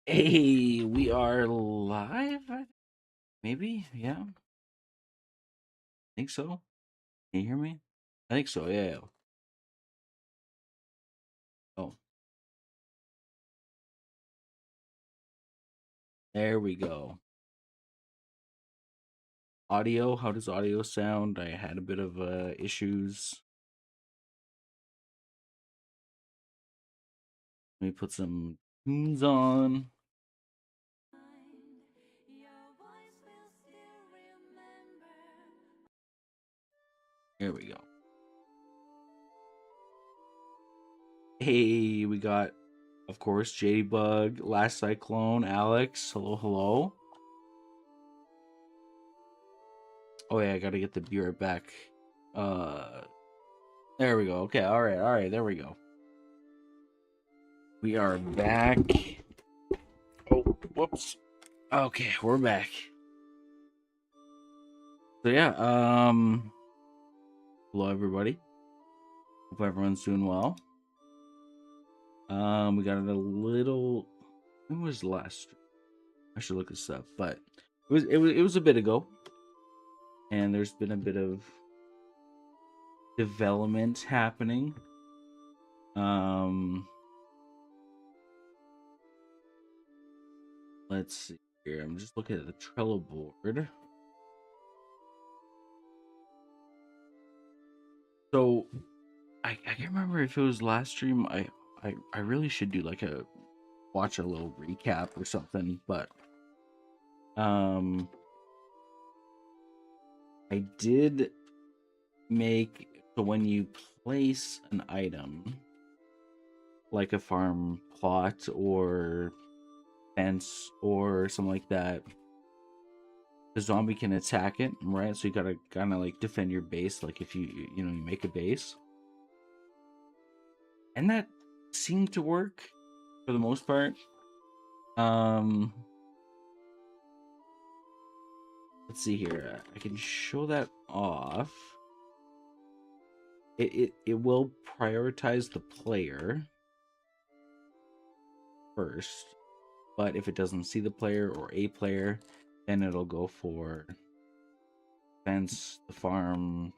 Hey, we are live? Maybe? Yeah, I think so. Can you hear me? I think so, yeah. Oh, there we go. Audio, how does audio sound? I had a bit of issues. Let me put some tunes on. There we go. Hey, we got, of course, J-Bug, Last Cyclone, Alex. Hello, hello. Oh yeah, I gotta get the beer back. Uh, there we go. Okay, all right, there we go. We are back. Oh, whoops. Okay, we're back. So yeah, hello everybody. Hope everyone's doing well. We got a little. When was the last? I should look this up, but it was a bit ago, and there's been a bit of development happening. Um, let's see here. I'm just looking at the Trello board. So I can't remember if it was last stream. I really should do like a watch a little recap or something, but I did make so when you place an item like a farm plot or fence or something like that, the zombie can attack it, right? So you gotta kind of like defend your base, like if you make a base, and that seemed to work for the most part. Um, let's see here. I can show that off. It will prioritize the player first, but if it doesn't see the player or a player, then it'll go for fence, the farm,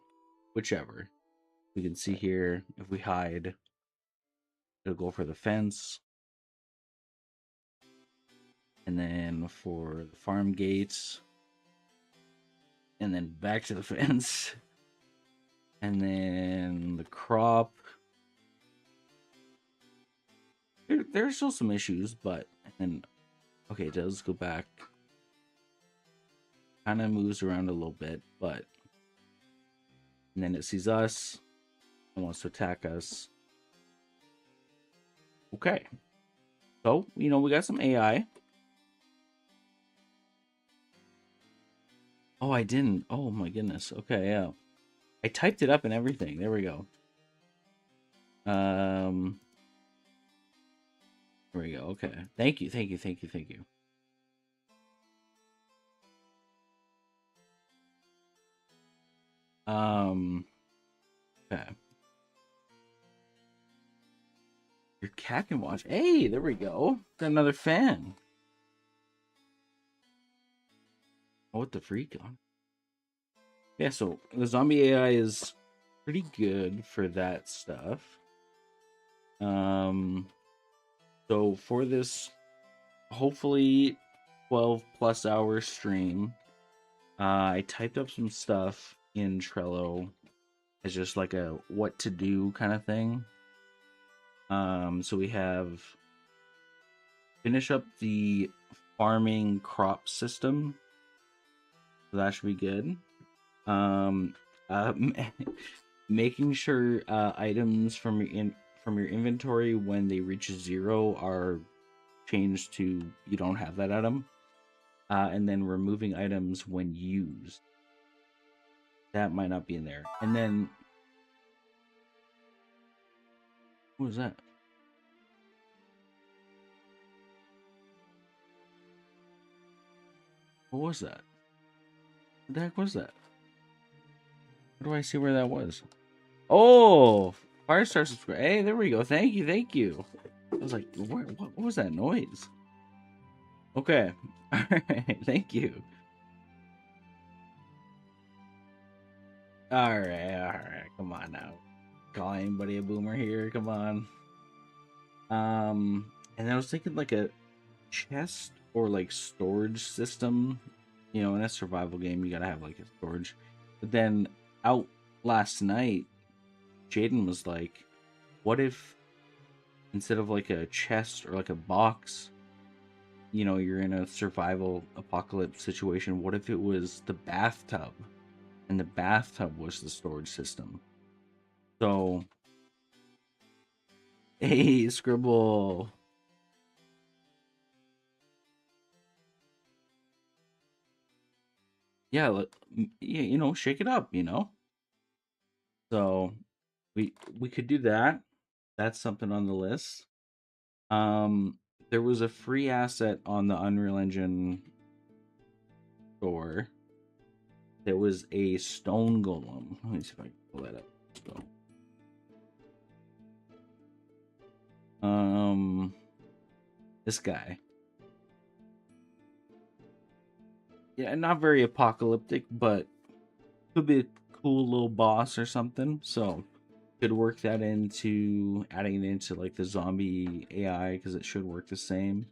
whichever. We can see here if we hide, it'll go for the fence, and then for the farm gates, and then back to the fence, and then the crop. There's still some issues, but and then okay, it does go back. Kind of moves around a little bit, but and then it sees us and wants to attack us. Okay, so we got some AI. Oh, I didn't. Oh my goodness. Okay, yeah. I typed it up and everything. There we go. Um there we go. Okay. Thank you. Thank you. Thank you. Thank you. Okay. Your cat can watch. Hey, there we go. Got another fan. Oh, what the freak on? Yeah, so the zombie AI is pretty good for that stuff. Um so for this hopefully 12 plus hour stream, I typed up some stuff in Trello as just like a what to do kind of thing. So we have finish up the farming crop system. So that should be good. Um, uh, making sure items from your inventory when they reach 0 are changed to you don't have that item. And then removing items when used. That might not be in there. And then what was that? What was that? What the heck was that? Where do I see where that was? Oh, Firestar subscribe. Hey, there we go. Thank you, thank you. I was like, what was that noise? Okay. All right. Thank you. All right. All right. Come on now. Call anybody a boomer here? Come on. And I was thinking like a chest or like storage system. You know, in a survival game, you gotta have like a storage. But then out last night, Jaden was like, "What if instead of like a chest or like a box, you know, you're in a survival apocalypse situation? What if it was the bathtub, and the bathtub was the storage system?" So, hey, Scribble. Yeah, yeah, you know, shake it up, you know. So we could do that. That's something on the list. Um, there was a free asset on the Unreal Engine store. There was a stone golem. Let me see if I can pull that up. So, this guy. Yeah, not very apocalyptic, but could be a cool little boss or something. So could work that into adding it into like the zombie AI because it should work the same.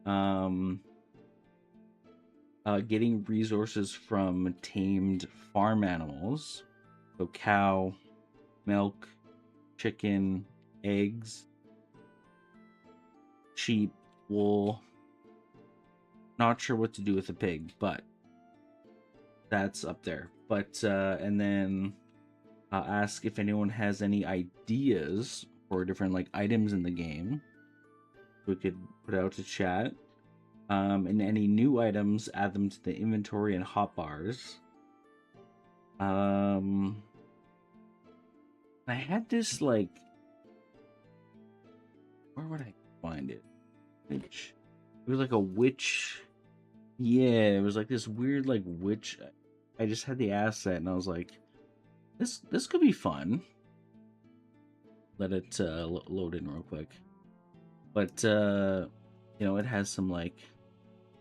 Um, getting resources from tamed farm animals, so cow, milk, chicken, eggs, sheep, wool. Not sure what to do with a pig, but that's up there. But and then ask if anyone has any ideas for different like items in the game. We could put out to chat. And any new items, add them to the inventory and hotbars. I had this like, where would I find it? Witch. It was like a witch. Yeah, it was like this weird like witch. I just had the asset and I was like, this could be fun. Let it load in real quick. But you know, it has some like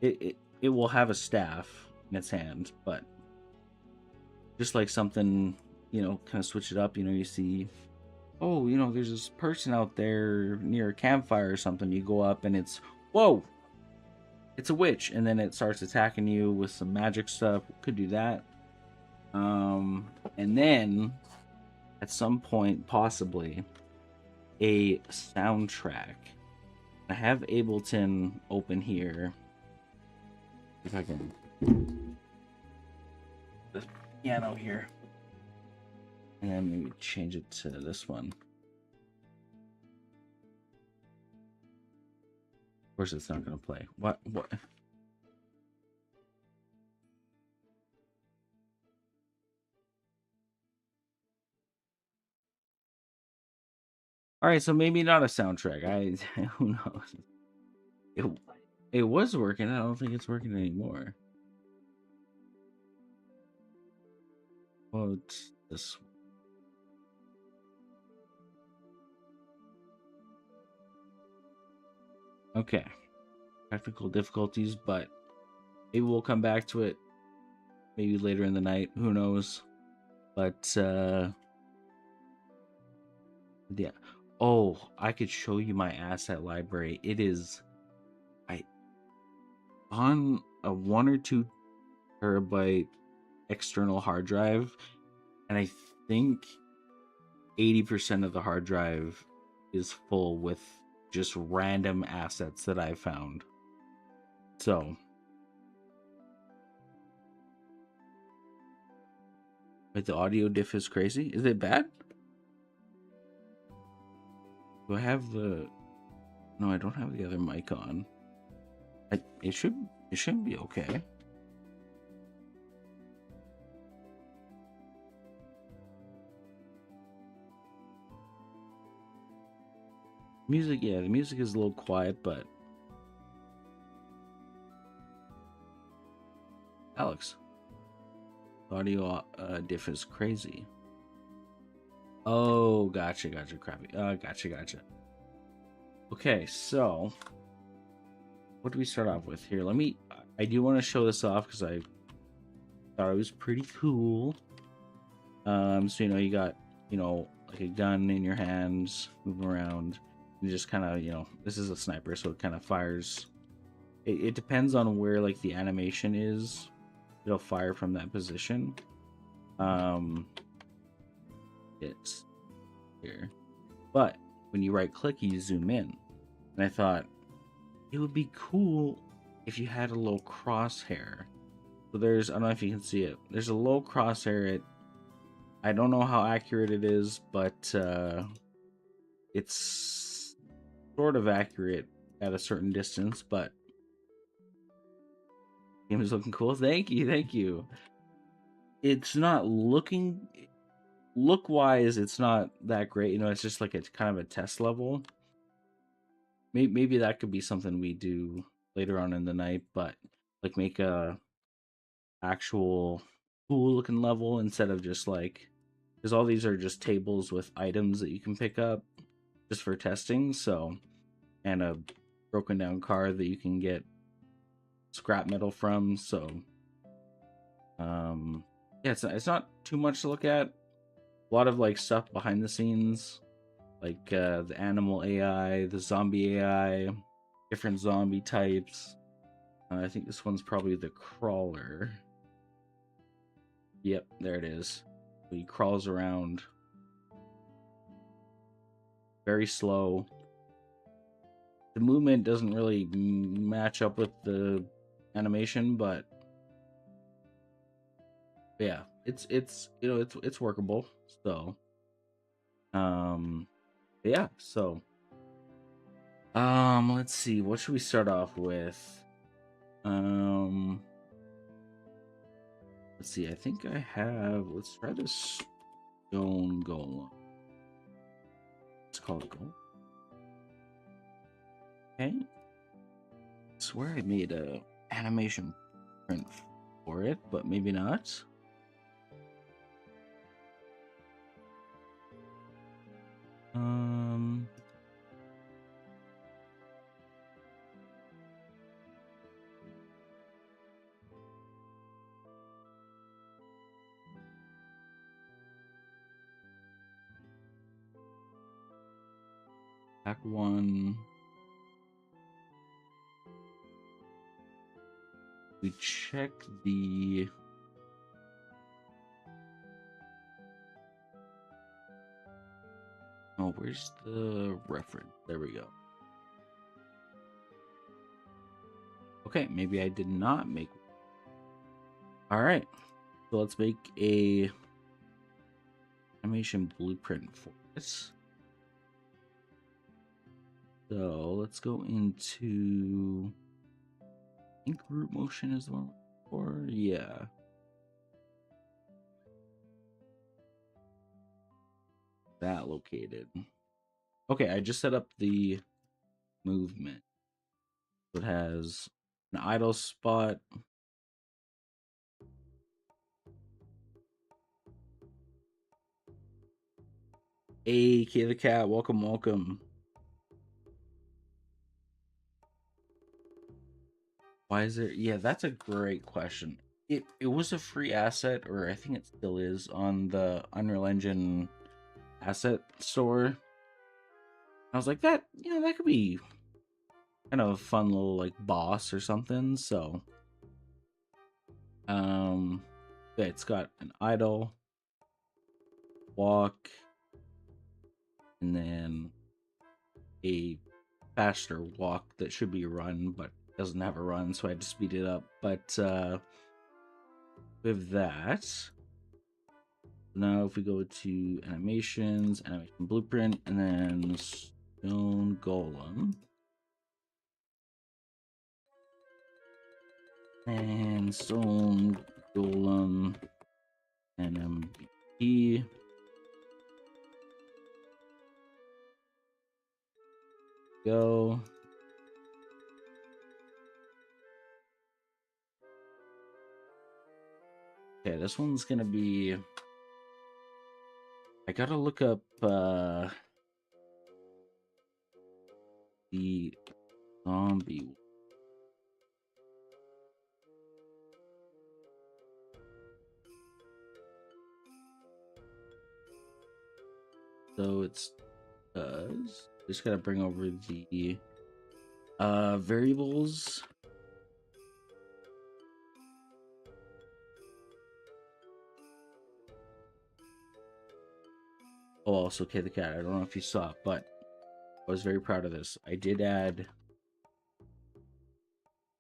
it will have a staff in its hand, but just like something, you know, kind of switch it up. You know, you see, oh, you know, there's this person out there near a campfire or something. You go up and it's, whoa, it's a witch, and then it starts attacking you with some magic stuff. Could do that. And then at some point, possibly a soundtrack. I have Ableton open here. If I can, the piano here, and then maybe change it to this one. Of course, it's not going to play. What? All right, so maybe not a soundtrack. Who knows? It it was working. I don't think it's working anymore. Well, it's this. Okay, technical difficulties, but maybe we'll come back to it maybe later in the night. Who knows? But yeah. Oh, I could show you my asset library. It is I on a 1 or 2 terabyte external hard drive, and I think 80% of the hard drive is full with just random assets that I found. So, but the audio diff is crazy. Is it bad? Do I have the? No, I don't have the other mic on. It shouldn't be okay. Music, yeah, the music is a little quiet, but Alex, audio diff is crazy. Oh, gotcha, crappy. Gotcha. Okay, so what do we start off with here? I do want to show this off because I thought it was pretty cool. So you got, like a gun in your hands, moving around, and just kind of, this is a sniper, so it kind of fires. It depends on where like the animation is. It'll fire from that position. It's here, but when you right click, you zoom in, and I thought it would be cool if you had a little crosshair. So I don't know if you can see it. There's a little crosshair. I don't know how accurate it is, but it's sort of accurate at a certain distance. But game is looking cool. Thank you. It's not look wise. It's not that great. It's just like it's kind of a test level. Maybe that could be something we do later on in the night, but like make a actual cool looking level instead of just like, because all these are just tables with items that you can pick up just for testing. So, and a broken down car that you can get scrap metal from. So, yeah, it's not too much to look at. A lot of like stuff behind the scenes, like the animal AI, the zombie AI, different zombie types. I think this one's probably the crawler. Yep, there it is. He crawls around very slow. The movement doesn't really match up with the animation, but yeah, it's workable. So, yeah. So, let's see. What should we start off with? Let's see. I think I have. Let's try this stone golem. Let's call it golem. Okay. I swear I made a animation print for it, but maybe not. Pack one. We check the. Oh, where's the reference? There we go. Okay, maybe I did not make. All right, so let's make a animation blueprint for this. So let's go into. I think group motion is the one for, yeah. That located. Okay, I just set up the movement. It has an idle spot. Hey, Kay the Cat, welcome. Why is there? Yeah, that's a great question. It was a free asset, or I think it still is, on the Unreal Engine asset store. I was like, that could be kind of a fun little like boss or something. So, yeah, it's got an idle, walk, and then a faster walk that should be a run, but doesn't have a run, so I had to speed it up. But with that, now if we go to animations, animation blueprint, and then stone golem, and stone golem NMB. Go. Okay, this one's gonna be. I gotta look up the zombie. was just gotta bring over the variables. Oh, also okay, the cat. I don't know if you saw it, but I was very proud of this. I did add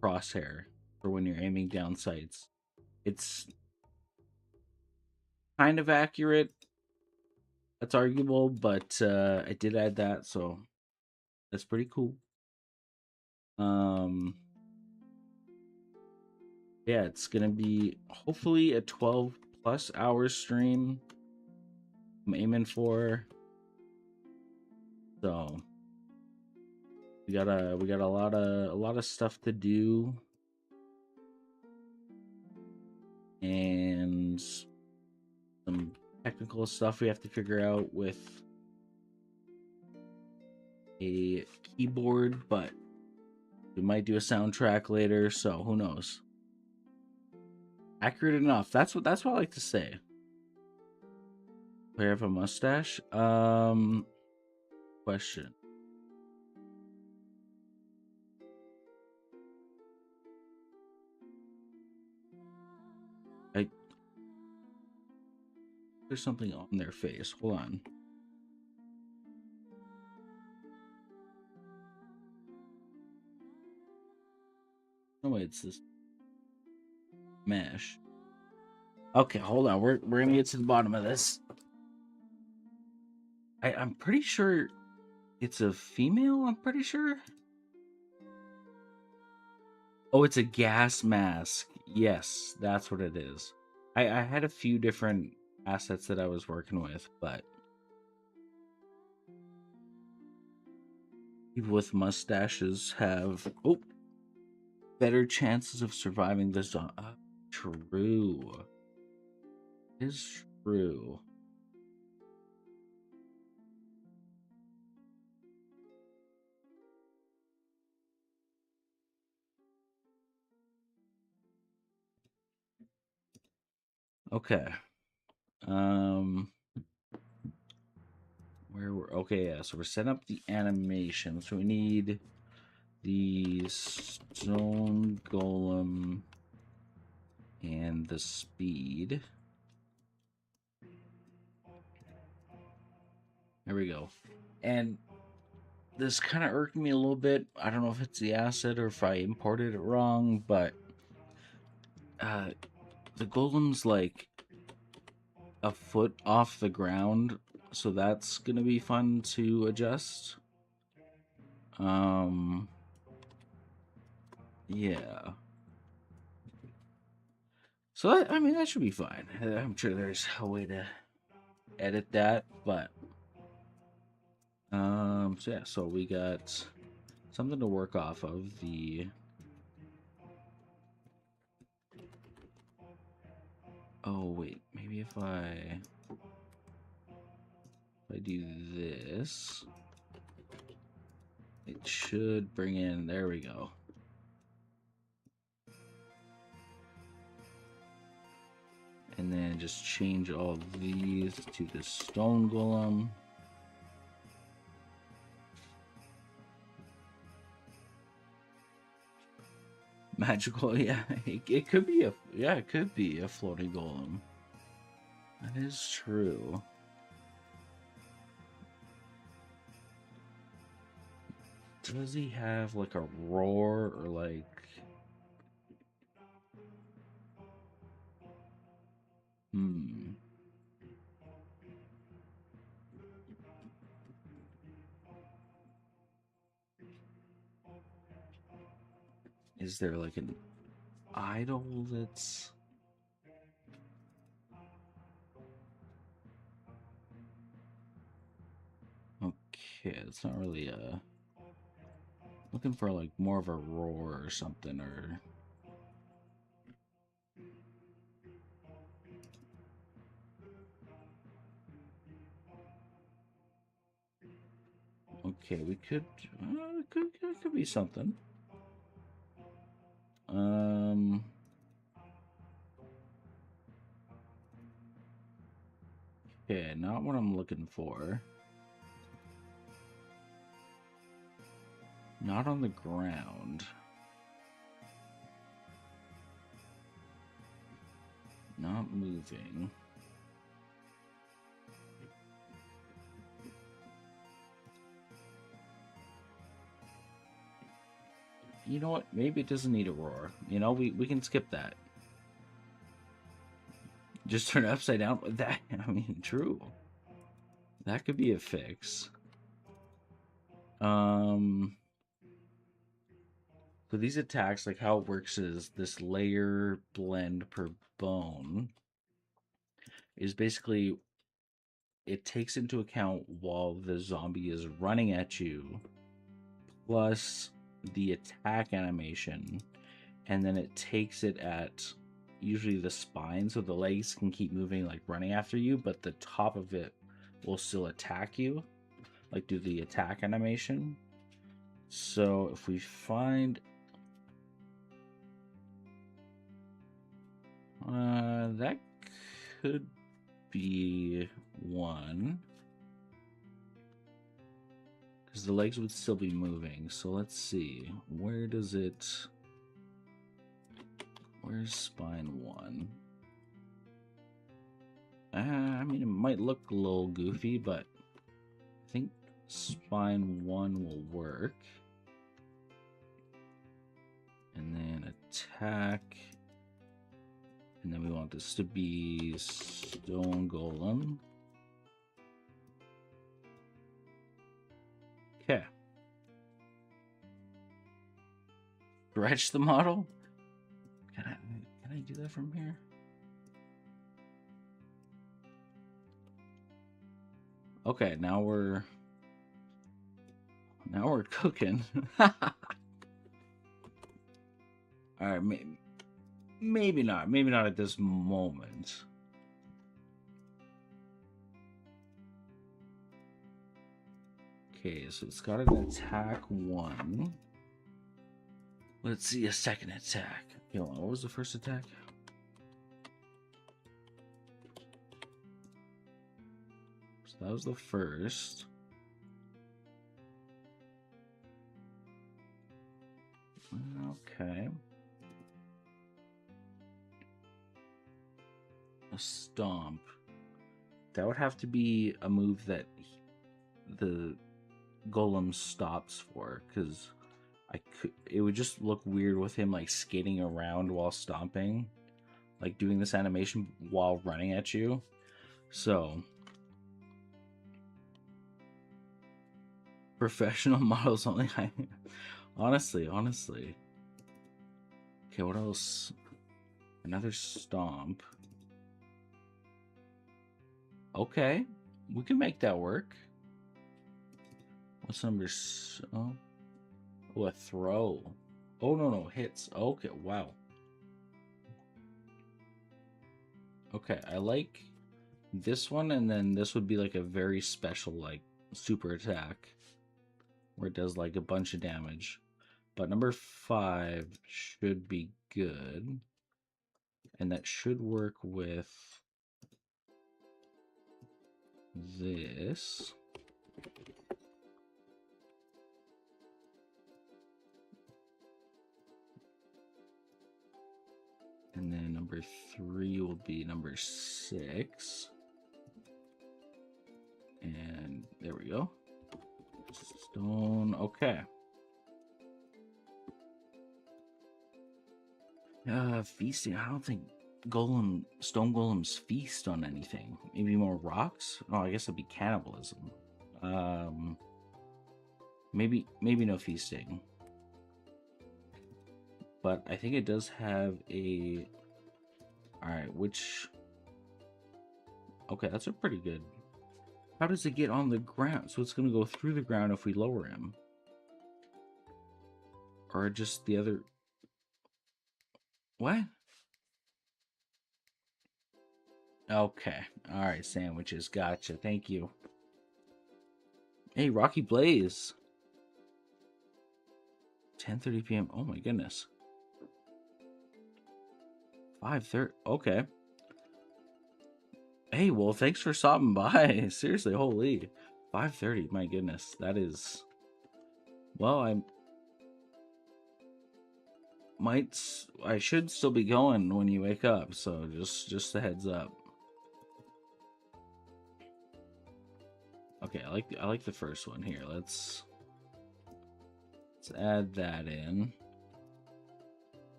crosshair for when you're aiming down sights. It's kind of accurate. That's arguable, but I did add that, so that's pretty cool. Yeah, it's gonna be hopefully a 12 plus hour stream. I'm aiming for. So we got a lot of stuff to do, and some technical stuff we have to figure out with a keyboard, but we might do a soundtrack later, so who knows. Accurate enough. That's what I like to say. Do I have a mustache? Question. There's something on their face. Hold on. No, wait, it's this mesh. Okay, hold on. We're gonna get to the bottom of this. I'm pretty sure it's a female. I'm pretty sure. Oh, it's a gas mask. Yes, that's what it is. I had a few different assets that I was working with, but people with mustaches have better chances of surviving this. True. It is true. Okay. Where we're okay, yeah. So we're setting up the animation. So we need the stone golem and the speed. There we go. And this kind of irked me a little bit. I don't know if it's the asset or if I imported it wrong, but the golem's like a foot off the ground, so that's gonna be fun to adjust. Yeah. So I mean that should be fine. I'm sure there's a way to edit that, but so yeah, so we got something to work off of. The oh wait, maybe if I do this, it should bring in. There we go. And then just change all these to the stone golem. Magical, yeah. It could be it could be a floating golem. That is true. Does he have like a roar or like? Is there like an idol that's? Okay, it's not really a. Looking for like more of a roar or something, or. Okay, we could. It could be something. Okay, not what I'm looking for. Not on the ground. Not moving. You know what? Maybe it doesn't need a roar. You know, we can skip that. Just turn it upside down. That, I mean, true. That could be a fix. So these attacks, like how it works is this layer blend per bone is basically it takes into account while the zombie is running at you, plus the attack animation, and then it takes it at usually the spine, so the legs can keep moving like running after you, but the top of it will still attack you, like do the attack animation. So if we find that could be one, because the legs would still be moving. So let's see, where does it, where's spine 1? I mean, it might look a little goofy, but I think spine 1 will work. And then attack. And then we want this to be stone golem. Okay. Stretch the model? Can I do that from here? Okay, now we're cooking. All right, maybe not at this moment. Okay, so it's got an attack 1. Let's see a second attack. Okay, what was the first attack? So that was the first. Okay. A stomp. That would have to be a move that the golem stops for, because it would just look weird with him like skating around while stomping, like doing this animation while running at you. So professional models only. honestly. Okay, what else? Another stomp. Okay, we can make that work. What's number? Oh, a throw. Oh, no, hits. Okay, wow. Okay, I like this one, and then this would be like a very special, like, super attack, where it does like a bunch of damage. But number 5 should be good, and that should work with this. And then number 3 will be number 6. And there we go. Stone. Okay. Feasting. I don't think stone golems feast on anything. Maybe more rocks? Oh, I guess it'd be cannibalism. Maybe no feasting. But I think it does have a... Alright, which... Okay, that's a pretty good... How does it get on the ground? So it's going to go through the ground if we lower him. Or just the other... What? Okay. Alright, sandwiches. Gotcha. Thank you. Hey, Rocky Blaze. 10:30 p.m. Oh my goodness. 5:30. Okay. Hey, well, thanks for stopping by. Seriously, holy. 5:30. My goodness. That is... Well, I should still be going when you wake up, so just a heads up. Okay, I like the first one here. Let's add that in.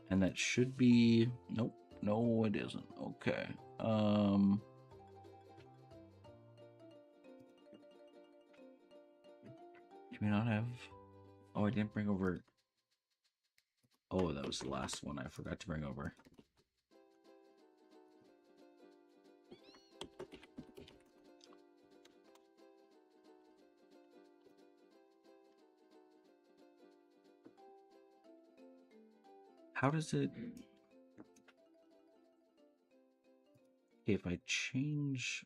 And that should be, nope, no it isn't. Okay. Do we not have, oh, I didn't bring over, oh, that was the last one I forgot to bring over. How does it... Okay, if I change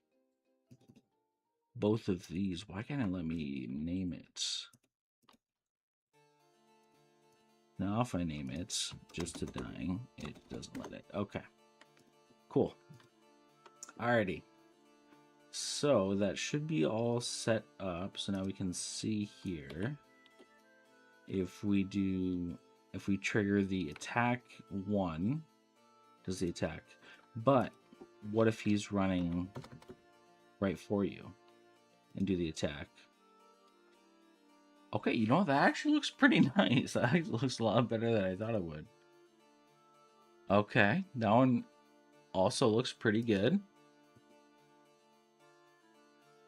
both of these, why can't it let me name it? Now if I name it just to dying, it doesn't let it. Okay. Cool. Alrighty. So that should be all set up. So now we can see here if we trigger the attack 1, does the attack. But what if he's running right for you and do the attack? Okay, you know, that actually looks pretty nice. That actually looks a lot better than I thought it would. Okay, that one also looks pretty good.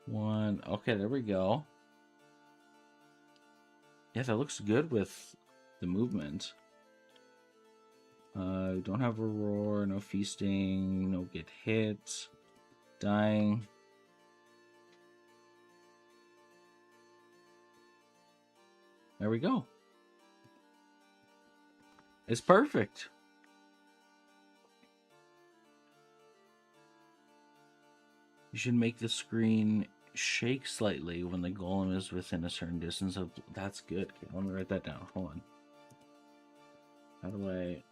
One, okay, there we go. Yeah, that looks good with the movement. Don't have a roar, no feasting, no get hit, dying. There we go. It's perfect. You should make the screen shake slightly when the golem is within a certain distance of... That's good. Okay, let me write that down. Hold on. How do I...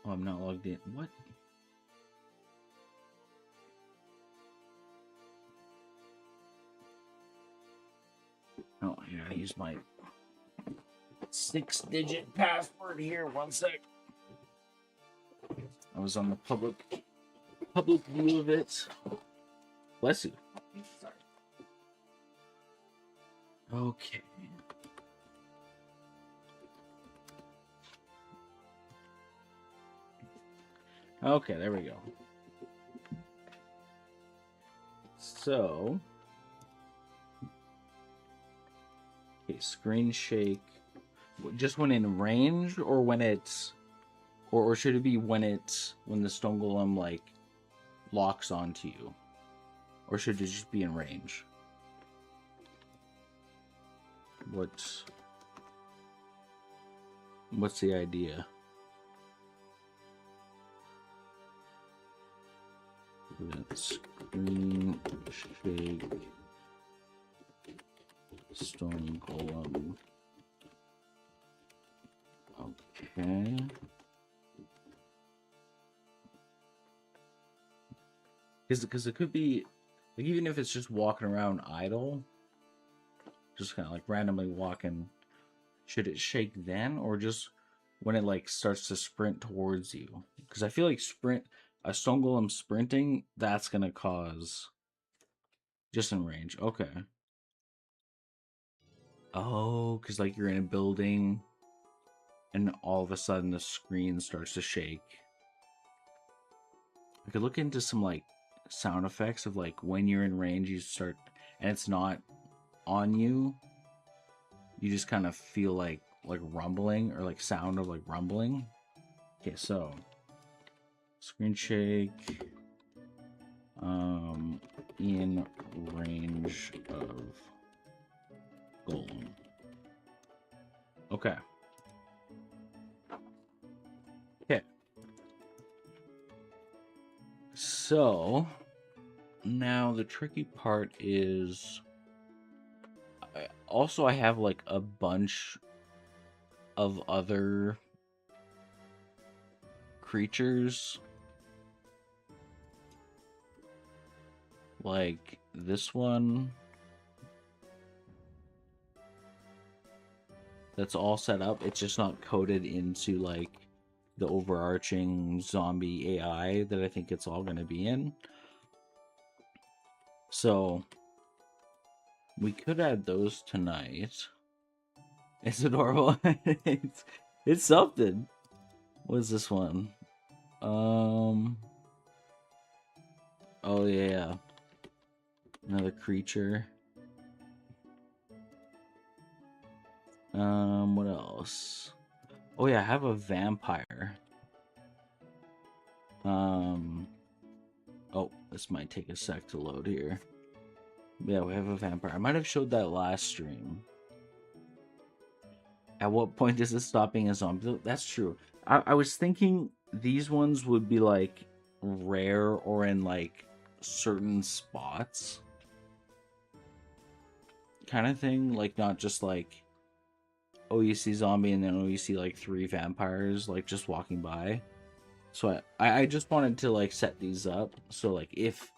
Oh, I'm not logged in. What? Oh, I gotta use my 6-digit password here. One sec. I was on the public view of it. Bless you. Sorry. Okay. Okay, there we go. So, okay, screen shake. Just when in range, or when it's, or should it be when the stone golem like locks onto you, or should it just be in range? What's the idea? Screen shake stone golem. Okay. Because it could be like, even if it's just walking around idle, just kind of like randomly walking, should it shake then, or just when it like starts to sprint towards you? Because I feel like a stone golem sprinting, that's gonna cause just in range. Okay. Oh, because like you're in a building and all of a sudden the screen starts to shake. I could look into some like sound effects of like when you're in range, you start and it's not on you. You just kind of feel like rumbling, or like sound of like rumbling. Okay, so screen shake in range of golem. Okay. Okay. So now the tricky part is also I have like a bunch of other creatures, like this one. that's all set up. It's just not coded into like the overarching zombie AI that I think it's all going to be in. So we could add those tonight. It's adorable. It's something. What is this one? Oh yeah. Another creature. What else? Oh yeah, I have a vampire. Oh, this might take a sec to load here. Yeah, we have a vampire. I might have showed that last stream. At what point is it stopping a zombie? That's true. I was thinking these ones would be like rare or in like certain spots. Kind of thing. Like not just like, oh, you see zombie and then oh, you see like 3 vampires like just walking by. So I just wanted to like set these up. So like if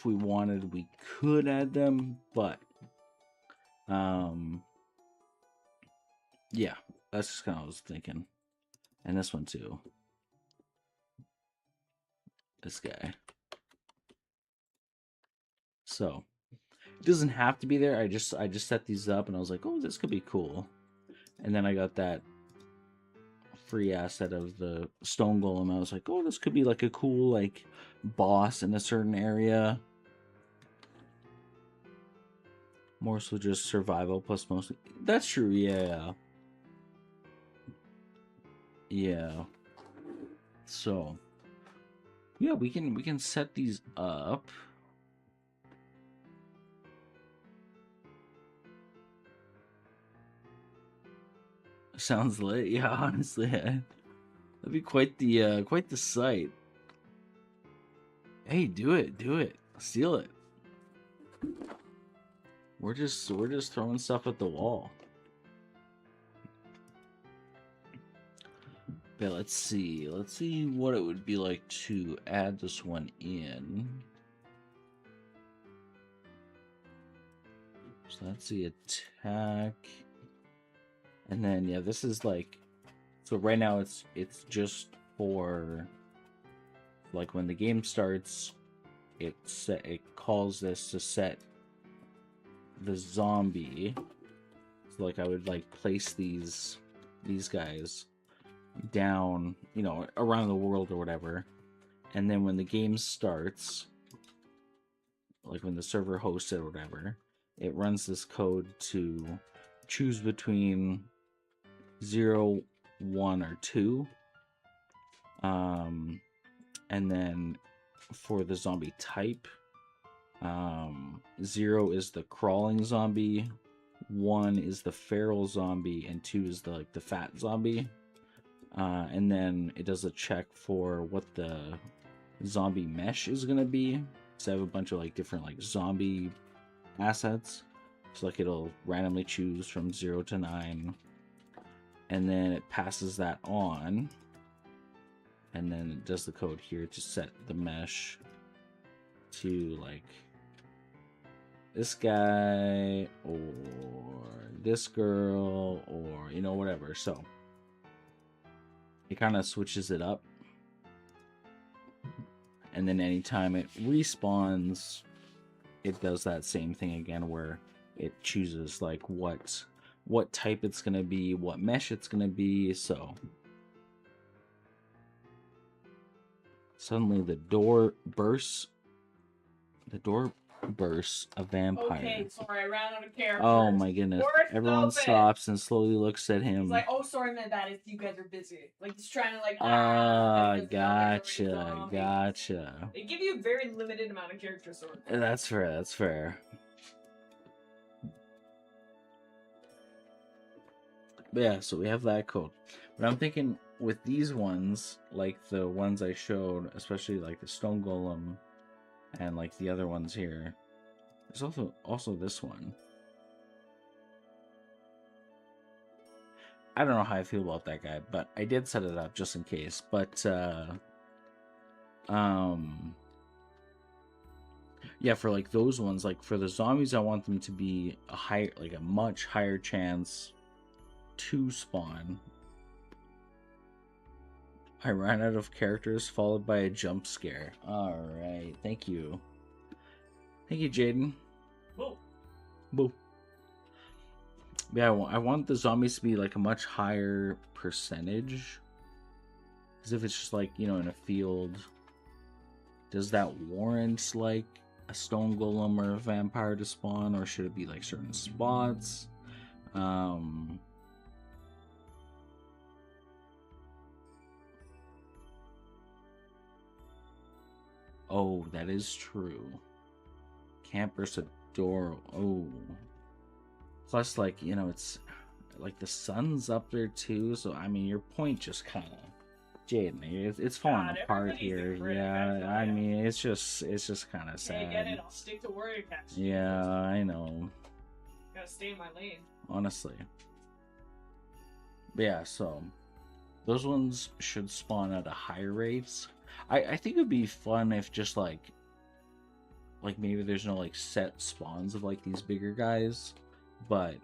we wanted, we could add them, but yeah, that's just kind of what I was thinking. And this one too. This guy. So it doesn't have to be there. I just set these up and I was like, oh, this could be cool. And then I got that free asset of the stone golem. I was like, oh, this could be like a cool like boss in a certain area. More so just survival plus mostly. That's true, yeah. Yeah. So yeah, we can set these up. Sounds lit, yeah, honestly. That'd be quite the sight. Hey, do it. Steal it. We're just throwing stuff at the wall. But let's see what it would be like to add this one in. So that's the attack. And then yeah, this is like, so right now it's just for like when the game starts, it calls this to set the zombie. So like I would like place these guys down, you know, around the world or whatever. And then when the game starts, like when the server hosts it or whatever, it runs this code to choose between 0, 1, or 2. And then for the zombie type, 0 is the crawling zombie, 1 is the feral zombie, and 2 is the fat zombie. And then it does a check for what the zombie mesh is gonna be. So I have a bunch of like different like zombie assets. So like it'll randomly choose from 0 to 9, and then it passes that on, and then it does the code here to set the mesh to like this guy or this girl or, you know, whatever. So it kind of switches it up, and then anytime it respawns, it does that same thing again where it chooses like what type it's gonna be, what mesh it's gonna be. So suddenly the door bursts a vampire. Okay, sorry, I ran out of characters. Oh my goodness. Everyone stops and slowly looks at him. He's like, oh, sorry, man, that is, you guys are busy. Like, he's trying to, like, gotcha. They give you a very limited amount of character swords. That's fair. But yeah, so we have that code. But I'm thinking with these ones, like the ones I showed, especially like the stone golem and like the other ones here, there's also this one. I don't know how I feel about that guy, but I did set it up just in case. But yeah, for like those ones, like for the zombies, I want them to be a much higher chance 2 spawn. I ran out of characters followed by a jump scare. Alright, thank you. Thank you, Jaden. Whoa. Boo. Yeah, I want the zombies to be like a much higher percentage. Because if it's just like, you know, in a field, does that warrant like a stone golem or a vampire to spawn, or should it be like certain spots? Oh, that is true. Camp versus door. Oh. Plus, like, you know, it's like the sun's up there too, so I mean, your point just kind of, Jaden, it's falling apart here. Yeah, I mean, it's just kind of sad. Hey, get it? I'll stick to warrior cast. Yeah, I know. Gotta stay in my lane. Honestly. But yeah, so those ones should spawn at a higher rates. I think it'd be fun if just like maybe there's no like set spawns of like these bigger guys, but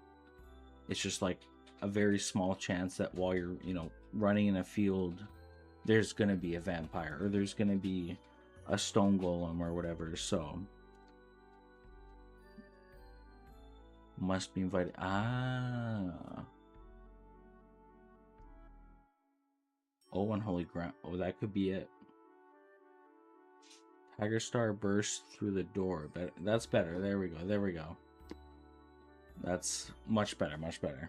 it's just like a very small chance that while you're, you know, running in a field, there's gonna be a vampire or there's gonna be a stone golem or whatever. So must be invited. Oh, unholy ground. Oh, that could be it. Tiger Star burst through the door. But that's better. There we go. There we go. That's much better. Much better.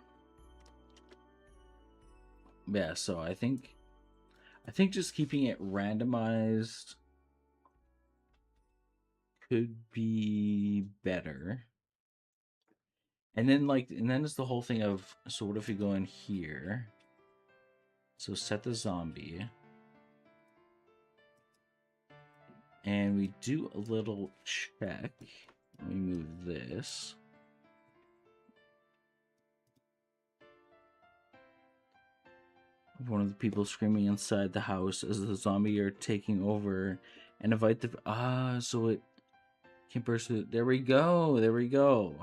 Yeah. So I think just keeping it randomized could be better. And then it's the whole thing of, so what if we go in here? So set the zombie. And we do a little check. We move this. One of the people screaming inside the house as the zombie are taking over, and invite the so it can burst. There we go. There we go.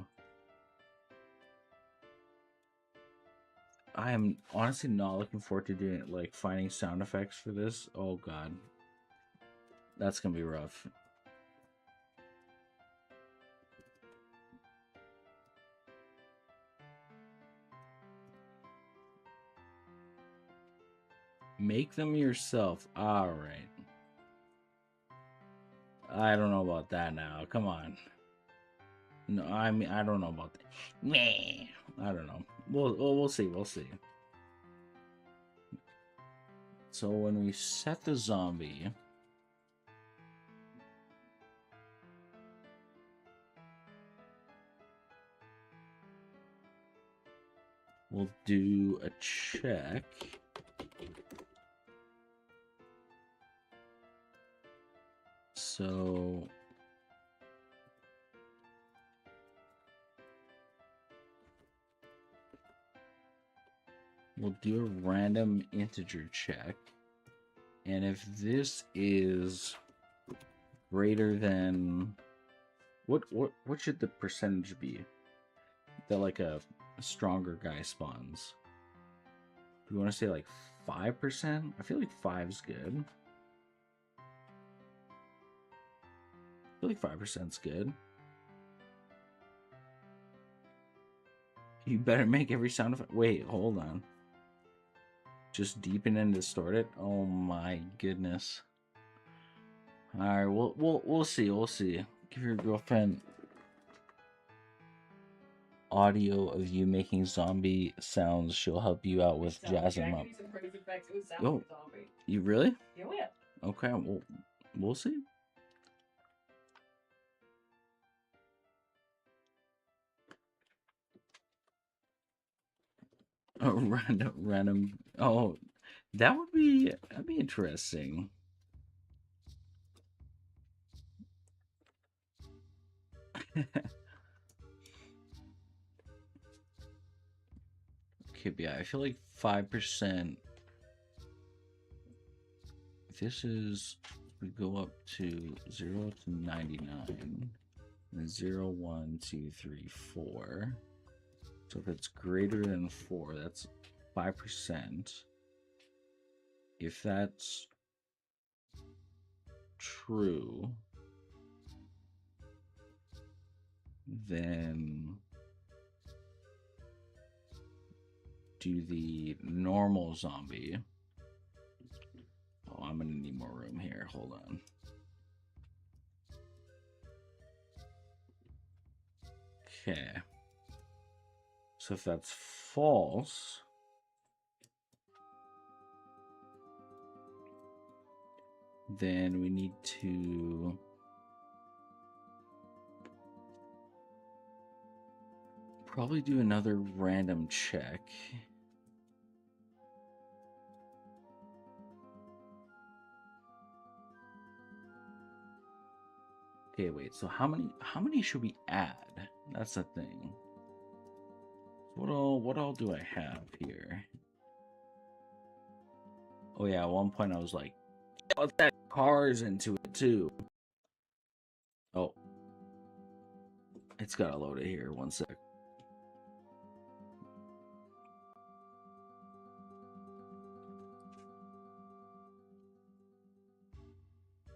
I am honestly not looking forward to doing it, like finding sound effects for this. Oh god. That's gonna be rough. Make them yourself. Alright. I don't know about that now. Come on. No, I mean, I don't know about that. Meh. I don't know. We'll see. We'll see. So when we set the zombie, we'll do a check. So we'll do a random integer check. And if this is greater than what should the percentage be that like a stronger guy spawns? Do you want to say like 5%? I feel like 5's good. I feel like 5%'s good. You better make every sound effect. Wait, hold on. Just deepen and distort it. Oh my goodness. All right, we'll see. We'll see. Give your girlfriend audio of you making zombie sounds. She'll help you out with jazzing them up. Yo, you really? Yeah, yeah. Okay, we'll see. Oh, random. Oh, that'd be interesting. Okay, but yeah, I feel like 5%. This is, we go up to 0 to 99, and 0, 1, 2, 3, 4. So if it's greater than 4, that's 5%. If that's true, then do the normal zombie. Oh, I'm gonna need more room here. Hold on. Okay. So if that's false, then we need to probably do another random check. Okay, wait. So how many should we add? That's the thing. What all do I have here? Oh yeah, at one point I was like, let's add cars into it too. Oh. It's gotta load it here. One sec.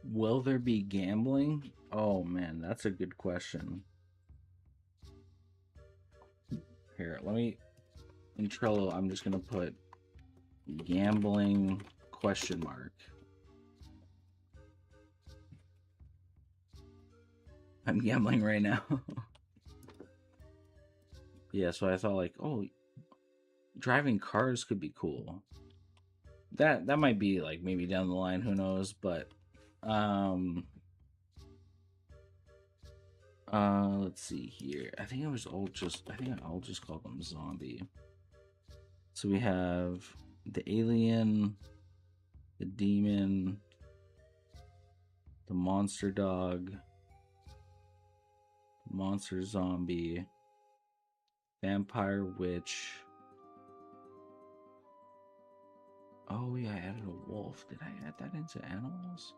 Will there be gambling? Oh man, that's a good question. Here, let me, in Trello, I'm just gonna put gambling question mark. I'm gambling right now. Yeah, so I thought like, oh, driving cars could be cool. That might be like maybe down the line, who knows, but let's see here. I think I'll just call them zombie. So we have the alien, the demon, the monster dog, monster zombie, vampire witch. Oh yeah, I added a wolf. Did I add that into animals?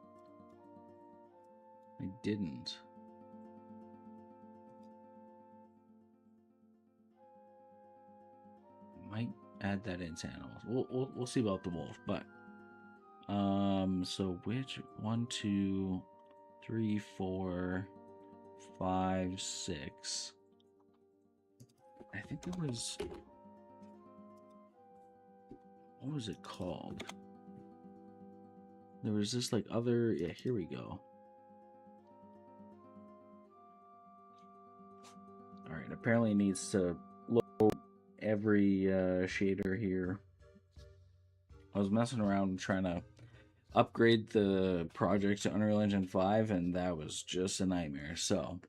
I didn't. Might add that into animals. We'll see about the wolf, but so which 1, 2, 3, 4, 5, 6. I think there was, what was it called? There was this like other, yeah, here we go. All right, apparently it needs to load every shader here. I was messing around trying to upgrade the project to Unreal Engine 5, and that was just a nightmare. So,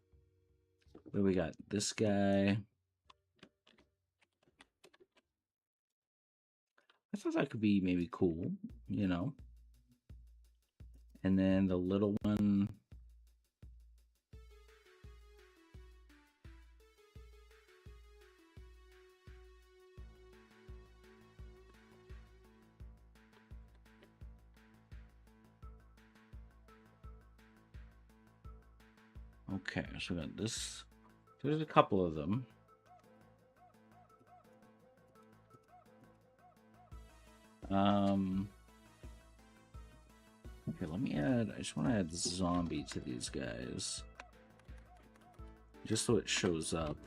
what do we got? This guy. I thought that could be maybe cool, you know. And then the little one. Okay, so we got this. There's a couple of them. Okay, let me add, I just want to add zombie to these guys. Just so it shows up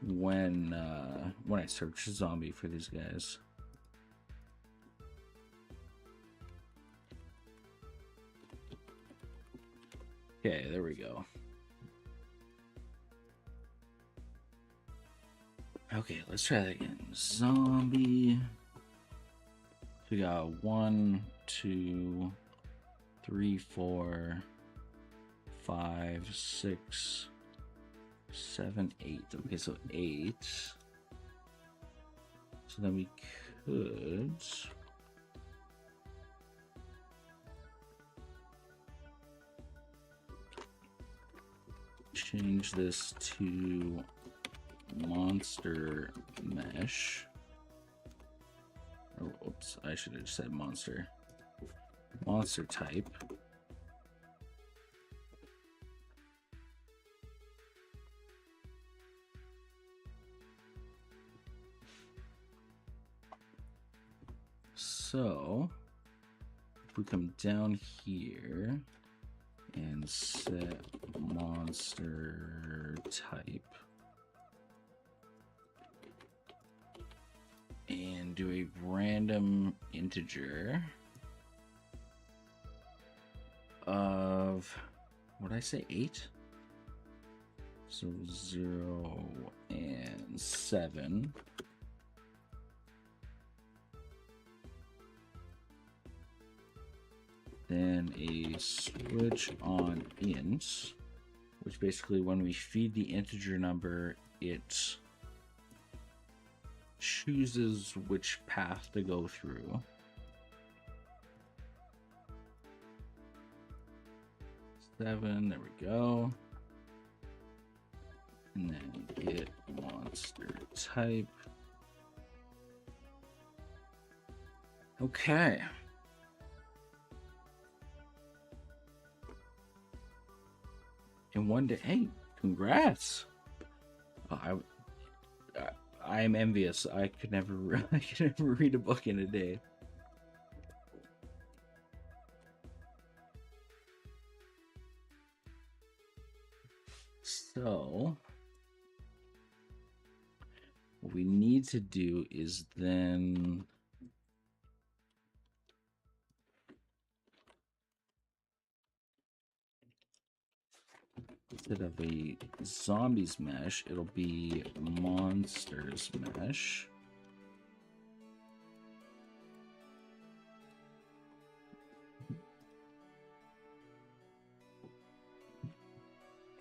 when I search zombie for these guys. Okay, there we go. Okay, let's try that again. Zombie. We got 1, 2, 3, 4, 5, 6, 7, 8. Okay, so 8. So then we could change this to monster mesh. Oh, oops, I should have said monster. Monster type. So if we come down here and set monster type and do a random integer of, what did I say, 8? So 0 and 7. Then a switch on int, which basically when we feed the integer number, it chooses which path to go through. Seven, there we go. And then get monster type. Okay. In one day, hey, congrats! I am envious. I could never read a book in a day. So what we need to do is then instead of a zombies mesh, it'll be monsters mesh.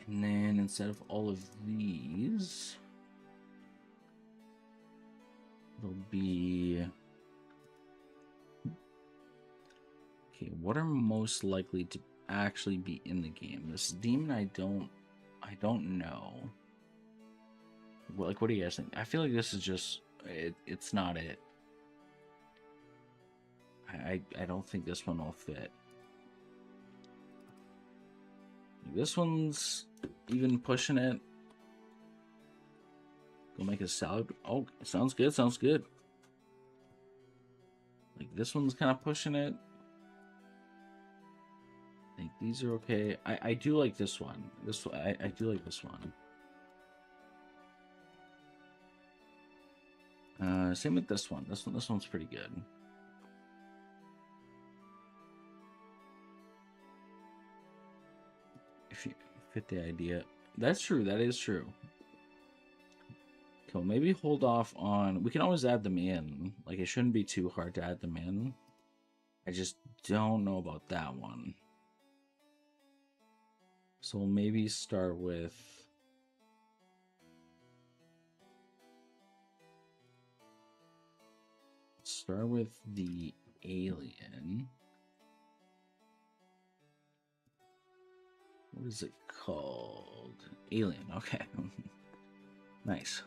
And then instead of all of these, it'll be, okay, what are most likely to actually be in the game? This demon, I don't know. Like, what do you guys think? I feel like this is just it's not it. I don't think this one will fit. This one's even pushing it. Go make a salad. Oh, sounds good, sounds good. Like, this one's kind of pushing it. I think these are okay. I do like this one. I do like this one. Same with this one. This one's pretty good. If you fit the idea, that's true. That is true. Cool. Maybe hold off on. We can always add them in. Like, it shouldn't be too hard to add them in. I just don't know about that one. So we'll maybe start with the alien. What is it called? Alien. Okay. Nice.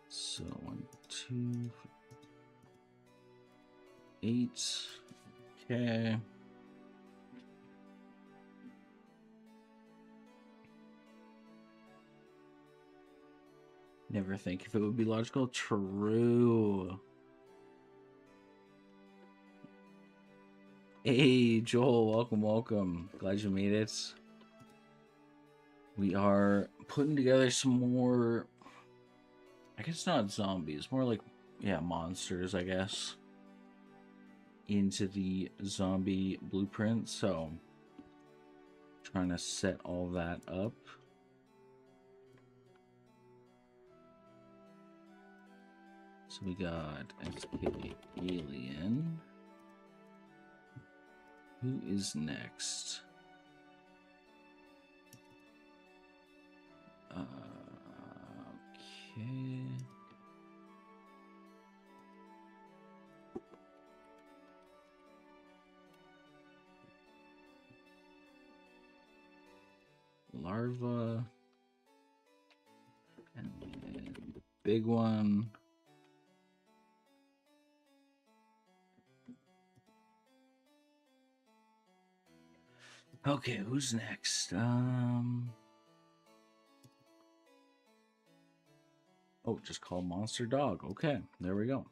So 1, 2, 8. Okay. Never think if it would be logical. True. Hey, Joel, welcome. Glad you made it. We are putting together some more, I guess not zombies, more like, yeah, monsters, I guess, into the zombie blueprint. So, trying to set all that up. So we got SK Alien. Who is next? Okay. Larva. And then big one. Okay, who's next? Oh, just call monster dog. Okay, there we go.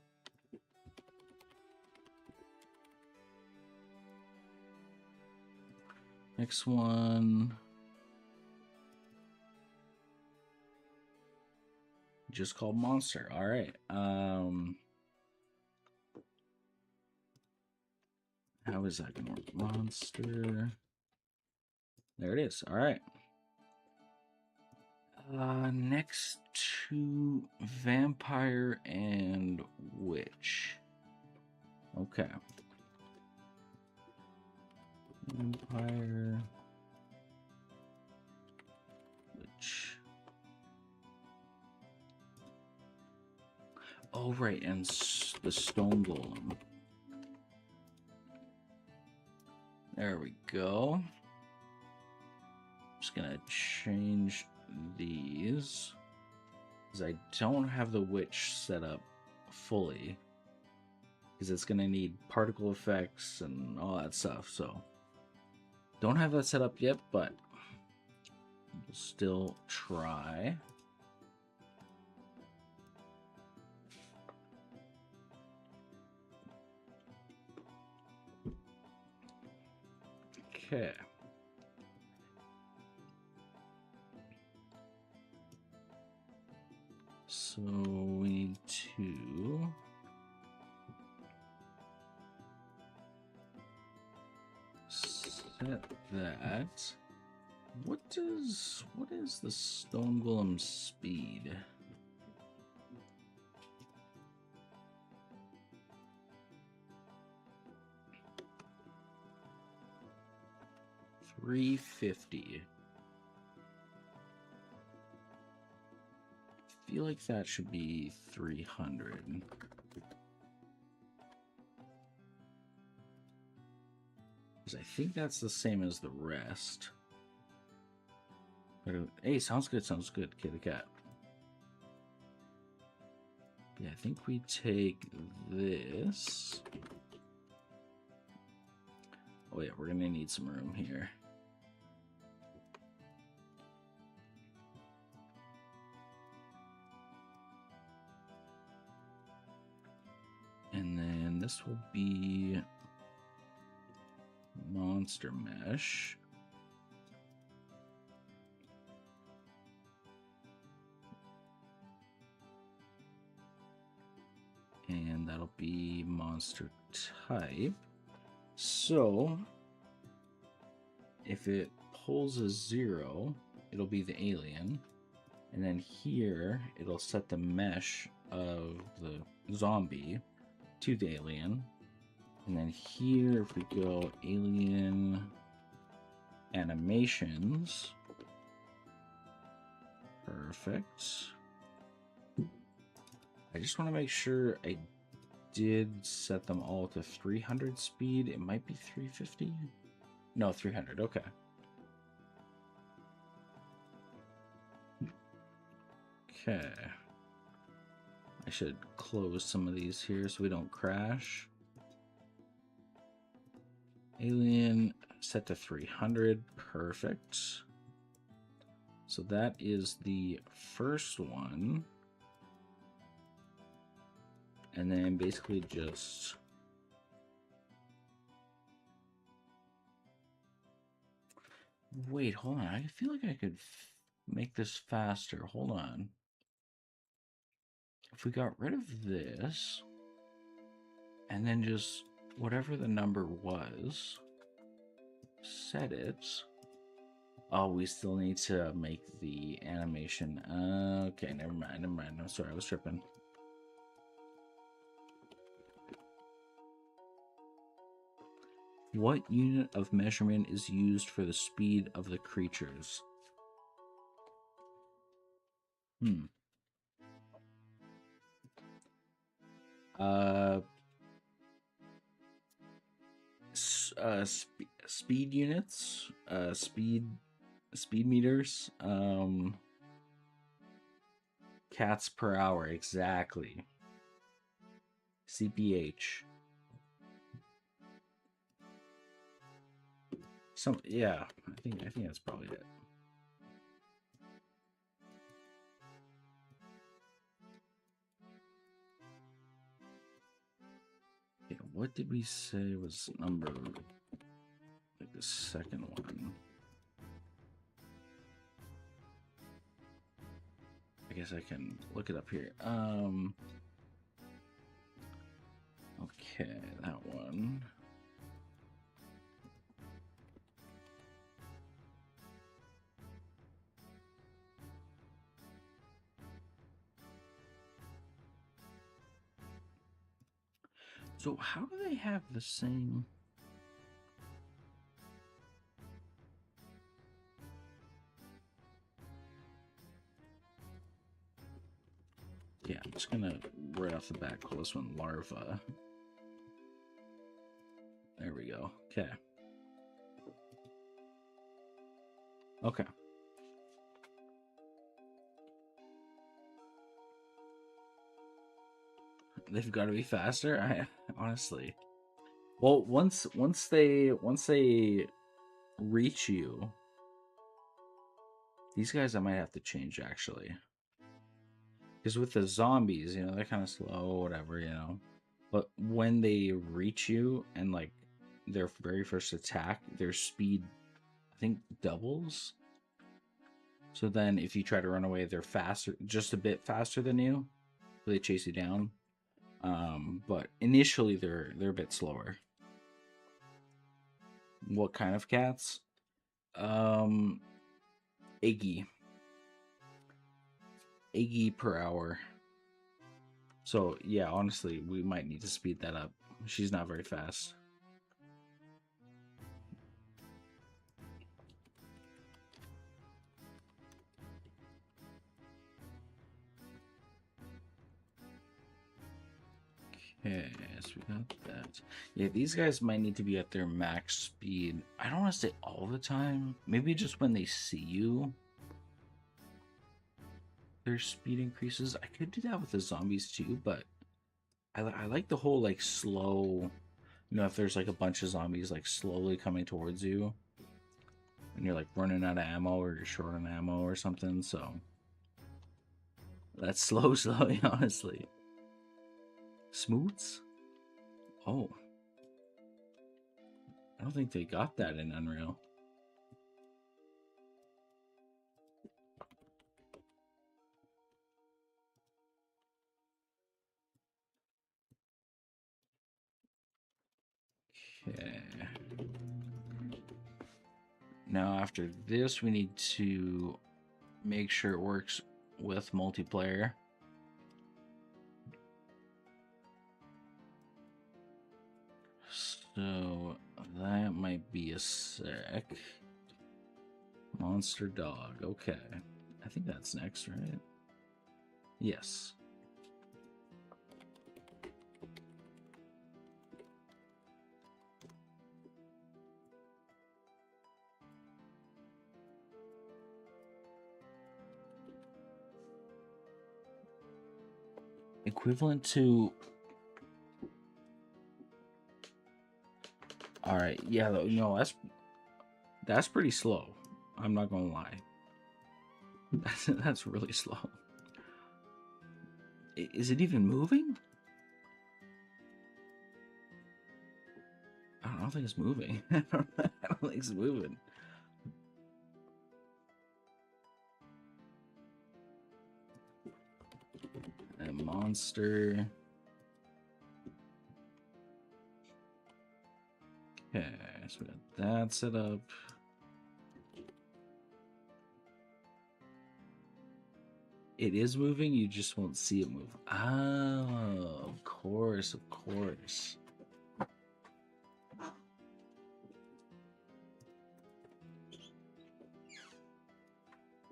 Next one. Just called monster. All right. How is that gonna work? Monster. There it is. All right. Next to vampire and witch. Okay. Vampire. Witch. Oh, right, and the stone golem. There we go. Just gonna change these because I don't have the witch set up fully because it's gonna need particle effects and all that stuff. So don't have that set up yet, but we'll still try. Okay. So we need to set that. What is the stone golem speed? $350. I feel like that should be 300. Because I think that's the same as the rest. But, hey, sounds good, kitty cat. Yeah, I think we take this. Oh yeah, we're gonna need some room here. And then this will be monster mesh. And that'll be monster type. So if it pulls a 0, it'll be the alien. And then here, it'll set the mesh of the zombie to the alien. And then here, if we go alien animations, perfect. I just want to make sure I did set them all to 300 speed. It might be 350. No, 300. Okay. Okay. I should close some of these here so we don't crash. Alien set to 300. Perfect. So that is the first one. And then basically just wait, hold on. I feel like I could make this faster. Hold on. If we got rid of this and then just whatever the number was, set it. Oh, we still need to make the animation. Okay, never mind. I'm sorry, I was tripping. What unit of measurement is used for the speed of the creatures? Speed units, speed meters, cats per hour, exactly. CPH. Yeah, I think that's probably it. what did we say was number, like the second one? I guess I can look it up here. Okay, that one. So how do they have the same? Yeah, I'm just gonna right off the bat call this one larva. There we go. Okay. Okay. They've got to be faster. I honestly. Well, once they reach you, these guys I might have to change actually. Because with the zombies, you know, they're kind of slow, whatever, you know. But when they reach you and like their very first attack, their speed, I think, doubles. So then if you try to run away, they're faster, just a bit faster than you. So they chase you down. But initially they're a bit slower. What kind of cats? Eggy per hour. So yeah, honestly, we might need to speed that up. She's not very fast. Okay, so we got that. Yeah, these guys might need to be at their max speed. I don't want to say all the time. Maybe just when they see you, their speed increases. I could do that with the zombies too, but I like the whole like slow, you know, if there's like a bunch of zombies like slowly coming towards you and you're like running out of ammo or you're short on ammo or something, so that's slow, honestly. Smoots? Oh. I don't think they got that in Unreal. Okay. Now after this, we need to make sure it works with multiplayer. So that might be a sec. Monster dog. Okay. I think that's next, right? Yes. Equivalent to... Alright, yeah, no, that's pretty slow. I'm not gonna lie. That's really slow. Is it even moving? I don't think it's moving. I don't think it's moving. A monster. Okay, so we got that set up. It is moving, you just won't see it move. Oh, of course, of course.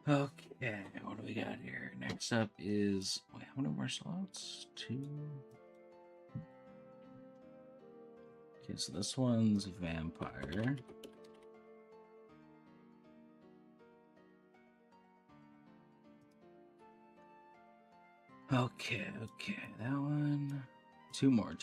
Okay, what do we got here? Next up is... Wait, how many more slots? 2. Okay, so this one's vampire. Okay, that one. 2 more.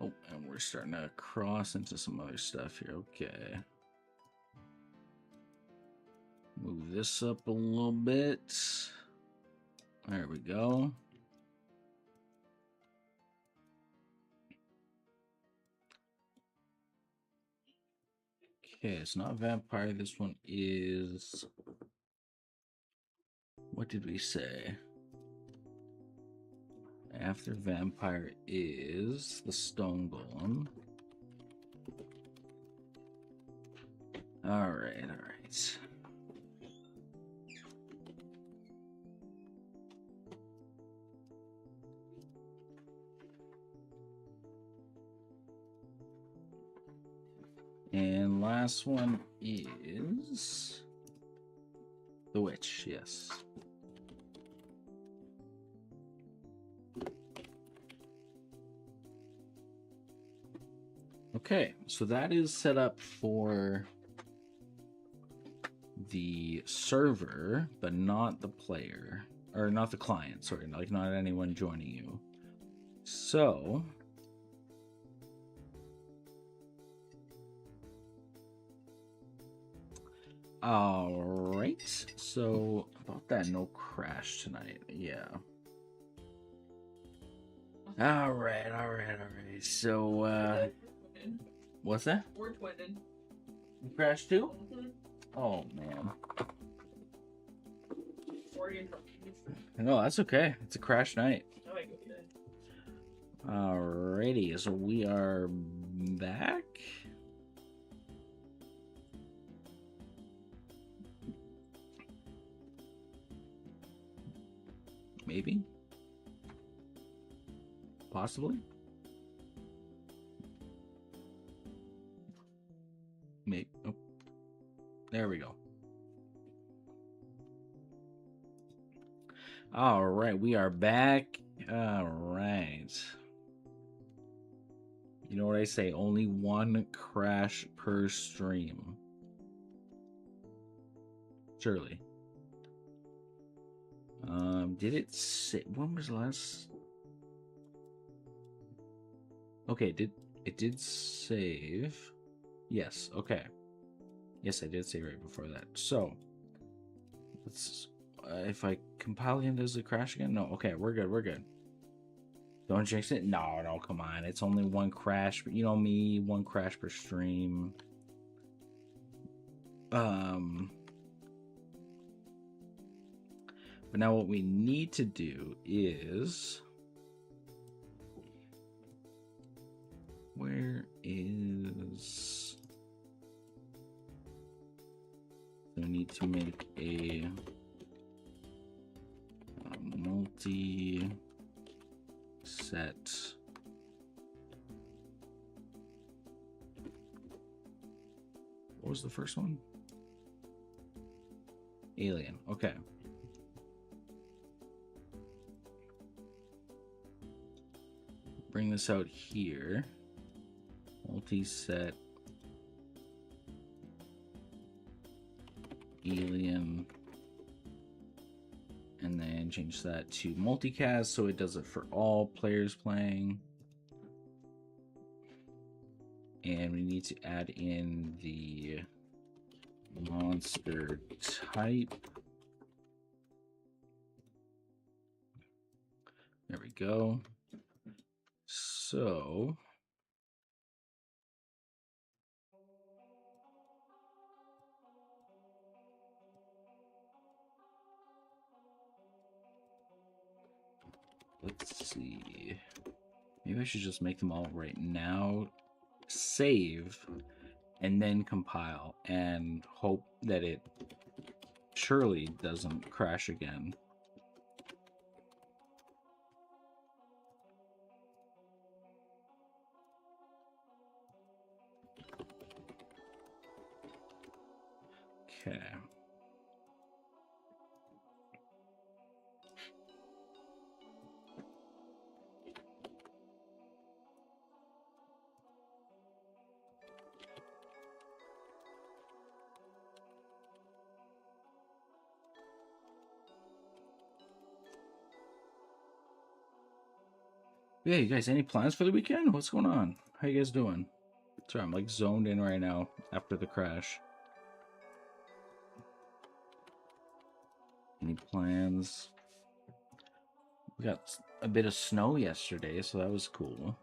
Oh, and we're starting to cross into some other stuff here. Okay. move this up a little bit. There we go. Okay, it's not vampire. This one is... What did we say? After vampire is the stone golem. All right, all right. And last one is the witch, yes. Okay, so that is set up for the server, but not the player, or not the client, sorry, like not anyone joining you. So all right, so about that, no crash tonight. Yeah. All right. So what's that? We're twinning. You crashed too? Oh man. No, that's okay. It's a crash night. Alrighty, so we are back. Maybe. Possibly. Maybe. Oh. There we go. All right, we are back. All right. You know what I say? Only one crash per stream. Surely. Did it say when was the last? Okay, it did save? Yes. Okay. Yes, I did save right before that. So let's. If I compile again, does it crash again? No. Okay, we're good. We're good. Don't jinx it. No, come on. It's only one crash. You know me, one crash per stream. But now what we need to do is... Where is... So we need to make a multi-set. What was the first one? Alien. Okay. Bring this out here. Multi-set alien, and then change that to multicast so it does it for all players playing. And we need to add in the monster type. There we go. So let's see. Maybe I should just make them all right now. Save and then compile and hope that it surely doesn't crash again. Okay. Yeah, you guys, any plans for the weekend? What's going on? How you guys doing? Sorry, I'm like zoned in right now after the crash. plans. We got a bit of snow yesterday, so that was cool.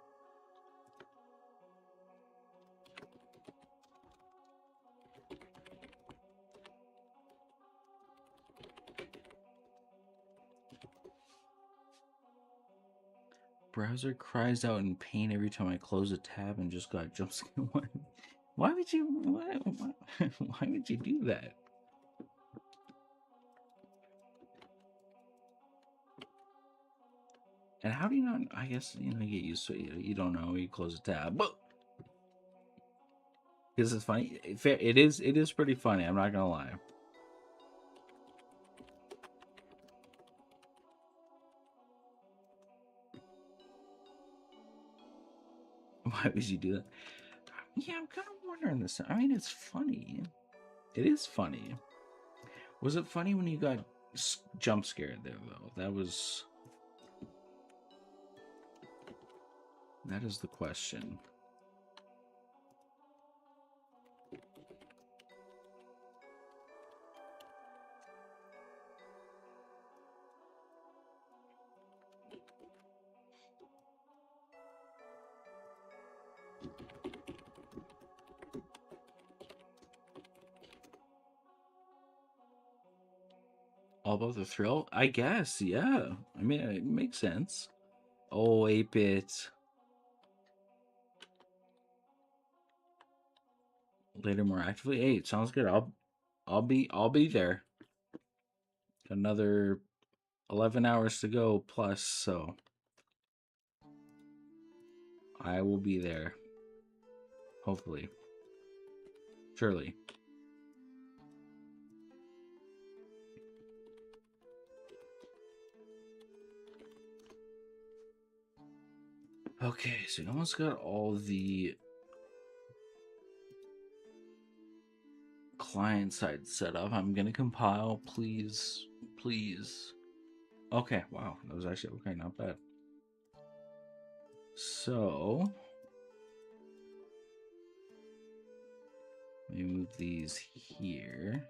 Browser cries out in pain every time I close a tab and just got jump scared. Why would you? Why would you do that? And how do you not? I guess you get used to it. You don't know. You close a tab, because it's funny. It is pretty funny. I'm not gonna lie. Why would you do that? Yeah, I'm kind of wondering this. I mean, it's funny. It is funny. Was it funny when you got jump scared there, though? That is the question. All about the thrill? I guess, yeah. I mean, it makes sense. Oh, 8-bit. Later more actively. Hey, it sounds good. I'll be there. Got another 11 hours to go plus, so I will be there. Hopefully. Surely. Okay, so we almost got all the client side set up. I'm gonna compile, please. Okay, wow, that was actually okay, not bad. So let me move these here.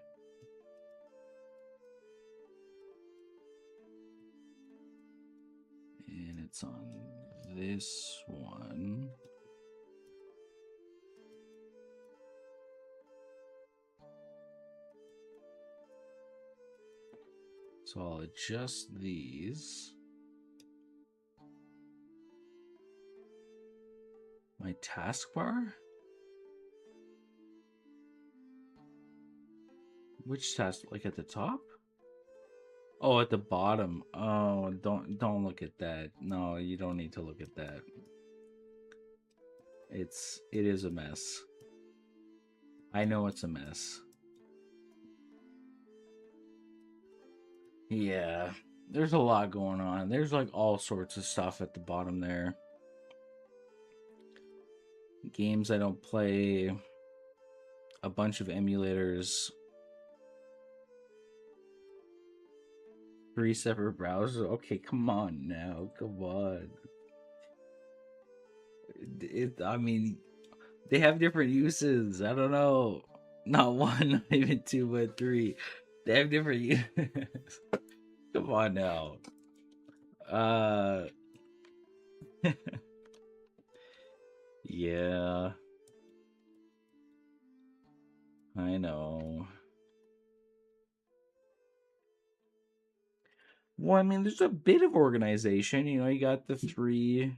And it's on this one. So I'll adjust these. My taskbar? Which task? Like at the top? Oh, at the bottom. Oh, don't look at that. No, you don't need to look at that. It is a mess. I know it's a mess. Yeah, there's a lot going on. There's like all sorts of stuff at the bottom there. Games I don't play, a bunch of emulators, 3 separate browsers. Okay, come on now, come on. I mean, they have different uses. I don't know. Not one, not even 2, but 3. They have different uses. Come on now. Yeah. I know. Well, I mean, there's a bit of organization. You got the 3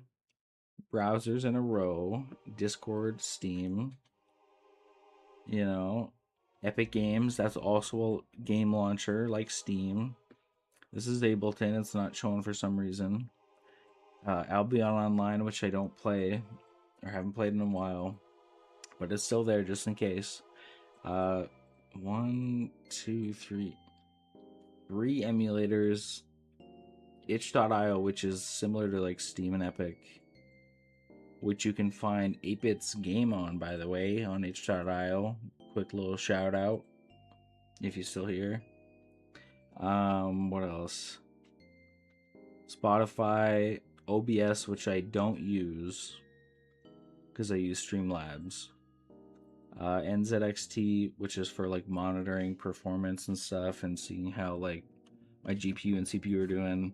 browsers in a row: Discord, Steam, Epic Games. That's also a game launcher like Steam. This is Ableton. It's not showing for some reason. Albion Online, which I don't play or haven't played in a while, but it's still there just in case. 1, 2, 3 emulators. itch.io, which is similar to like Steam and Epic, which you can find 8-Bit's game on, by the way, on itch.io. Quick little shout out if you're still here. What else? Spotify, OBS, which I don't use because I use Streamlabs. NZXT, which is for like monitoring performance and stuff and seeing how like my GPU and CPU are doing.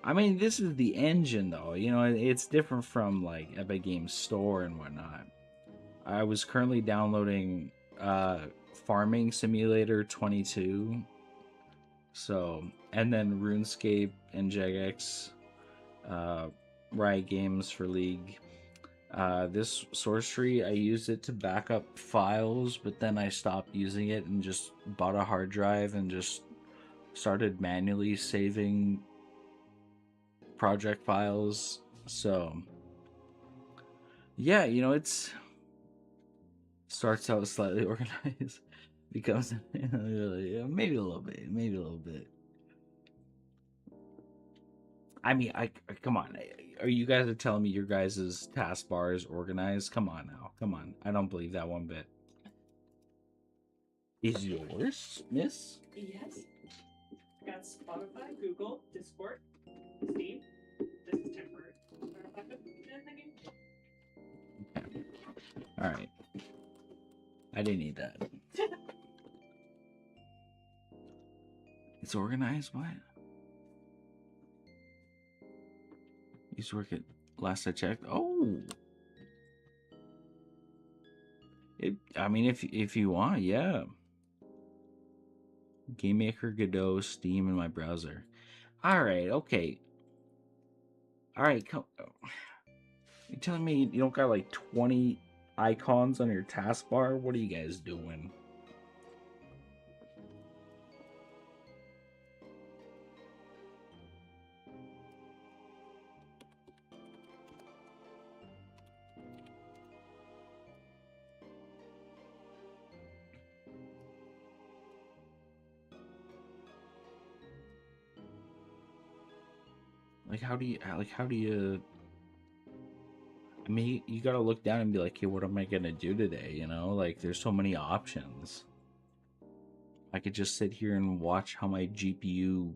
I mean, this is the engine, though. You know, it's different from like Epic Games Store and whatnot. I was currently downloading Farming Simulator 22. So, and then RuneScape and Jagex, Riot Games for League. This source tree, I used it to back up files, but then I stopped using it and just bought a hard drive and just started manually saving project files. So, yeah, you know, it's starts out slightly organized, becomes maybe a little bit. I mean, I come on. Are you guys are telling me your guys' taskbar is organized? Come on now. Come on. I don't believe that one bit. Is yours, miss? Yes. Got Spotify, Google, Discord, Steam. This is temporary. Okay. All right. I didn't need that. It's organized? What? Used to work at last I checked. Oh. I mean, if you want, yeah. Game Maker, Godot, Steam, and my browser. All right, okay. All right, come. You telling me you don't got like 20 icons on your taskbar? What are you guys doing? Like, how do you? I mean, you gotta look down and be like, hey, what am I gonna do today? You know, like, there's so many options. I could just sit here and watch how my GPU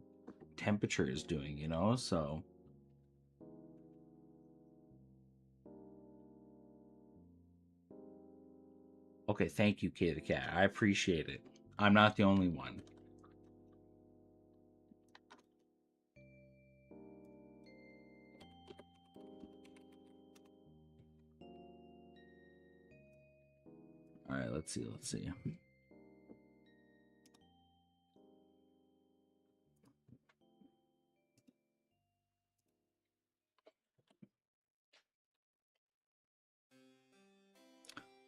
temperature is doing, you know? So. Okay, thank you, Kay the Cat. I appreciate it. I'm not the only one. All right, let's see.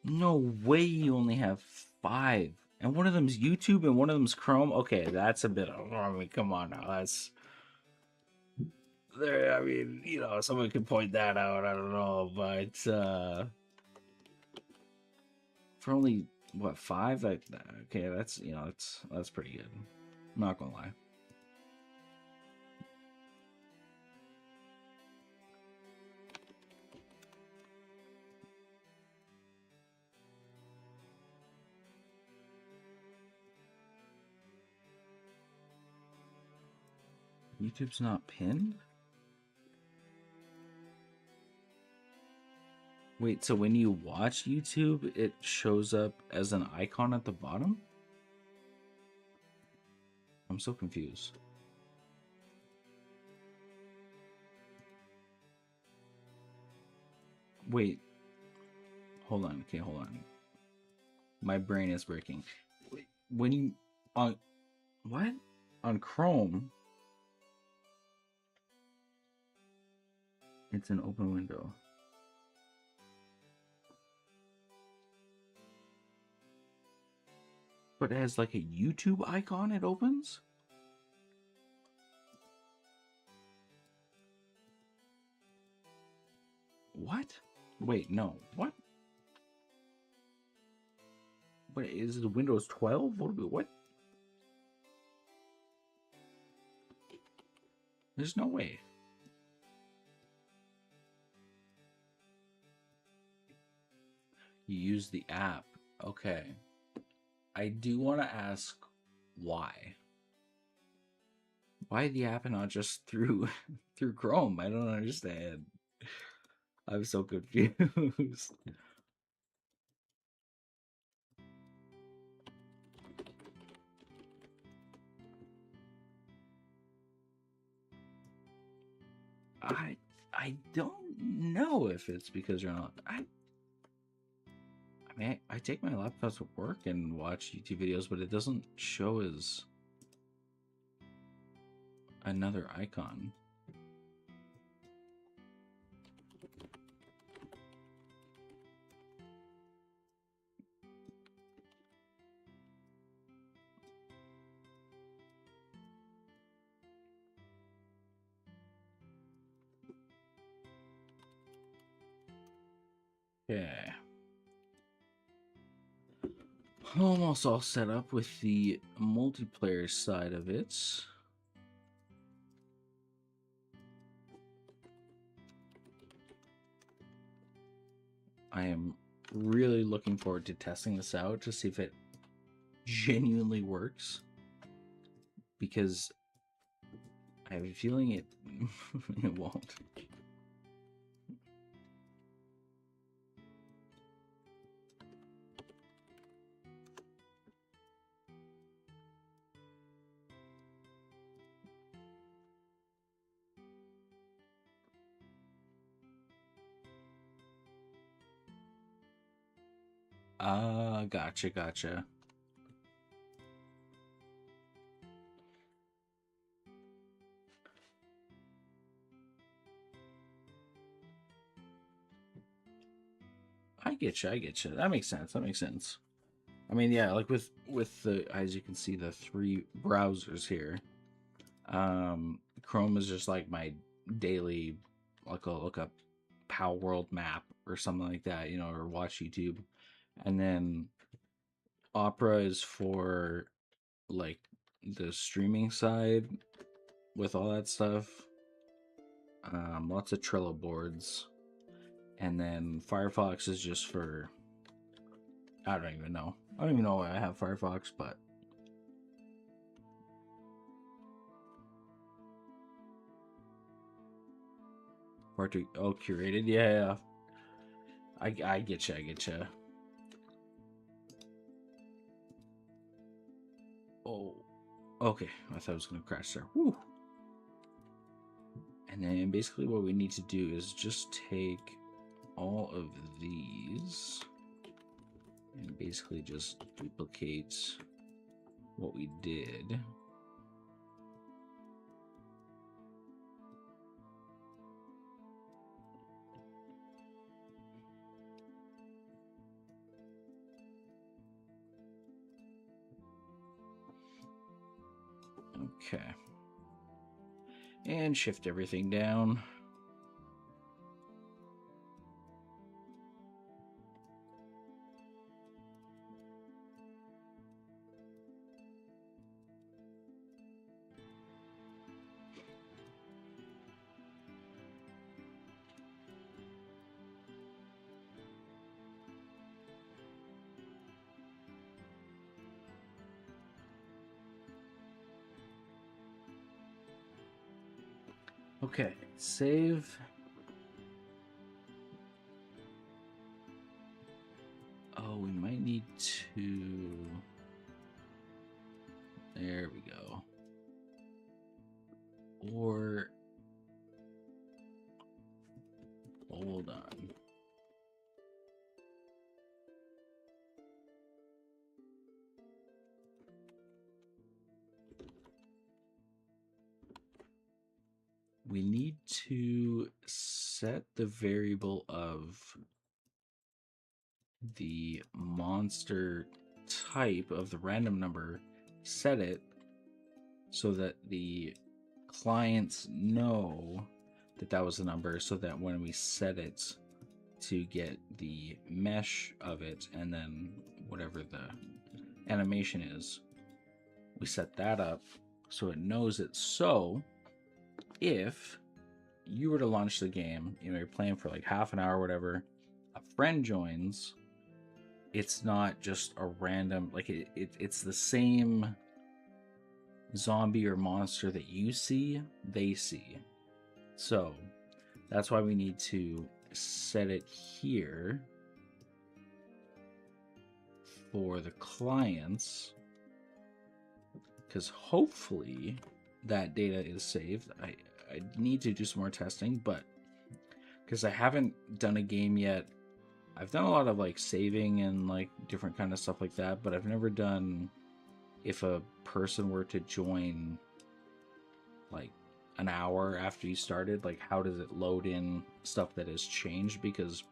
No way you only have 5. And one of them's YouTube and one of them's Chrome. Okay, that's a bit of, I mean, come on now. That's there. I mean, you know, someone could point that out. I don't know, but for only what 5? Okay, that's, you know, that's pretty good. I'm not gonna lie. YouTube's not pinned? Wait, so when you watch YouTube, it shows up as an icon at the bottom? I'm so confused. Wait. Hold on. Okay, hold on. My brain is breaking. Wait, when you on what? On Chrome, it's an open window. But it has like a YouTube icon it opens? What? Wait, no. What? What is it, Windows 12? What? There's no way. You use the app. Okay. I do want to ask why. Why the app and not just through through Chrome? I don't understand. I'm so confused. I don't know if it's because you're not. I mean, I take my laptop to work and watch YouTube videos, but it doesn't show as another icon. Okay. Almost all set up with the multiplayer side of it. I am really looking forward to testing this out to see if it genuinely works, because I have a feeling it it won't. Gotcha. I get you. That makes sense. I mean, yeah, like with the, as you can see, the 3 browsers here. Chrome is just like my daily, like I'll look up Pal World map or something like that, you know, or watch YouTube. And then Opera is for like the streaming side with all that stuff. Lots of Trello boards. And then Firefox is just for, I don't even know. I don't even know why I have Firefox, but part 2, oh, curated, yeah. I get you. Oh, okay. I thought it was gonna crash there. Whew. And then basically what we need to do is just take all of these and basically just duplicate what we did. Okay. And shift everything down. Okay, save. Oh, we might need to... There we go. Or... Hold on. We need to set the variable of the monster type of the random number, set it so that the clients know that that was the number, so that when we set it to get the mesh of it and then whatever the animation is, we set that up so it knows it. So if you were to launch the game, you know, you're playing for like half an hour or whatever, a friend joins, it's not just a random, like it's the same zombie or monster that you see, they see. So that's why we need to set it here for the clients, because hopefully that data is saved. I need to do some more testing, but because I haven't done a game yet. I've done a lot of like saving and like different kind of stuff like that, but I've never done if a person were to join like an hour after you started, like how does it load in stuff that has changed? Because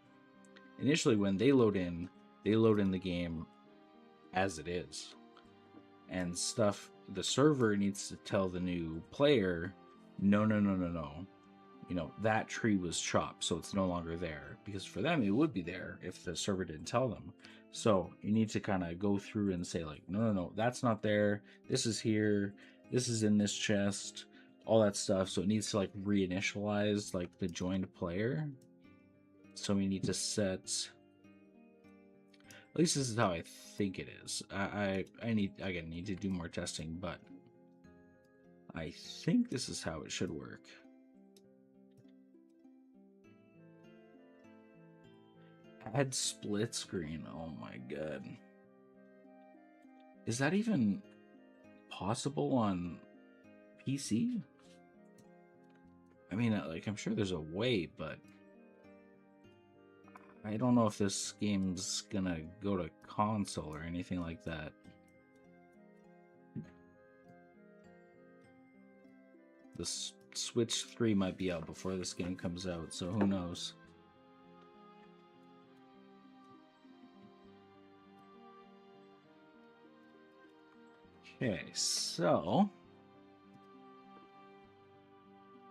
initially when they load in the game as it is. And stuff the server needs to tell the new player, no. You know, that tree was chopped, so it's no longer there. Because for them, it would be there if the server didn't tell them. So you need to kind of go through and say, like, no, that's not there. This is here. This is in this chest. All that stuff. So it needs to, like, reinitialize, like, the joined player. So we need to set... At least this is how I think it is. I need to do more testing, but I think this is how it should work. Add split screen. Oh my god. Is that even possible on PC? I mean, like, I'm sure there's a way, but I don't know if this game's gonna go to console or anything like that. The Switch 3 might be out before this game comes out, so who knows? Okay, so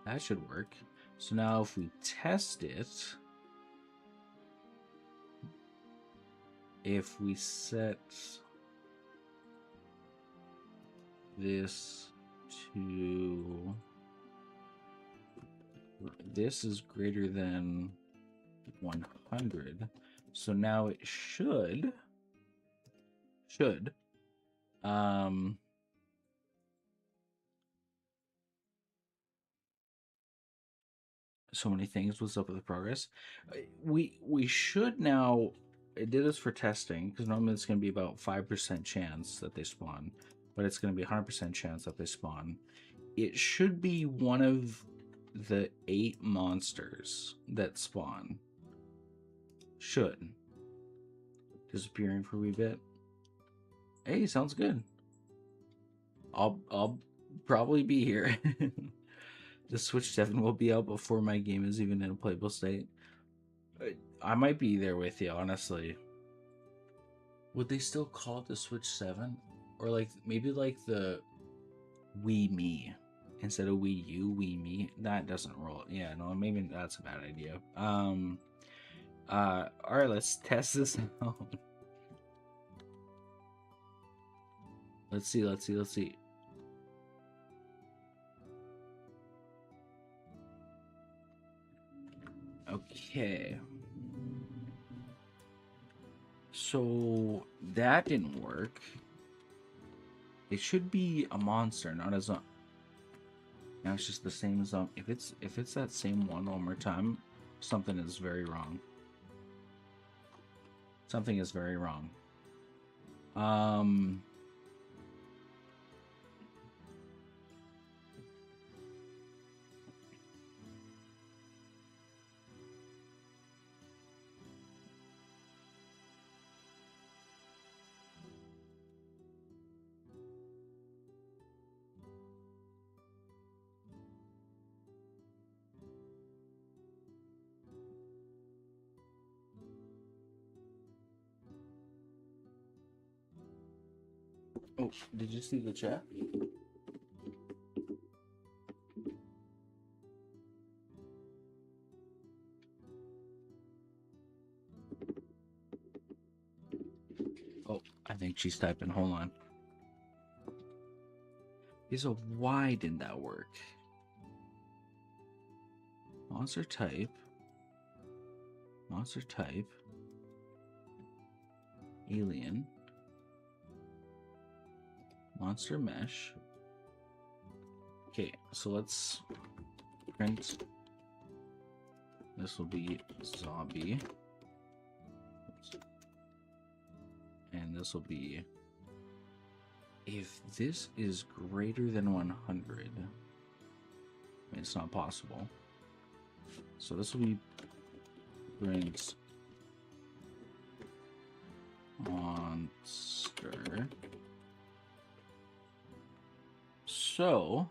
that should work. So now if we test it, if we set this to this is greater than 100, so now it should so many things. What's up with the progress? We should now. I did this for testing because normally it's going to be about 5% chance that they spawn, but it's going to be 100% chance that they spawn. It should be one of the 8 monsters that spawn. Should disappearing for a wee bit. Hey, sounds good. I'll probably be here. The Switch 7 will be out before my game is even in a playable state. I might be there with you, honestly. Would they still call it the Switch 7? Or like maybe like the Wii Me instead of Wii U, Wii Me? That doesn't roll. Yeah, no, maybe that's a bad idea. Alright, let's test this out. Let's see. Okay. So that didn't work. It should be a monster, not a zombie. Now it's just the same zombie. If it's that same one more time, something is very wrong. Something is very wrong. Oh, did you see the chat? Oh, I think she's typing. Hold on. So why didn't that work? Monster type. Alien. Monster mesh. Okay, so let's print. This will be zombie. And this will be, if this is greater than 100, It's not possible. So this will be Prince Monster. So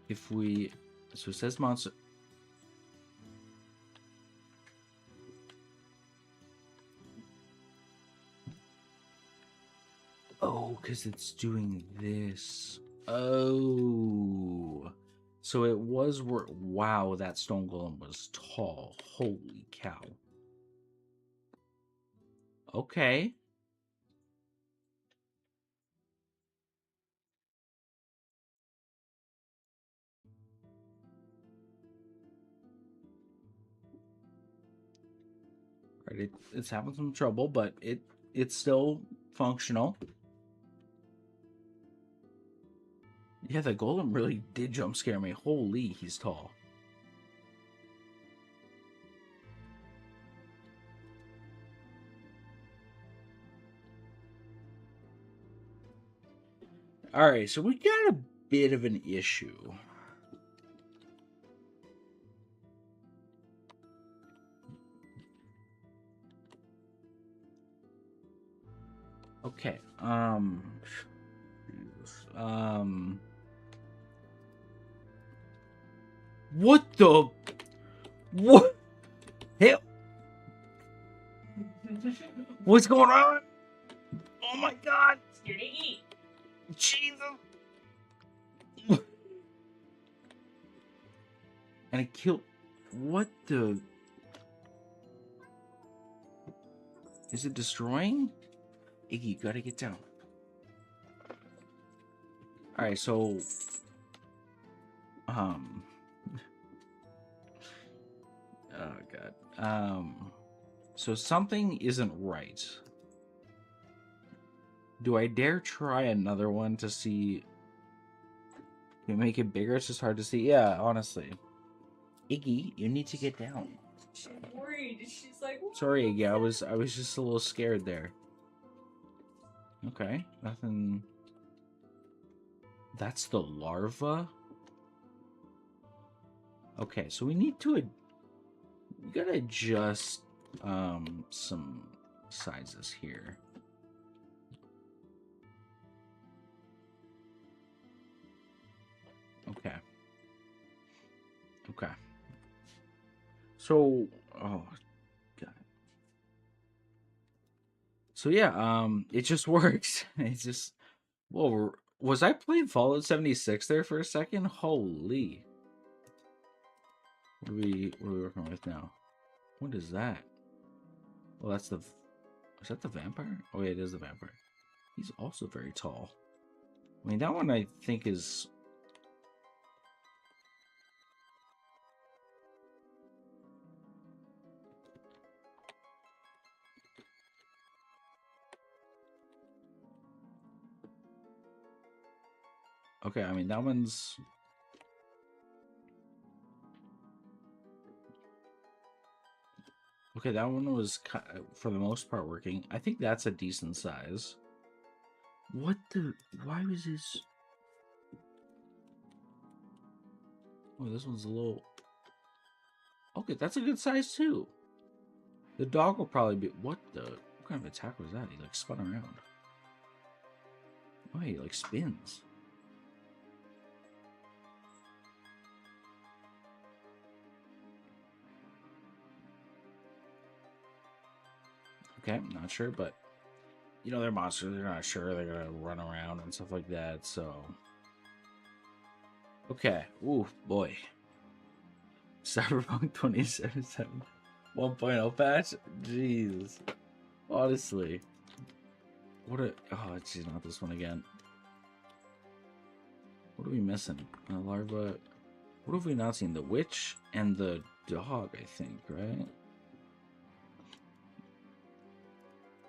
if we, so it says monster. Oh, because it's doing this. Oh. So it was where, wow, that stone golem was tall. Holy cow. Okay. Right, it's having some trouble, but it's still functional. Yeah, the golem really did jump scare me. Holy, he's tall. All right, so we got a bit of an issue. Okay. What the? What? Hell? What's going on? Oh my God! Scared to eat. Jesus! And it killed. What the? Is it destroying? Iggy, you gotta get down. Alright, so. Oh God. So something isn't right. Do I dare try another one to see? Can we make it bigger? It's just hard to see. Yeah, honestly. Iggy, you need to get down. She's worried. She's like, what? Sorry, Iggy. I was just a little scared there. Okay, nothing. That's the larva. Okay, so we need to. We gotta adjust some sizes here. Okay. Okay. So, oh God. So yeah, it just works. It's just, whoa, was I playing Fallout 76 there for a second? Holy. What are we working with now? What is that? Well, that's the, is that the vampire? Oh yeah, it is the vampire. He's also very tall. I mean, that one I think is. Okay, I mean, that one's. Okay, that one was, for the most part, working. I think that's a decent size. What the? Why was this? Oh, this one's a little. Okay, that's a good size too. The dog will probably be. What the? What kind of attack was that? He like spun around. Oh, he like spins. Okay, not sure, but you know they're monsters. They're not sure. They're gonna run around and stuff like that. So. Okay. Ooh, boy. Cyberpunk 2077 1.0 patch? Jeez. Honestly. What a... Oh, geez, not this one again. What are we missing? A larva... What have we not seen? The witch and the dog, I think, right?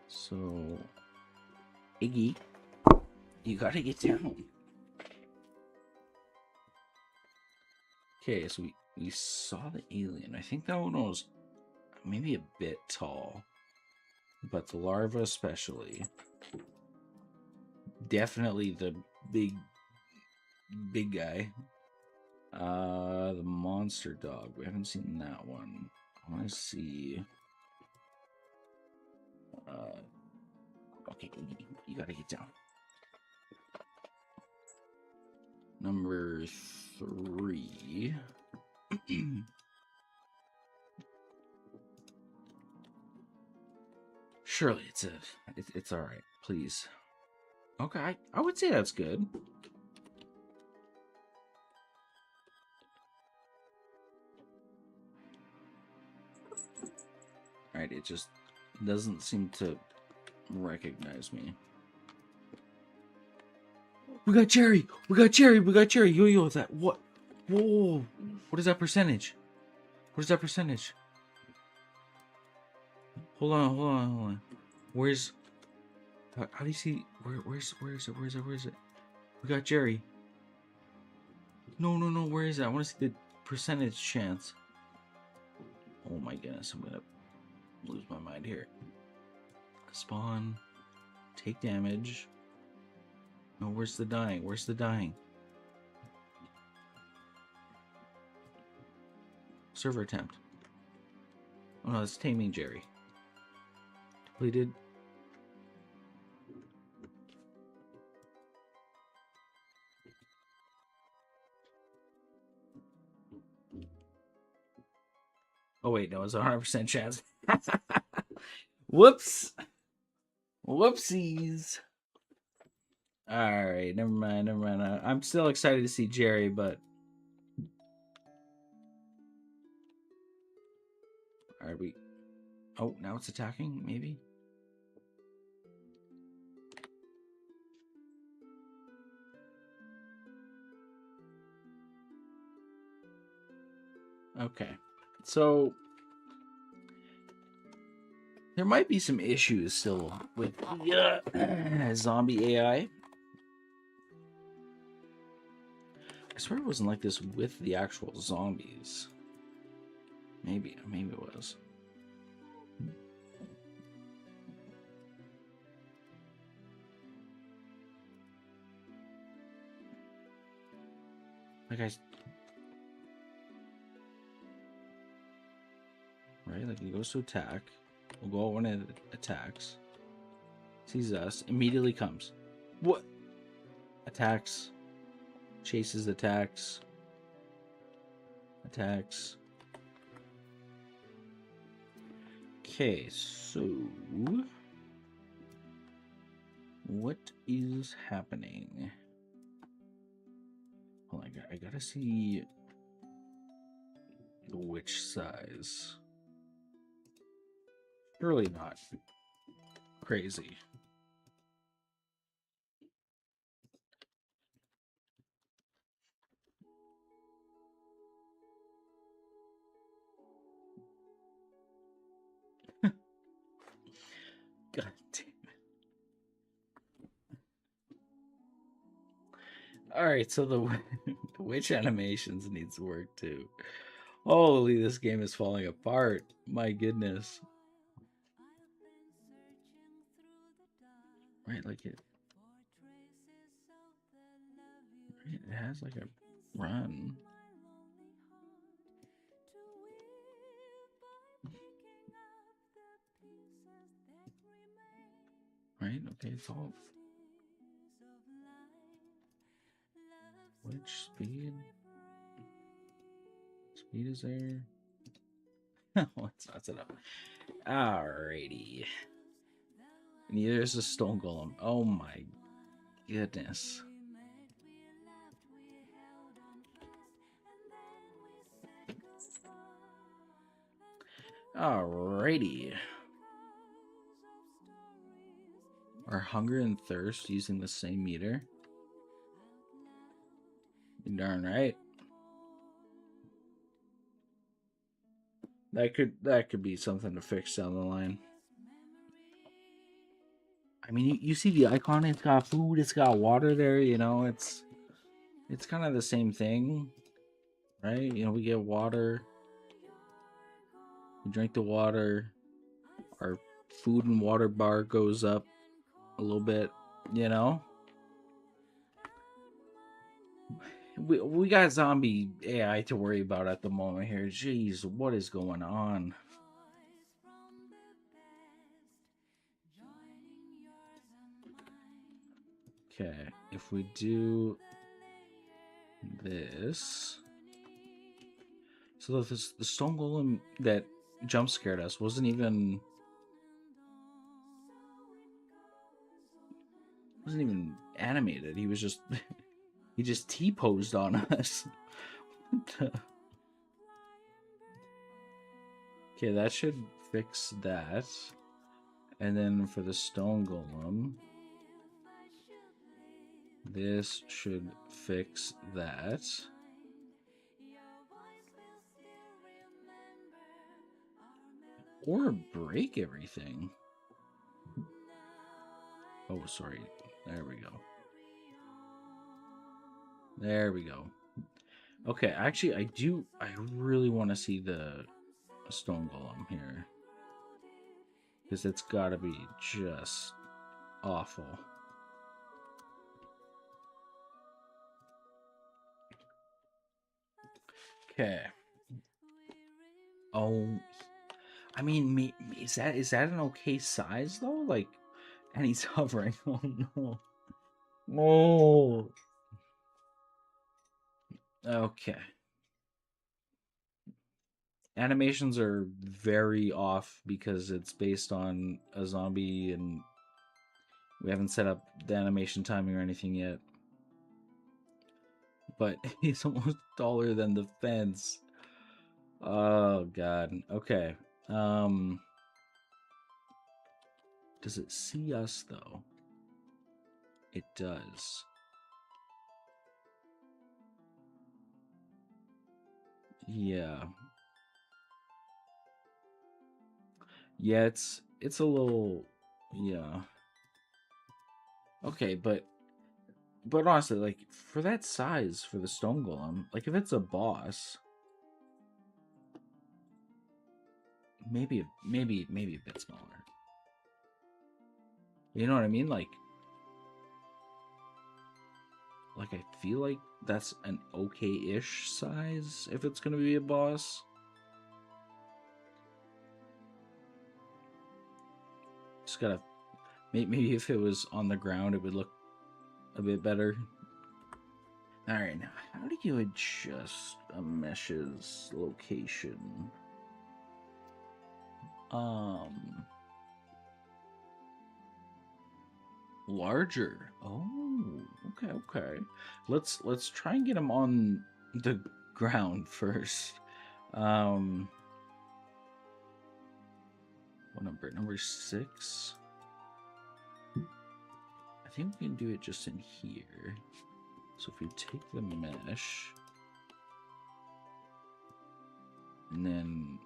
So... Iggy, you gotta get down. Okay, so we saw the alien. I think that one was maybe a bit tall. But the larva especially. Definitely big guy. The monster dog. We haven't seen that one. I want to see. Okay, you gotta get down. Number 3. Surely it's all right. Please. Okay, I would say that's good. All right, it just doesn't seem to recognize me. We got Jerry. We got Jerry. We got Jerry. Yo, that what? Whoa! What is that percentage? What is that percentage? Hold on. Where's? How do you see? Where's it? We got Jerry. No. Where is that? I want to see the percentage chance. Oh my goodness! I'm gonna lose my mind here. Spawn. Take damage. No, where's the dying? Where's the dying? Server attempt. Oh no, it's taming Jerry. Completed. Oh wait, no, it's a 100% chance. Whoops. Whoopsies. Alright, never mind. I'm still excited to see Jerry, but... Are we... Oh, now it's attacking, maybe? Okay. So... There might be some issues still with the zombie AI. I swear it wasn't like this with the actual zombies. Maybe it was. Like right, like he goes to attack. We'll go when it attacks. Sees us, immediately comes. What? Attacks. Chases, attacks. Attacks. Okay, so what is happening? Hold on, I gotta see the witch size. Surely not crazy. God damn it. Alright, so the witch animations needs work too. Holy, this game is falling apart. My goodness. Right, like it has like a run. Right, okay, it's all which speed? Speed is there. No, it's not set up. Alrighty. Neither is a stone golem. Oh my goodness. Alrighty. Are hunger and thirst using the same meter? You're darn right. That could be something to fix down the line. I mean, you see the icon, it's got food, it's got water there, you know, it's kind of the same thing, right? You know, we get water, we drink the water, our food and water bar goes up a little bit, you know? We got zombie AI to worry about at the moment here. Jeez, what is going on? Okay, if we do this, so the stone golem that jump scared us wasn't even animated. He was just he just T-posed on us. Okay, that should fix that. And then for the stone golem, this should fix that. Or break everything. Oh, sorry. There we go. There we go. Okay, actually, I really want to see the stone golem here. Because it's got to be just awful. Okay. Oh, I mean, is that an okay size though? Like, and he's hovering. Oh no. No. Okay. Animations are very off because it's based on a zombie and we haven't set up the animation timing or anything yet. But he's almost taller than the fence. Oh god. Okay. Does it see us though? It does. Yeah. Yeah, it's a little, yeah. Okay, but honestly, like for that size for the stone golem, like if it's a boss, maybe a bit smaller. You know what I mean? Like I feel like that's an okay-ish size if it's gonna be a boss. Just gotta maybe if it was on the ground, it would look a bit better. All right, now how do you adjust a mesh's location? Larger. Oh, okay. Let's try and get him on the ground first. What number? Number 6. I think we can do it just in here. So if we take the mesh and then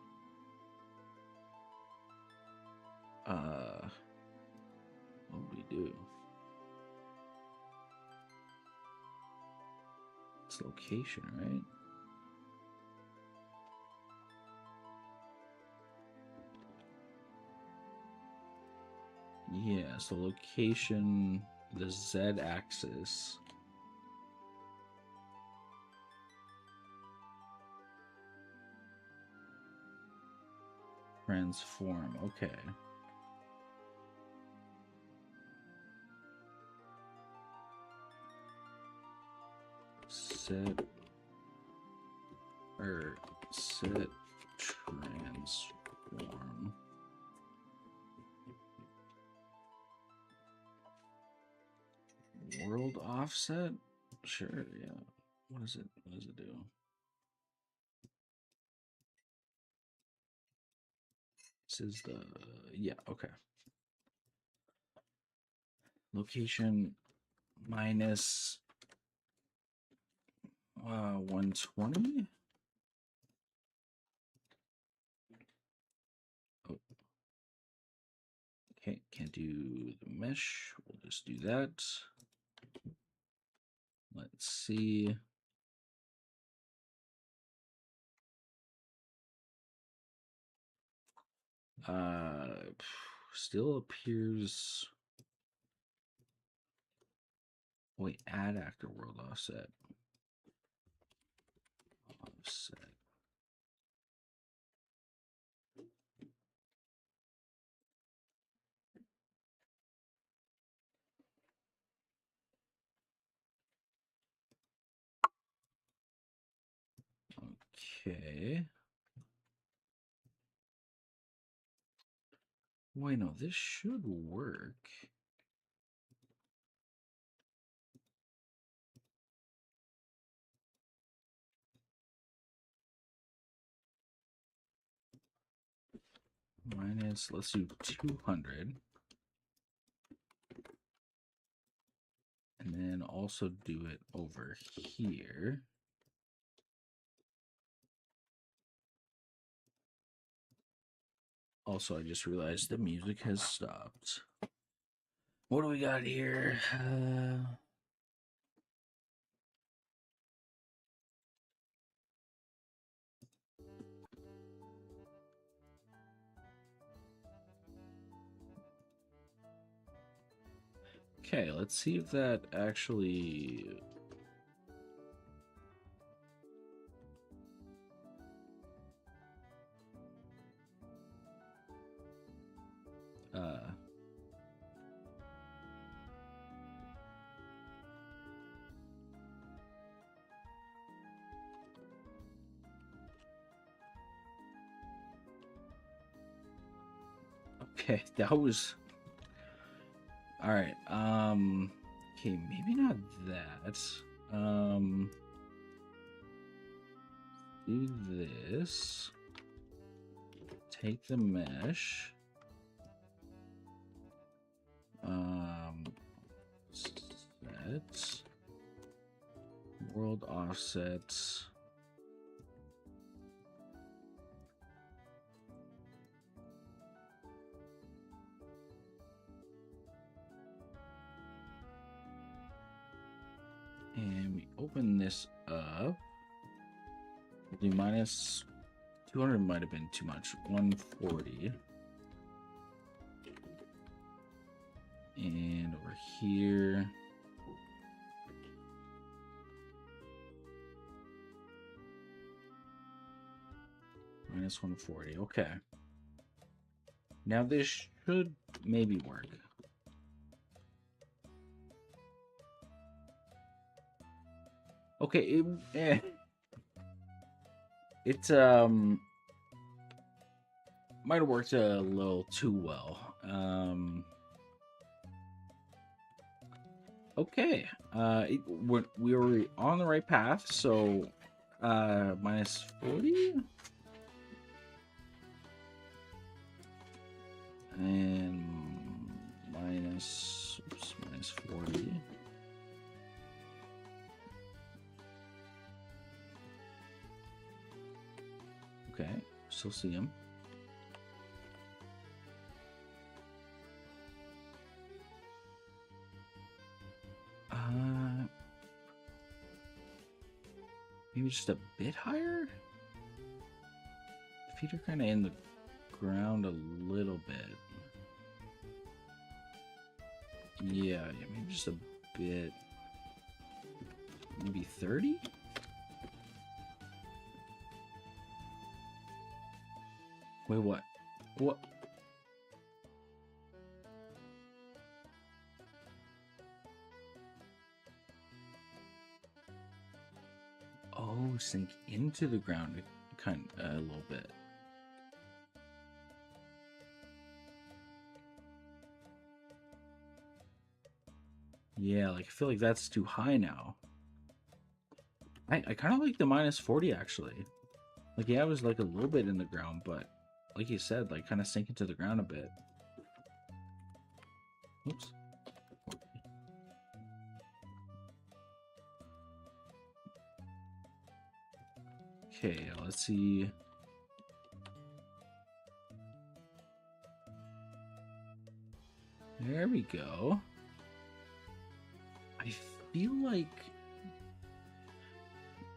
what do we do? It's location, right? Yeah, so location, the Z axis. Transform, okay. Set transform. World offset? Sure, yeah. What does it do? This is the yeah, okay. Location minus 120. Oh, okay, can't do the mesh. We'll just do that. Let's see. Still appears. Wait, add actor world offset. offset. Okay. Wait, no, this should work. Minus, let's do 200. And then also do it over here. Also, I just realized the music has stopped. What do we got here? Okay, let's see if that actually... Okay, that was... Alright, okay, maybe not that. Do this. Take the mesh. Set. World offsets. And we open this up. We'll do minus 200 might have been too much. 140. And over here. Minus 140. Okay. Now this should maybe work. Okay, it might have worked a little too well. Okay, we were on the right path. So, minus 40 and minus 40. Okay, still see him. Maybe just a bit higher? The feet are kind of in the ground a little bit. Yeah, maybe just a bit. Maybe 30? Wait, what? What? Oh, sink into the ground a little bit. Yeah, like I feel like that's too high now. I kind of like the minus 40 actually. Like, yeah, I was like a little bit in the ground, but like you said, like kind of sink into the ground a bit. Oops. Okay, let's see. There we go. I feel like...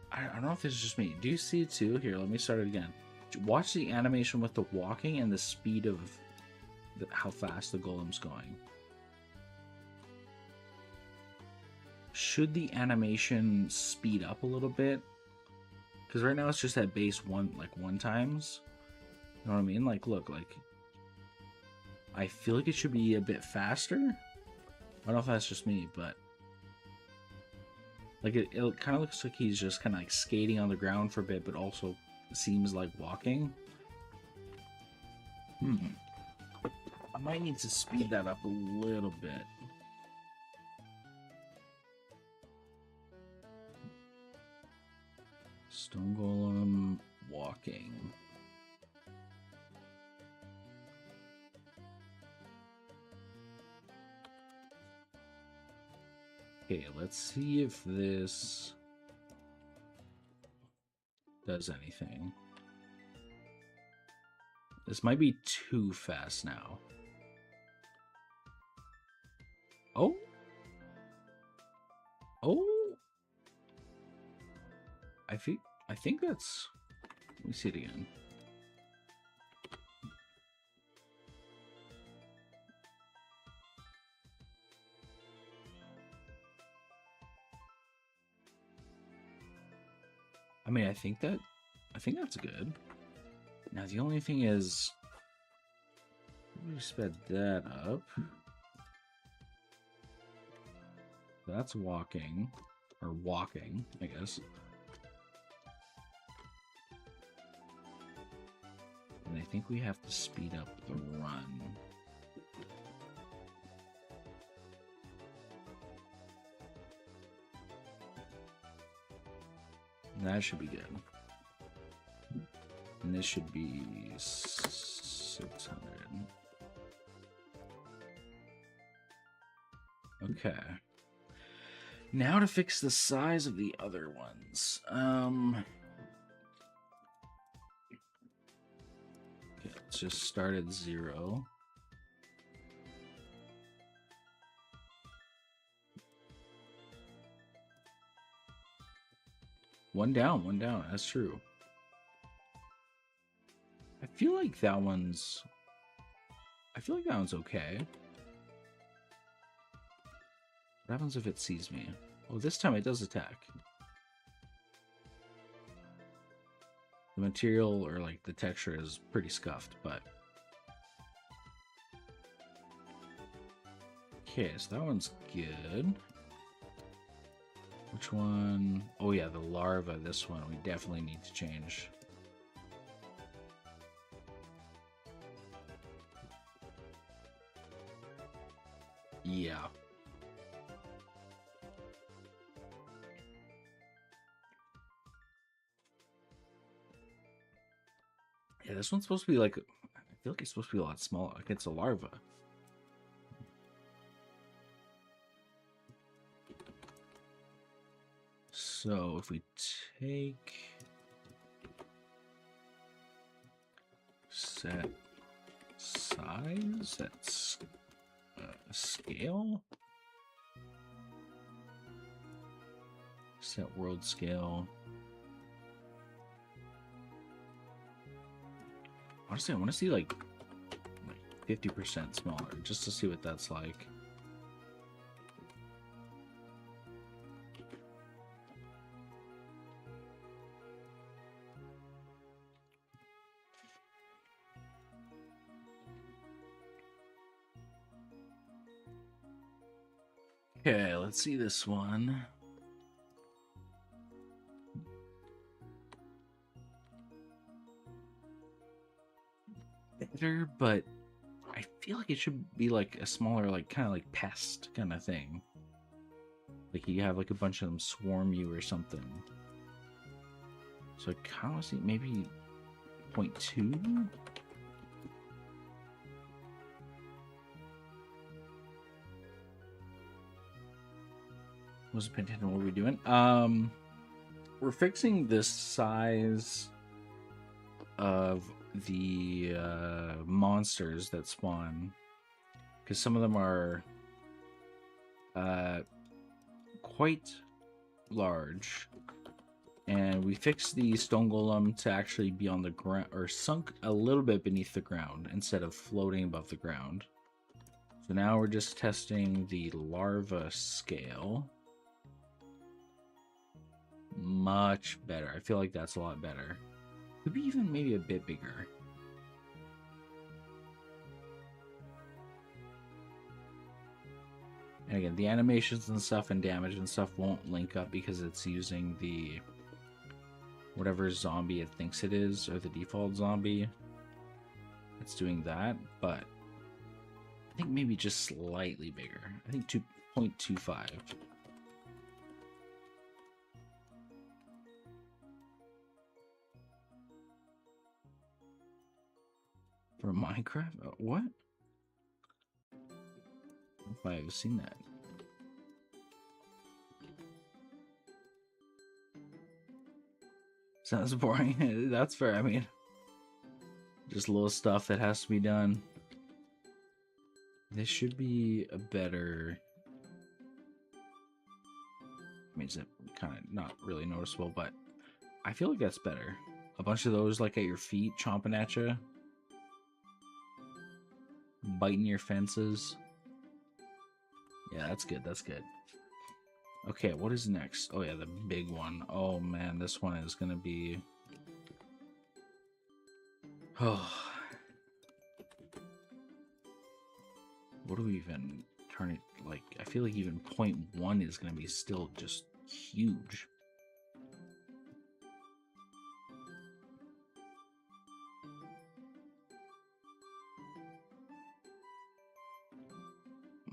I don't know if it's just me. Do you see it too? Here, let me start it again. Watch the animation with the walking and the speed of how fast the golem's going. Should the animation speed up a little bit? Because right now it's just at base one times. You know what I mean? Like, look, like, I feel like it should be a bit faster. I don't know if that's just me, but like it kind of looks like he's just kind of like skating on the ground for a bit, but also seems like walking. I might need to speed that up a little bit. Stone Golem walking. Okay, let's see if this does anything. This might be too fast now. Oh. Oh. I think that's... Let me see it again. I mean, I think that's good. Now the only thing is, we sped that up. That's walking, or walking, I guess. And I think we have to speed up the run. That should be good. And this should be 600. Okay. Now to fix the size of the other ones. Okay, let's just start at 0. One down, that's true. I feel like that one's okay. What happens if it sees me? Oh, this time it does attack. The material, or like the texture, is pretty scuffed, but... Okay, so that one's good. Which one? Oh yeah, the larva, this one, we definitely need to change. Yeah. Yeah, this one's supposed to be like... I feel like it's supposed to be a lot smaller. Like, it's a larva. So, if we take... Set size, that's scale. Set world scale. Honestly, I want to see like 50% smaller, just to see what that's like. Okay, let's see this one. Better, but I feel like it should be like a smaller, like kind of like pest kind of thing. Like you have like a bunch of them swarm you or something. So I kind of want to see maybe 0.2. Wasn't paying attention. What were we doing? We're fixing this size of the monsters that spawn, because some of them are quite large, and we fixed the stone golem to actually be on the ground, or sunk a little bit beneath the ground instead of floating above the ground. So now we're just testing the larva scale. Much better. I feel like that's a lot better. Could be even maybe a bit bigger. And again, the animations and stuff and damage and stuff won't link up because it's using the whatever zombie it thinks it is, or the default zombie. It's doing that, but I think maybe just slightly bigger. I think 2.25. For Minecraft? What? I don't know if I've seen that. Sounds boring. That's fair. I mean, just little stuff that has to be done. This should be a better... I mean, it's kind of not really noticeable, but I feel like that's better. A bunch of those like at your feet, chomping at you. Biting your fences. Yeah, that's good. That's good. Okay, what is next? Oh yeah, the big one. Oh man, this one is gonna be... Oh. What do we even turn it like? I feel like even 0.1 is gonna be still just huge.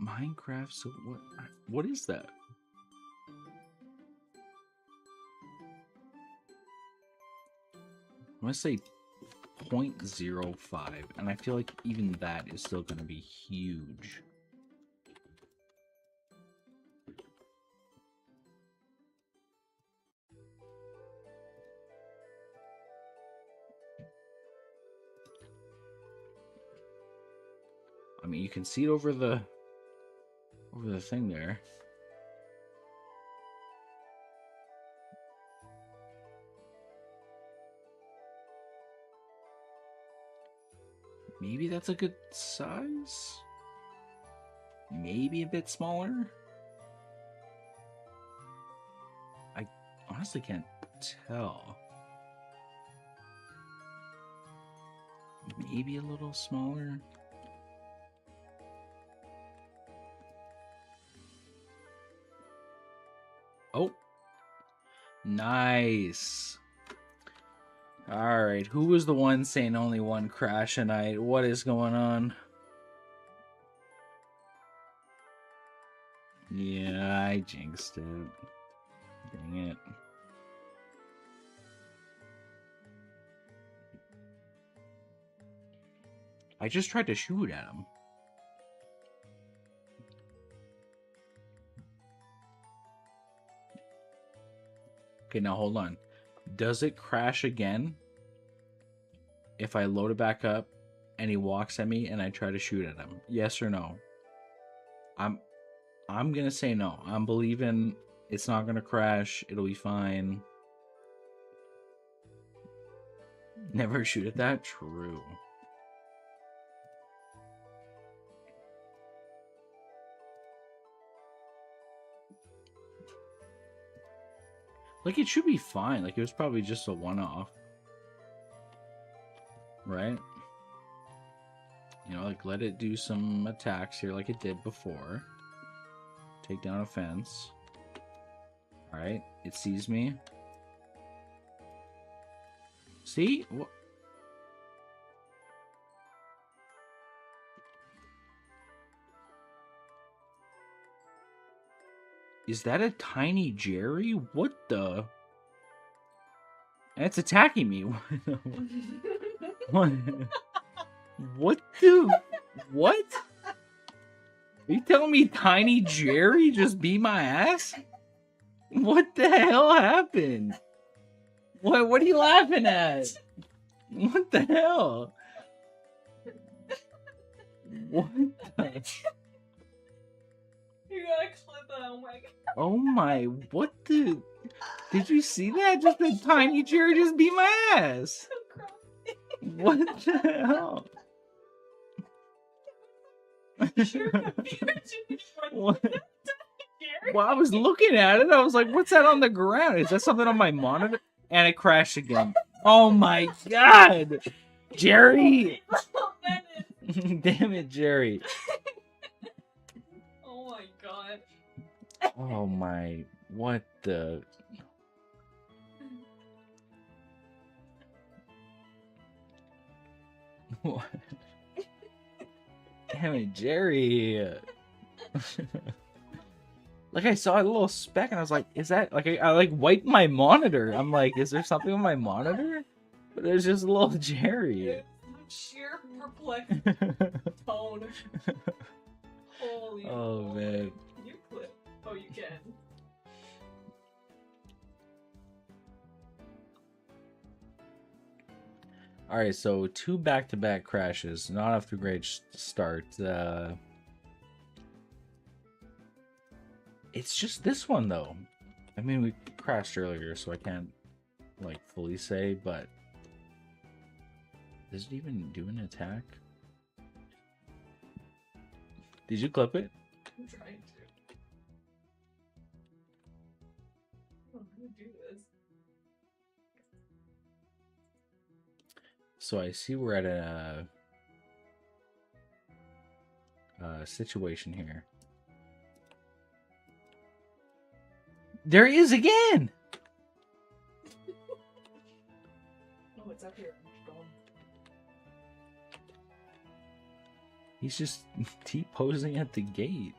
Minecraft, so what is that? I'm gonna say 0.05, and I feel like even that is still gonna be huge. I mean, you can see it over the thing there. Maybe that's a good size? Maybe a bit smaller? I honestly can't tell. Maybe a little smaller? Oh! Nice! Alright, who was the one saying only one crash a night? What is going on? Yeah, I jinxed it. Dang it. I just tried to shoot at him. Okay, now hold on. Does it crash again if I load it back up and he walks at me and I try to shoot at him? Yes or no? I'm gonna say no. I'm believing it's not gonna crash. It'll be fine. Never shoot at that? True. Like, it should be fine. Like, it was probably just a one-off. Right? You know, like, let it do some attacks here like it did before. Take down a fence. Alright, it sees me. See? What? Is that a tiny Jerry? What the? And it's attacking me. What? What the? What? Are you telling me tiny Jerry just beat my ass? What the hell happened? What are you laughing at? What the hell? What the? You gotta clip that, oh my god. Oh my, what the? Did you see that? Just a tiny Jerry just beat my ass. What the hell? Sure, What? Jerry? Well, I was looking at it. I was like, what's that on the ground? Is that something on my monitor? And it crashed again. Oh my god! Jerry! Damn it, Jerry. Oh my god. Oh my. What the. What? Damn it, Jerry. Like, I saw a little speck and I was like, is that like I like wiped my monitor? I'm like, is there something on my monitor? But there's just a little Jerry. Sheer perplexed tone. Holy Oh moly. man. Can you clip? Oh, you can. All right, so 2 back-to-back crashes, not off to a great start. It's just this one though. I mean, we crashed earlier, so I can't like fully say, but does it even do an attack? Did you clip it? I'm trying to. I don't know how to do this. So I see we're at a situation here. There he is again! Oh, it's up here. I'm going. He's just T-posing at the gate.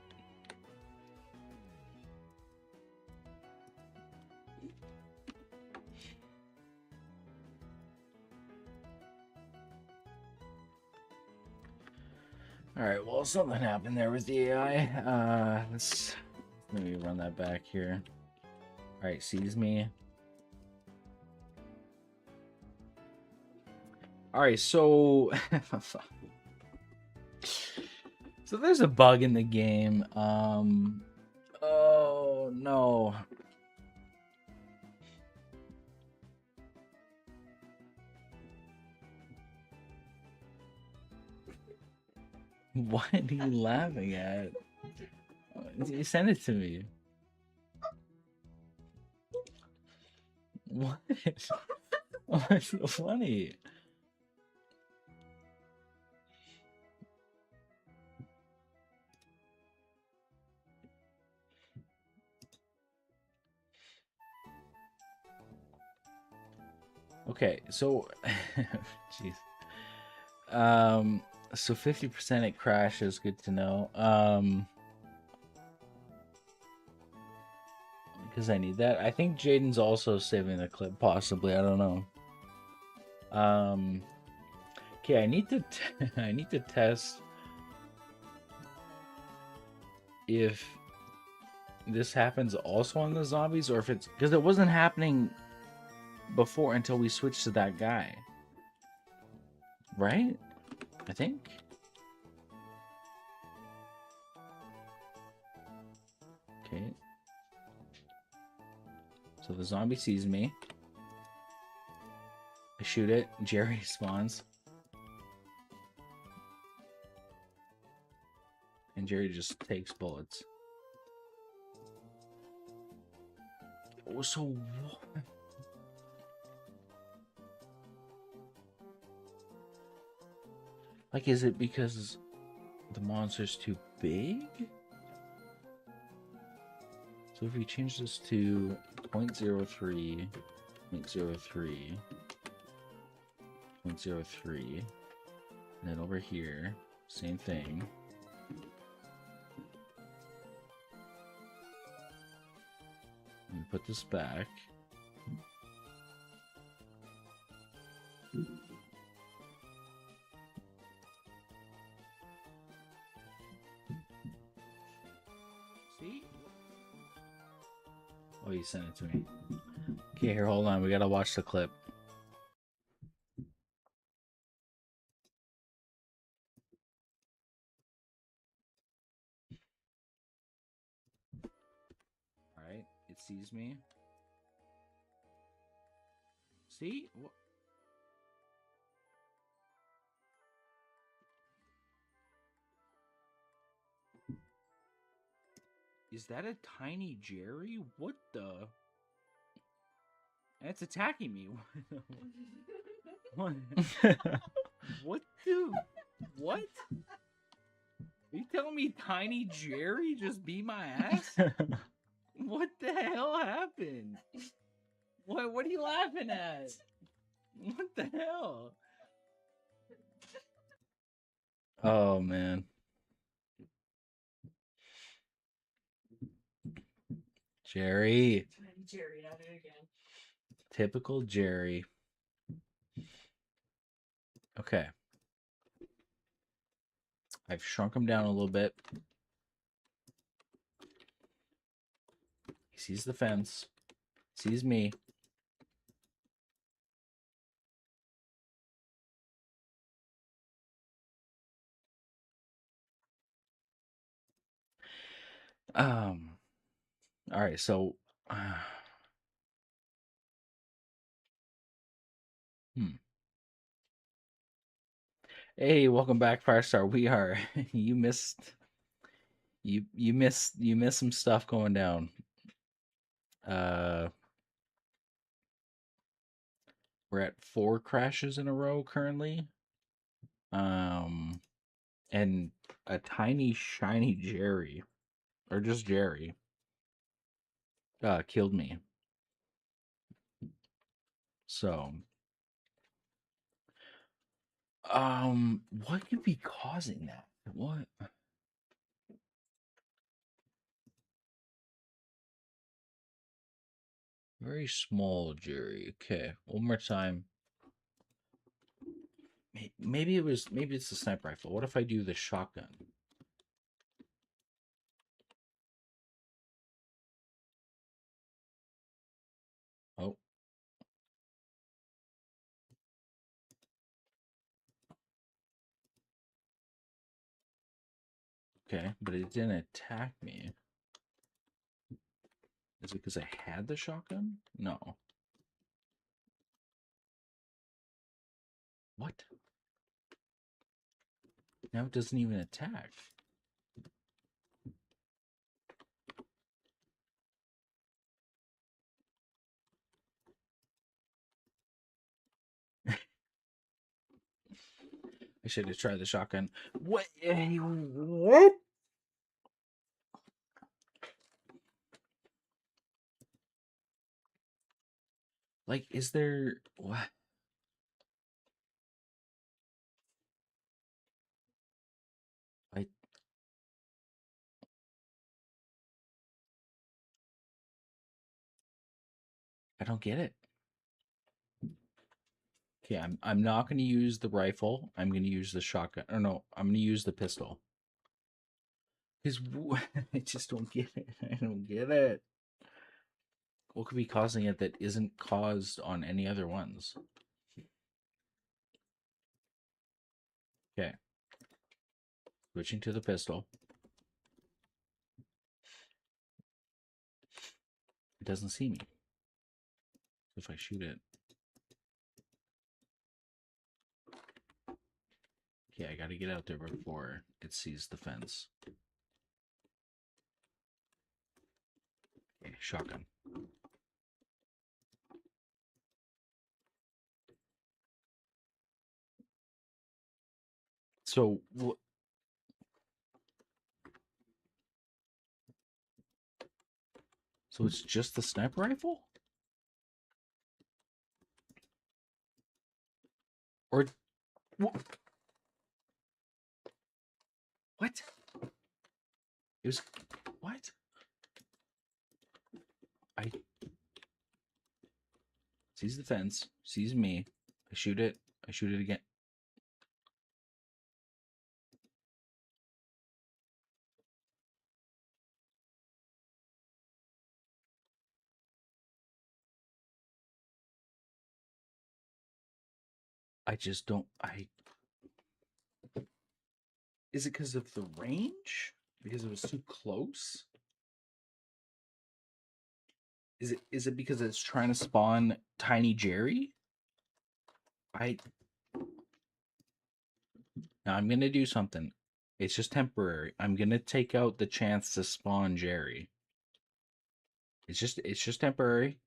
Alright, well, something happened there with the AI. Let's maybe run that back here. Alright, sees me. Alright, so... so there's a bug in the game. Oh, no. What are you laughing at? You send it to me. What? What's so funny? Okay, so jeez. So 50% it crashes, good to know. Because I need that. I think Jaden's also saving the clip, possibly. I don't know. Okay, I need to I need to test if this happens also on the zombies, or if it's because it wasn't happening before until we switched to that guy, right? I think. Okay. So the zombie sees me. I shoot it. Jerry spawns. And Jerry just takes bullets. Oh, so what? Like, is it because the monster's too big? So if we change this to 0.03, 0.03, 0.03, and then over here, same thing. And put this back. See? Oh, you sent it to me. Okay, here, hold on. We gotta watch the clip. Alright, it sees me. See? Is that a tiny Jerry? What the? And it's attacking me. What? What, dude? What? Are you telling me tiny Jerry just beat my ass? What the hell happened? What are you laughing at? What the hell? Oh man. Jerry. Jerry at it again. Typical Jerry. Okay. I've shrunk him down a little bit. He sees the fence. Sees me. All right, so Hey, welcome back, Firestar. We are you missed some stuff going down. We're at 4 crashes in a row currently. And a tiny shiny Jerry, or just Jerry, killed me. So, what could be causing that? What? Very small Jerry. Okay, one more time. Maybe it's the sniper rifle. What if I do the shotgun? Oh. Okay, but it didn't attack me. Is it because I had the shotgun? No. What? Now it doesn't even attack. I should have tried the shotgun. What? What? Like, is there what? I don't get it. Okay, I'm not going to use the rifle. I'm going to use the shotgun. Or no, I'm going to use the pistol. Because I just don't get it. I don't get it. What could be causing it that isn't caused on any other ones? Okay. Switching to the pistol. It doesn't see me. If I shoot it. Okay, I gotta get out there before it sees the fence. Okay, shotgun. So what? So it's just the sniper rifle? Or what? What? It was what? I sees the fence, sees me. I shoot it. I shoot it again. I just don't. Is it because of the range? Because it was too close? Is it because it's trying to spawn Tiny Jerry? Now I'm gonna do something. It's just temporary. I'm gonna take out the chance to spawn Jerry. It's just temporary.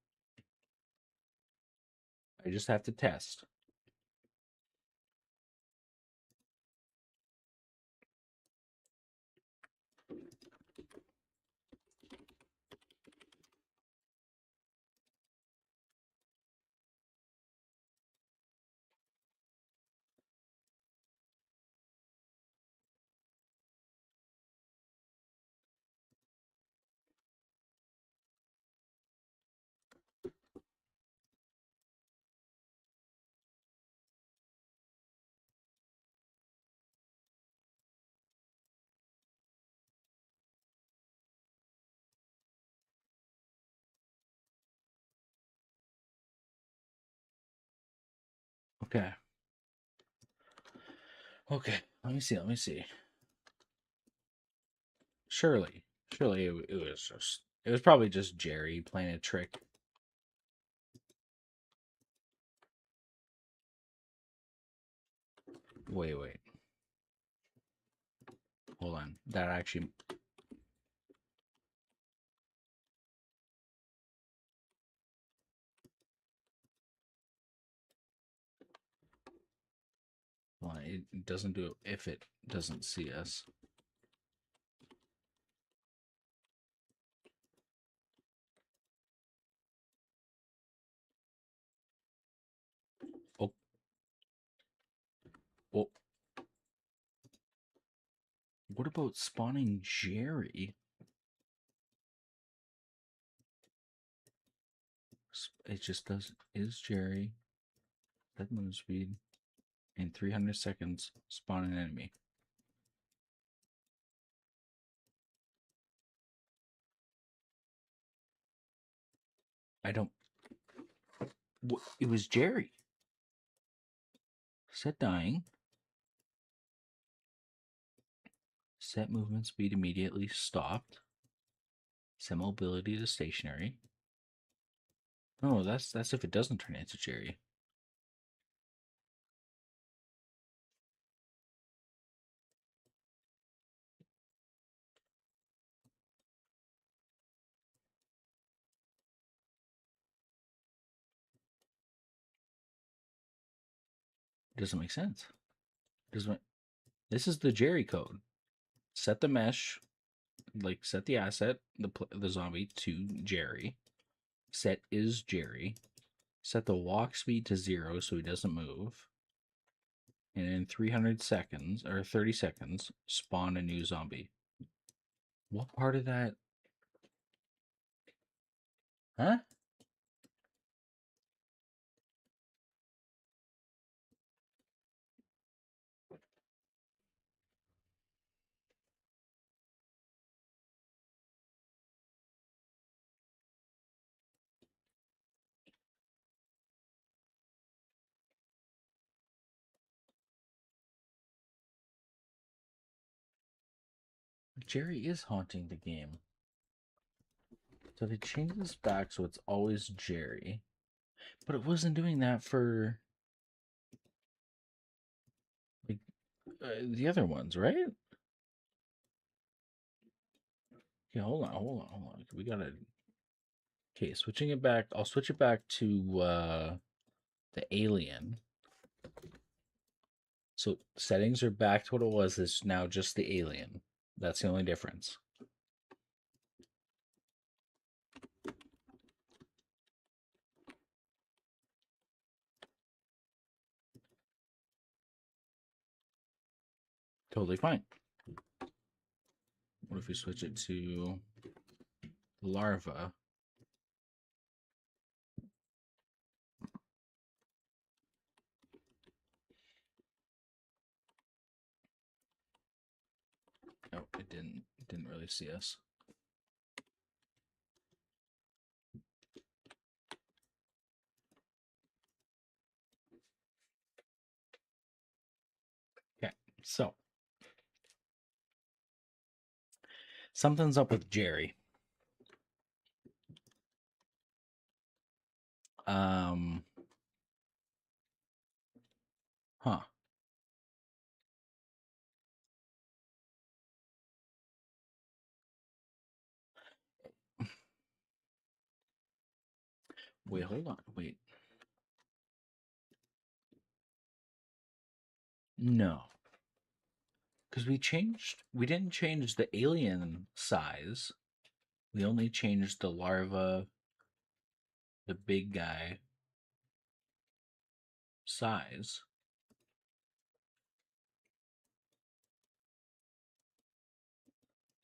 I just have to test. Okay. Okay. Let me see. Let me see. Surely, it was probably just Jerry playing a trick. Wait. Hold on. That actually. Well, it doesn't do it if it doesn't see us. Oh. Well, what about spawning Jerry? It just does. Is Jerry that move speed in 300 seconds? Spawn an enemy. I don't. It was Jerry. Set dying. Set movement speed immediately stopped. Set mobility to stationary. Oh, that's if it doesn't turn into Jerry. It doesn't make sense. Doesn't. This is the Jerry code. Set the mesh, like set the asset, the zombie to Jerry. Set is Jerry. Set the walk speed to 0 so he doesn't move. And in 300 seconds or 30 seconds, spawn a new zombie. What part of that? Huh? Jerry is haunting the game. So they changed this back so it's always Jerry. But it wasn't doing that for like the other ones, right? Yeah, hold on. We gotta. Okay, switching it back. I'll switch it back to the alien. So settings are back to what it was. It's now just the alien. That's the only difference. Totally fine. What if we switch it to larva? No, it didn't. It didn't really see us. Okay, so something's up with Jerry. Um, huh. Wait, hold on. Wait. No. Because we didn't change the alien size. We only changed the larva, the big guy size.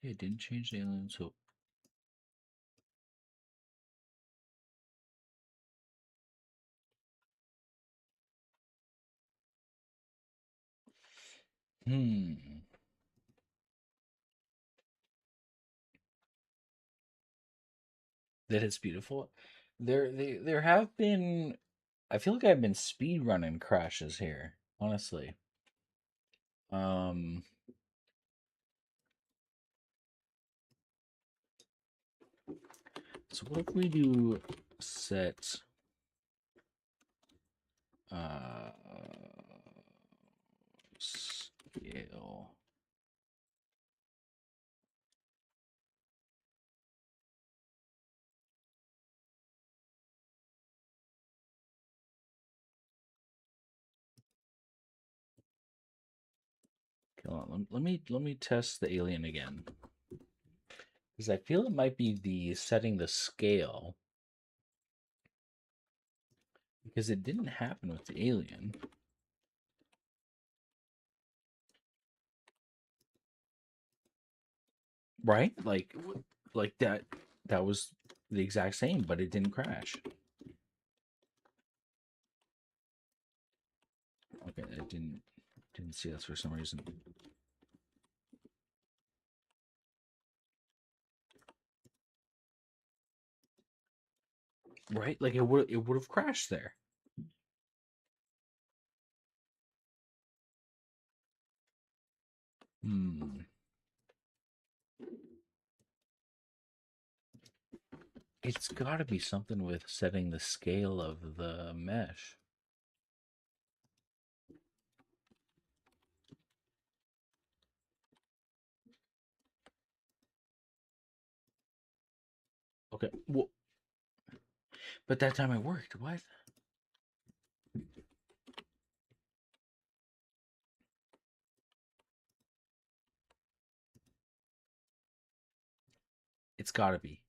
Yeah, it didn't change the alien, so. That it's beautiful. There have been. I feel like I've been speed running crashes here, honestly. Um, so what if we do set uh scale? Come on, let me test the alien again. Because I feel it might be the setting the scale. Because it didn't happen with the alien. Right? Like that was the exact same, but it didn't crash. Okay, it didn't see us for some reason. Right? Like it would have crashed there. It's got to be something with setting the scale of the mesh. Okay. Well, but that time it worked. What? It's got to be.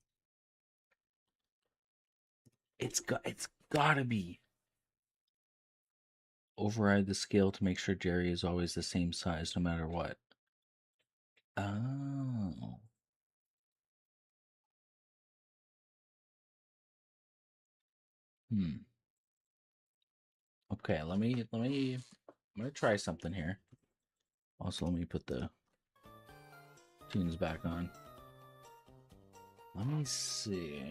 It's got to be. Override the scale to make sure Jerry is always the same size no matter what. Oh. Okay, I'm gonna try something here. Also, let me put the tunes back on. Let me see.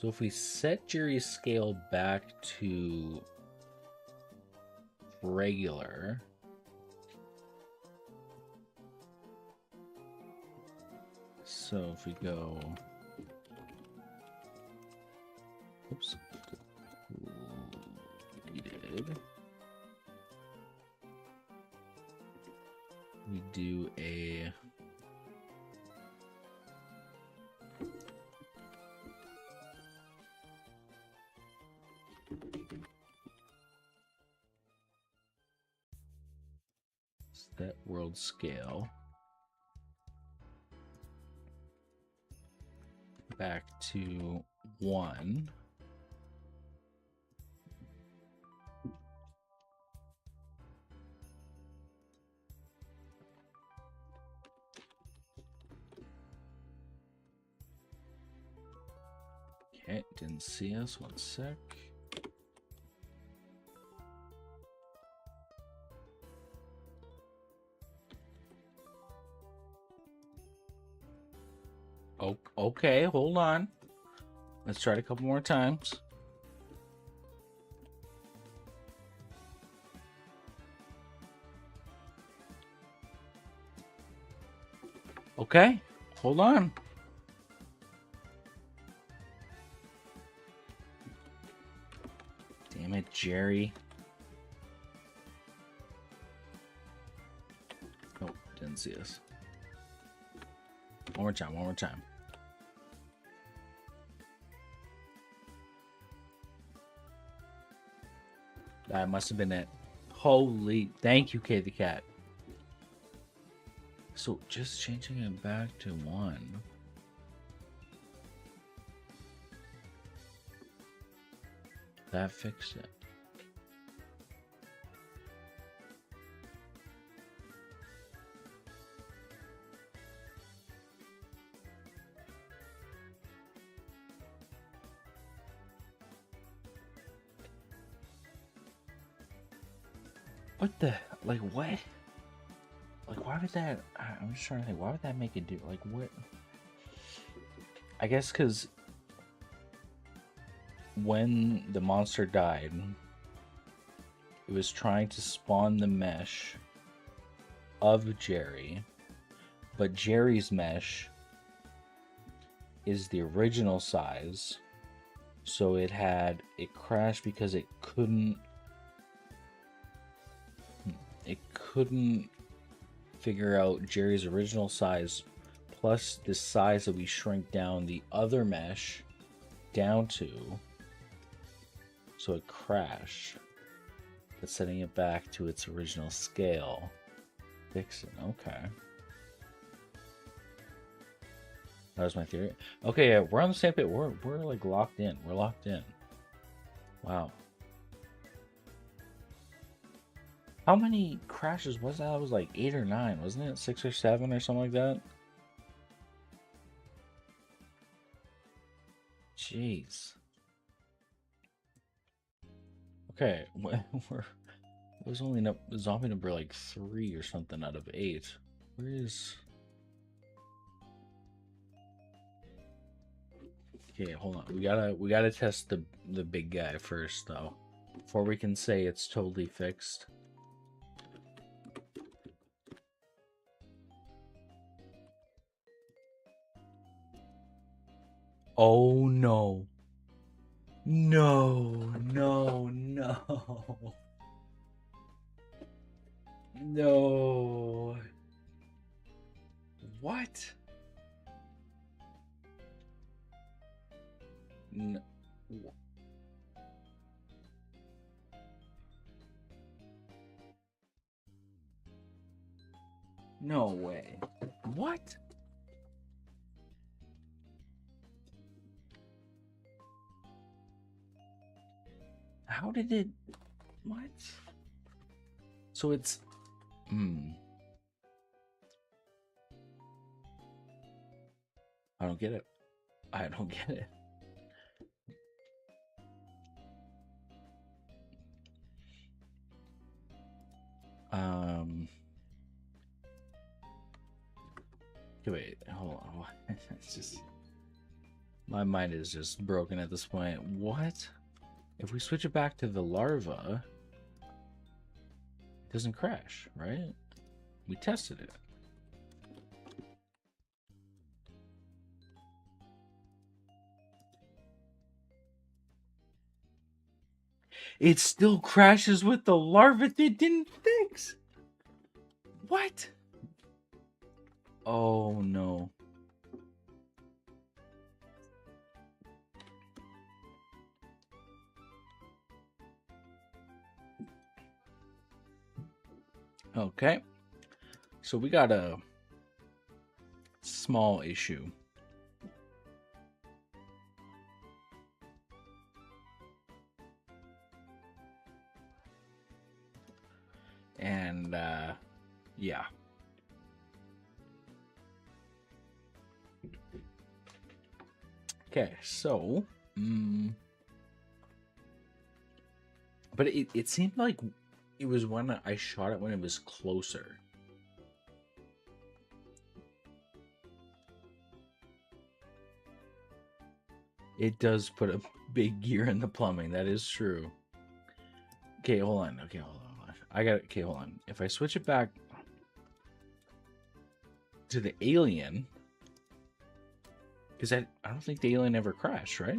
So if we set Jerry's scale back to regular, so if we go, oops, we do a set world scale back to 1. Okay, didn't see us. 1 sec. Oh, okay, hold on. Let's try it a couple more times. Okay, hold on. Damn it, Jerry. Oh, didn't see us. One more time, one more time. That must have been it. Holy, thank you, Kay the Cat. So just changing it back to 1. That fixed it. What the, like what? Like why would that, I'm just trying to think, why would that make it do, like what? I guess because when the monster died, it was trying to spawn the mesh of Jerry, but Jerry's mesh is the original size, so it crashed because it couldn't figure out Jerry's original size plus the size that we shrink down the other mesh down to, so it crashed, but setting it back to its original scale. Fix it. Okay. That was my theory. Okay, yeah, we're on the same page. We're like locked in. We're locked in. Wow. How many crashes was that? It was like 8 or 9, wasn't it? 6 or 7 or something like that? Jeez. Okay, it was only zombie number like 3 or something out of 8. Where is... Okay, hold on. We gotta test the big guy first though, before we can say it's totally fixed. Oh no. No, no, no. No. What? No. No way. What? How did it... What? So it's... I don't get it. I don't get it. Okay, wait, hold on. It's just... My mind is just broken at this point. What? If we switch it back to the larva, it doesn't crash, right? We tested it. It still crashes with the larva that didn't fix. What? Oh no. Okay. So we got a small issue. And yeah. Okay, so but it seemed like it was when I shot it when it was closer. It does put a big gear in the plumbing. That is true. Okay, hold on. Okay, hold on. I got it. Okay, hold on. If I switch it back to the alien, because I don't think the alien ever crashed, right?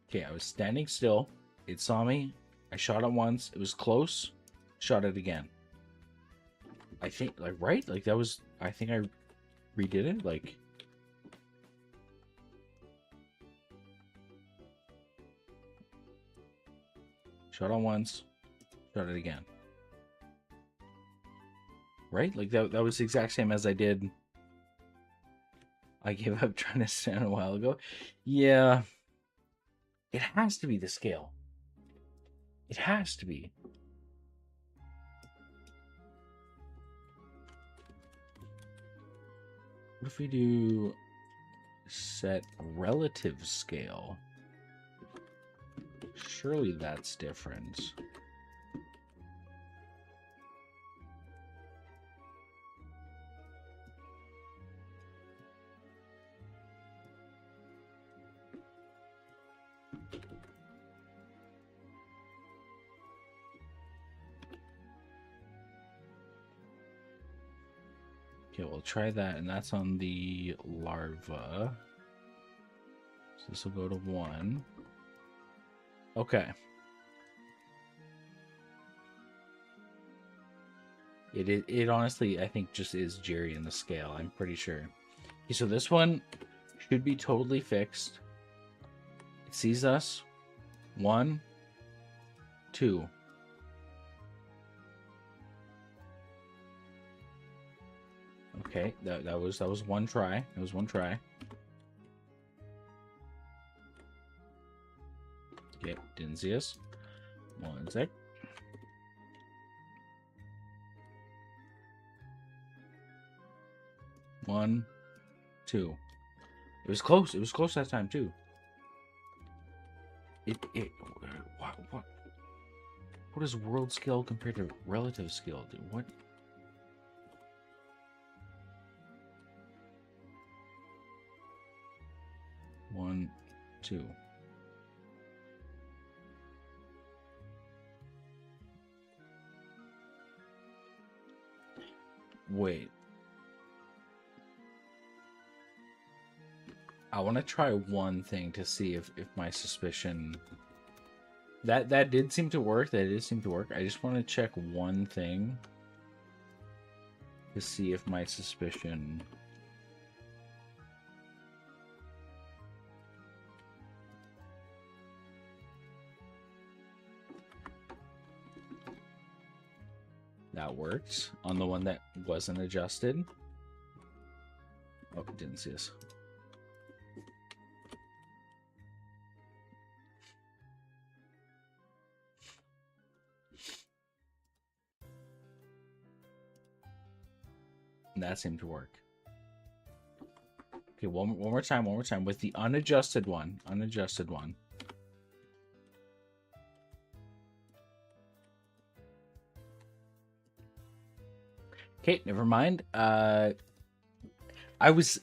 Okay, I was standing still. It saw me. I shot it once. It was close. Shot it again. I think, like, right? Like, that was... I think I redid it. Like... Shot on once. Shot it again. Right? Like, that was the exact same as I did. I gave up trying to stand a while ago. Yeah. It has to be the scale. It has to be. What if we do set relative scale? Surely that's different. Okay, we'll try that, and that's on the larva. So this will go to 1. Okay. It honestly, I think, just is Jerry in the scale. I'm pretty sure. Okay, so this one should be totally fixed. It sees us. 1, 2. Okay, that was one try. That was one try. Okay, didn't see us. 1 sec. One, 2. It was close. It was close that time too. What is world scale compared to relative scale? Dude? What? One, 2. Wait. I want to try one thing to see if my suspicion... That did seem to work. That did seem to work. I just want to check one thing to see if my suspicion... That worked on the one that wasn't adjusted. Oh, didn't see us. And that seemed to work. Okay, one more time with the unadjusted one. Unadjusted one. Okay, never mind. I was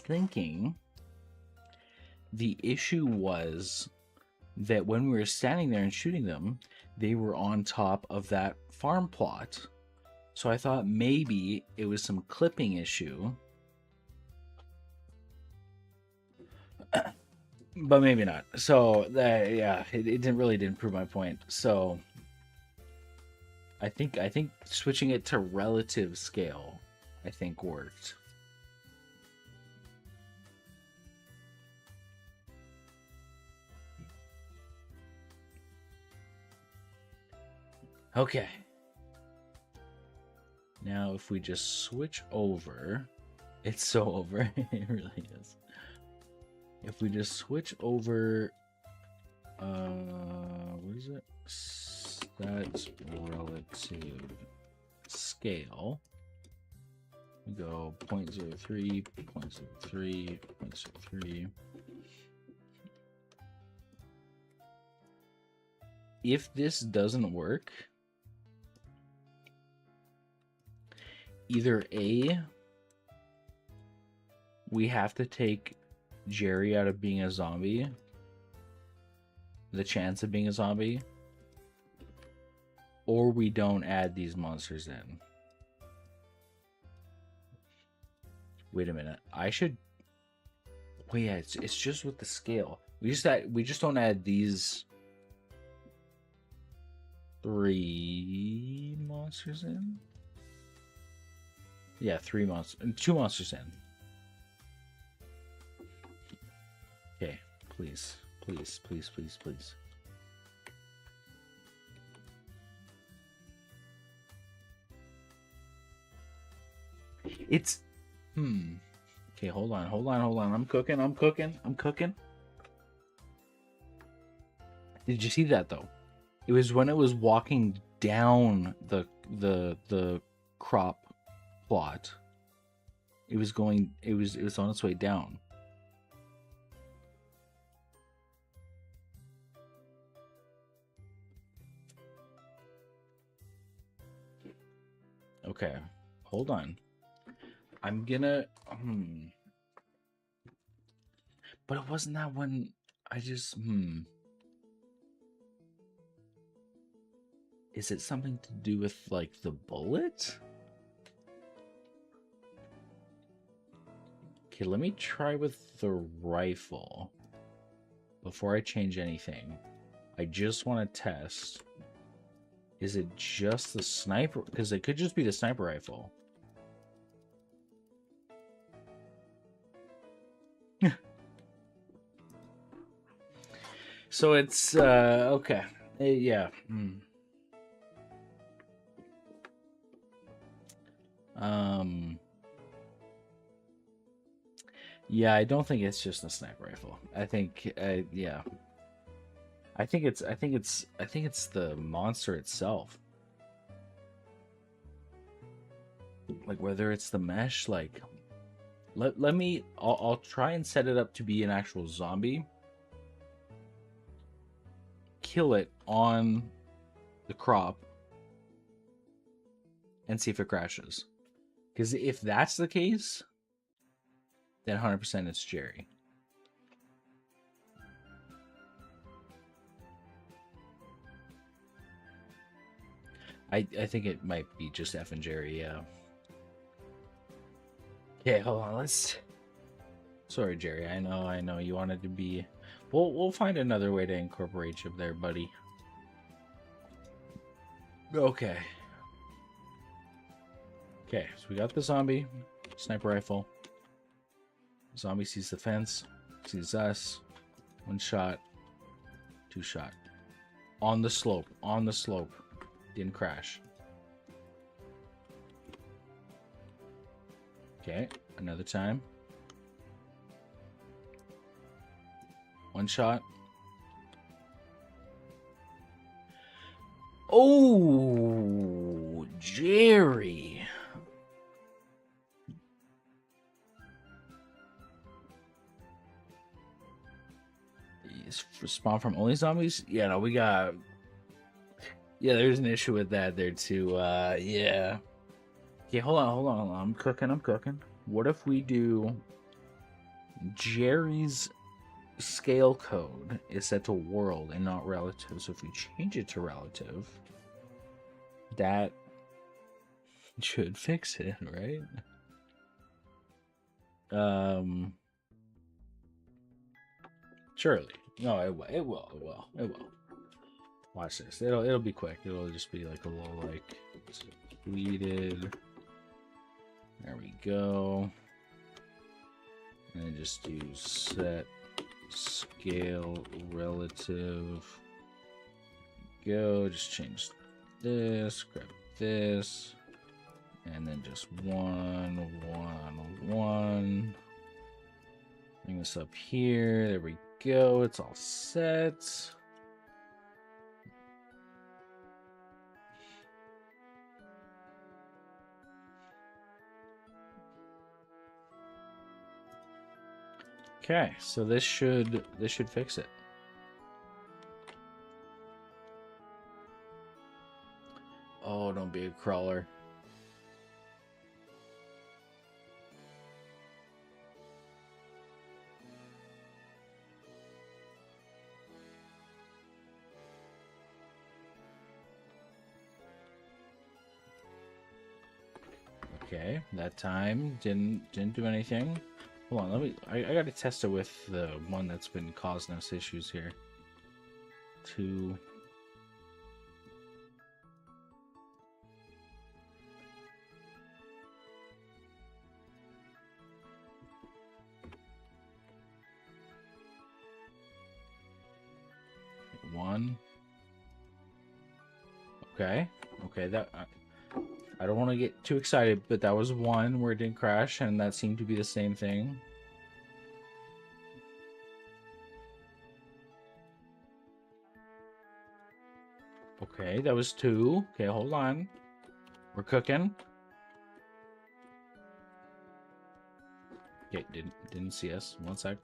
thinking the issue was that when we were standing there and shooting them, they were on top of that farm plot. So I thought maybe it was some clipping issue. But maybe not. So yeah, it really didn't prove my point. So I think switching it to relative scale, I think, worked. Okay. Now if we just switch over, it's so over. It really is. If we just switch over, what is it? Stats relative scale. We go 0.03, 0.03, 0.03. If this doesn't work, either A, we have to take Jerry out of being a zombie, the chance of being a zombie, or we don't add these monsters in. Wait a minute. I should... Wait, yeah, it's just with the scale. We just don't add these... 3 monsters in? Yeah, 3 monsters. 2 monsters in. Okay, please. Please, please, please, please. It's... Okay, hold on, hold on, hold on. I'm cooking, I'm cooking, I'm cooking. Did you see that, though? It was when it was walking down the crop plot. It was going... It was on its way down. Okay, hold on. I'm gonna... But it wasn't that when I just... Is it something to do with, like, the bullet? Okay, let me try with the rifle. Before I change anything. I just want to test... Is it just the sniper? Because it could just be the sniper rifle. So it's, okay. Yeah. Yeah, I don't think it's just a sniper rifle. I think, yeah. I think it's the monster itself. Like whether it's the mesh, like let me I'll try and set it up to be an actual zombie. Kill it on the crop and see if it crashes. Because if that's the case, then 100% it's Jerry. I think it might be just F and Jerry, yeah. Okay, hold on, let's... Sorry, Jerry, I know you wanted to be... We'll find another way to incorporate you there, buddy. Okay. Okay, so we got the zombie, sniper rifle. Zombie sees the fence, sees us. 1 shot, 2 shot. On the slope, on the slope. Didn't crash. Okay, another time. 1 shot. Oh, Jerry. Spawn from only zombies? Yeah, no, we got... Yeah, there's an issue with that there too. Yeah. Okay, hold on. I'm cooking. What if we do Jerry's scale code is set to world and not relative? So if we change it to relative, that should fix it, right? Surely. No, it will. Watch this. It'll be quick. It'll just be like a little like tweeted. There we go. And then just do set scale relative. Go. Just change this. Grab this. And then just 1, 1, 1. Bring this up here. There we go. It's all set. Okay, so this should fix it. Oh, don't be a crawler. Okay, that time didn't do anything. Hold on, I gotta test it with the one that's been causing us issues here. 2. Okay. Okay, that I don't want to get too excited, but that was one where it didn't crash, and that seemed to be the same thing. Okay, that was two. Okay, hold on. We're cooking. Okay, didn't see us. One sec.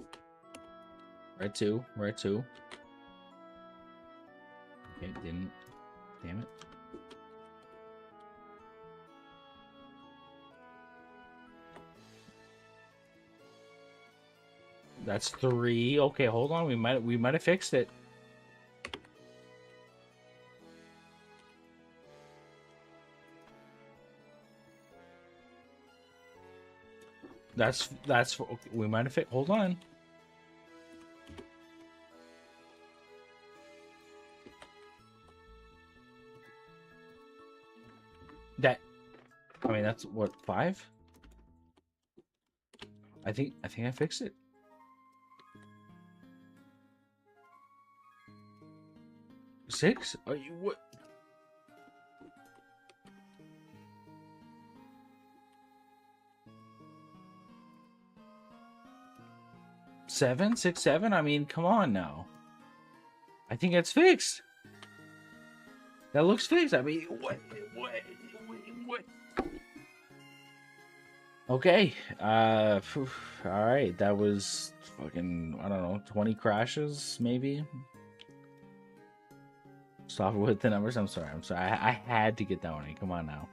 We're at two. We're at two. Okay, didn't. Damn it. That's three. Okay, hold on. We might have fixed it. That's okay, we might have fixed. Hold on. That, I mean, that's what, 5? I think I fixed it. Six? Are you what? Seven? 6, 7? I mean, come on now. I think it's fixed. That looks fixed. I mean, what? Okay. Phew, all right. That was fucking, I don't know, 20 crashes, maybe? Stop with the numbers. I'm sorry. I had to get that one. Come on now.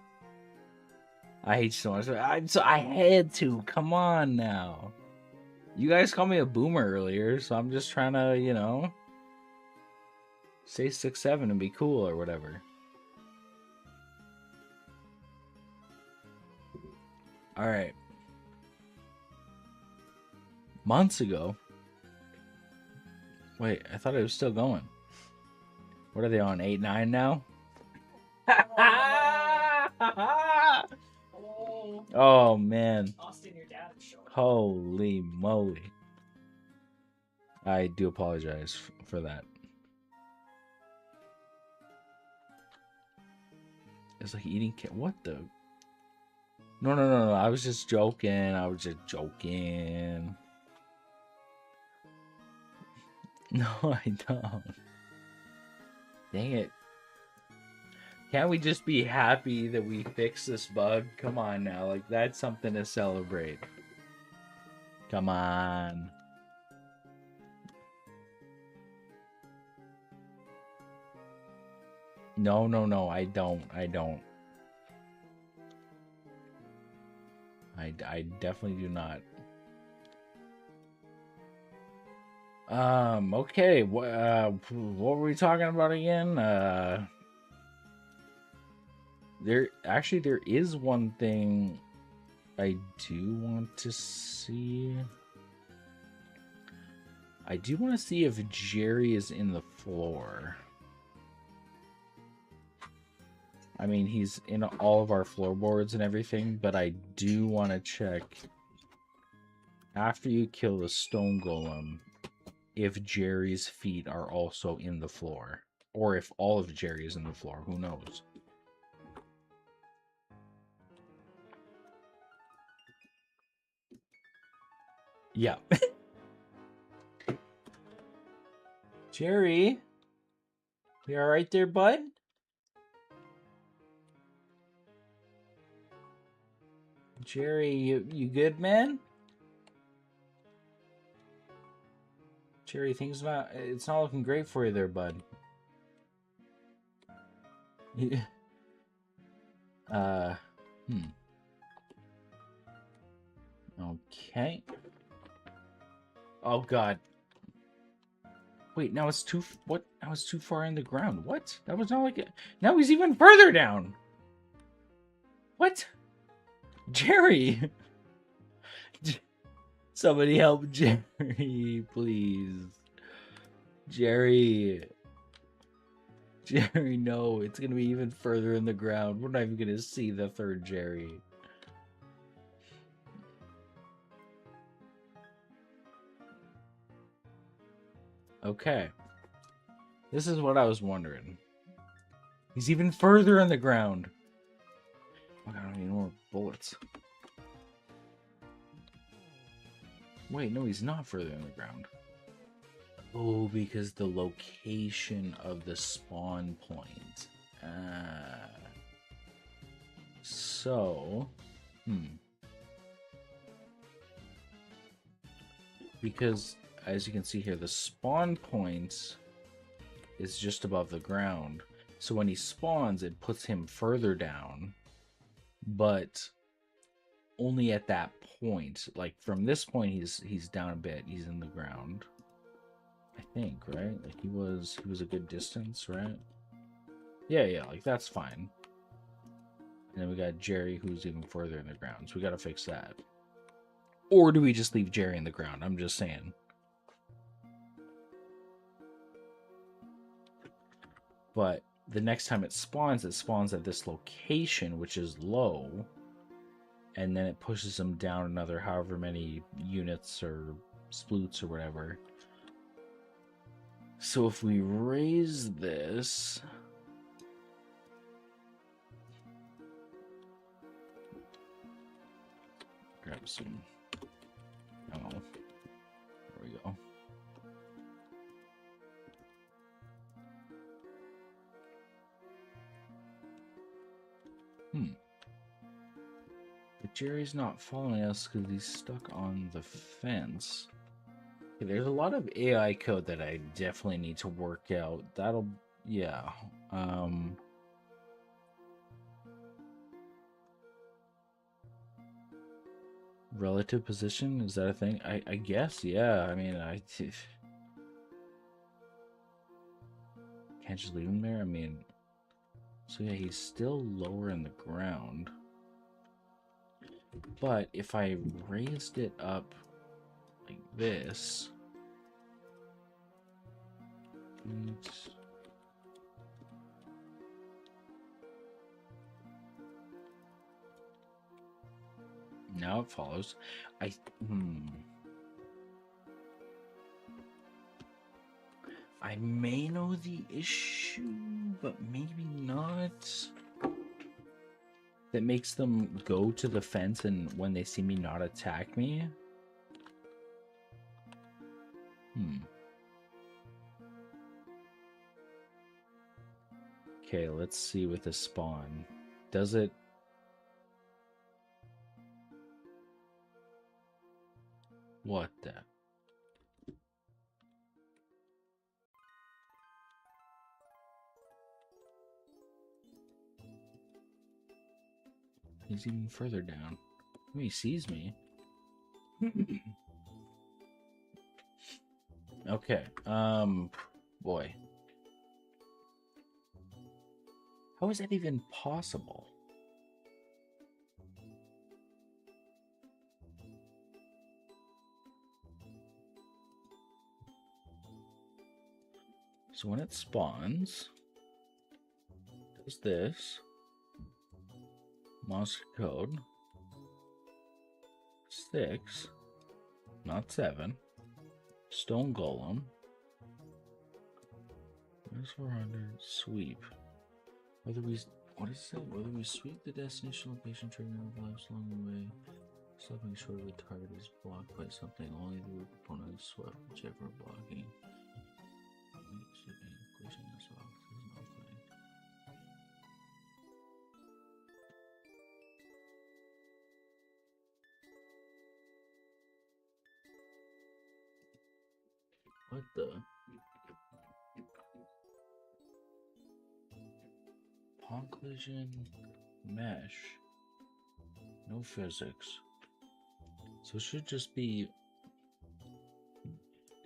I hate you so much. I had to. Come on now. You guys called me a boomer earlier, so I'm just trying to, you know, say 6, 7 and be cool or whatever. All right. Months ago. Wait, I thought it was still going. What are they on? 8, 9 now? Oh man. Austin, your dad is showing. Holy moly. I do apologize for that. It's like eating what the? No. I was just joking. No, I don't. Dang it. Can't we just be happy that we fixed this bug? Come on now. Like, that's something to celebrate. Come on. No. I don't. I definitely do not. Okay. What were we talking about again? There is one thing I do want to see. I do want to see if Jerry is in the floor. I mean, he's in all of our floorboards and everything, but I do want to check after you kill the stone golem if Jerry's feet are also in the floor, or if all of Jerry is in the floor. Who knows? Yeah. Jerry, you all right there, bud? Jerry, you good, man? Jerry, it's not looking great for you there, bud. Okay. Oh god. Wait, now it's too what? Now it's too far in the ground. What? That was not like it. Now he's even further down. What? Jerry. Somebody help Jerry, please. Jerry. Jerry, no, it's gonna be even further in the ground. We're not even gonna see the third Jerry. Okay. This is what I was wondering. He's even further in the ground. Oh, I don't need more bullets. Wait, no, he's not further in the ground. Oh, because the location of the spawn point. So, because as you can see here, the spawn point is just above the ground. So when he spawns, it puts him further down, but only at that point. Like from this point, he's down a bit. He's in the ground, I think, right? Like he was a good distance, right? Yeah, like that's fine. And then we got Jerry, who's even further in the ground. So we got to fix that. Or do we just leave Jerry in the ground? I'm just saying. But the next time it spawns at this location, which is low. And then it pushes him down another however many units or sploots or whatever. So if we raise this... Grab some... Oh, there we go. But Jerry's not following us because he's stuck on the fence. Okay, there's a lot of AI code that I definitely need to work out. That'll... Yeah. Relative position, is that a thing? I guess, yeah. I mean, can't just leave him there. I mean, so yeah, he's still lower in the ground. But if I raised it up like this, now it follows. I may know the issue, but maybe not. That makes them go to the fence and when they see me not attack me. Okay, let's see with the spawn. Does it... What the... He's even further down. Oh, he sees me. Okay, boy. How is that even possible? So when it spawns, it does this. Monster code 6, not 7. Stone golem. Minus 400. Sweep. Whether we... What is it? Whether we sweep the destination location, triggering lives along the way, stopping short of the target is blocked by something. Only the root opponent is swept, whichever blocking. What the? Pawn collision, mesh, no physics. So it should just be...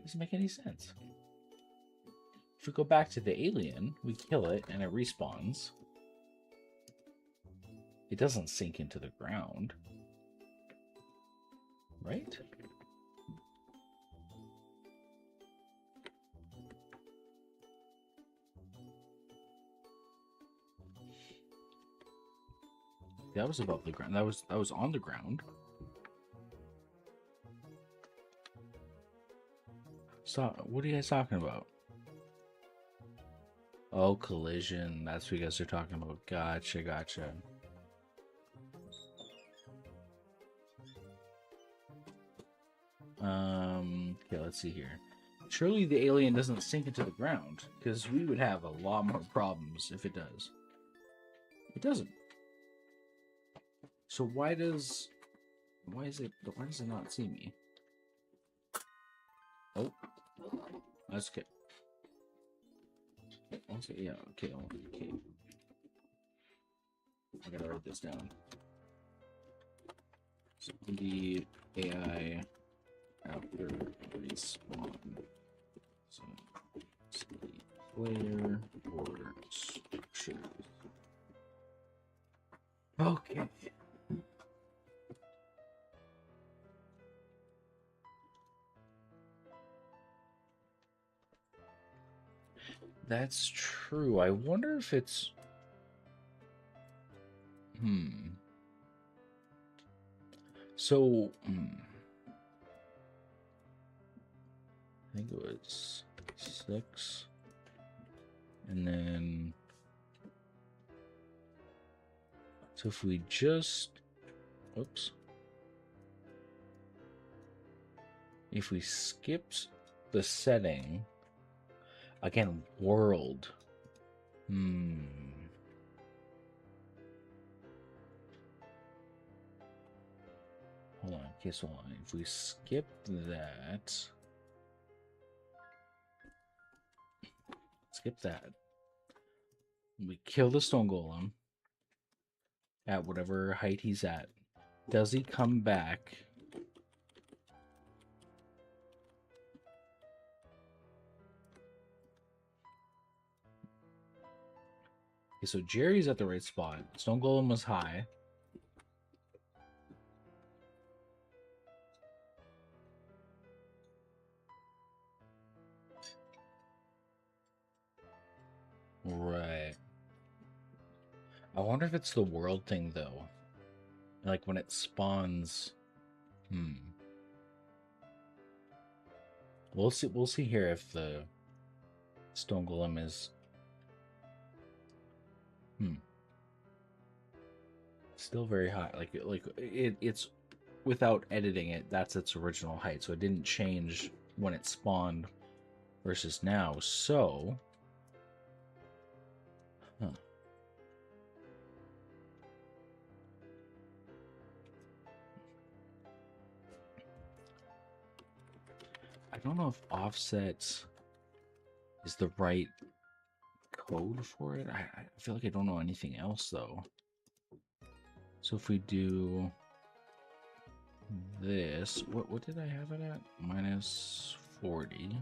Doesn't make any sense. If we go back to the alien, we kill it and it respawns. It doesn't sink into the ground. Right? That was above the ground. That was on the ground. So, what are you guys talking about? Oh, collision. That's what you guys are talking about. Gotcha, gotcha. Okay, let's see here. Surely the alien doesn't sink into the ground, because we would have a lot more problems if it does. It doesn't. So why does it not see me? Oh, that's okay. Okay, yeah, okay, okay. I gotta write this down. So the AI after respawn. So player or structures. Okay. That's true. I wonder if it's... So, I think it was 6. And then... So if we just... Oops. If we skipped the setting... Again, world. Hold on. Okay, so hold on. If we skip that... Skip that. We kill the stone golem at whatever height he's at. Does he come back? Okay, so Jerry's at the right spot. Stone golem was high. Right. I wonder if it's the world thing though. Like when it spawns. We'll see here if the stone golem is still very high. It's without editing it, that's its original height. So it didn't change when it spawned versus now. So I don't know if offset is the right code for it. I feel like I don't know anything else though. So if we do this, what did I have it at? Minus 40.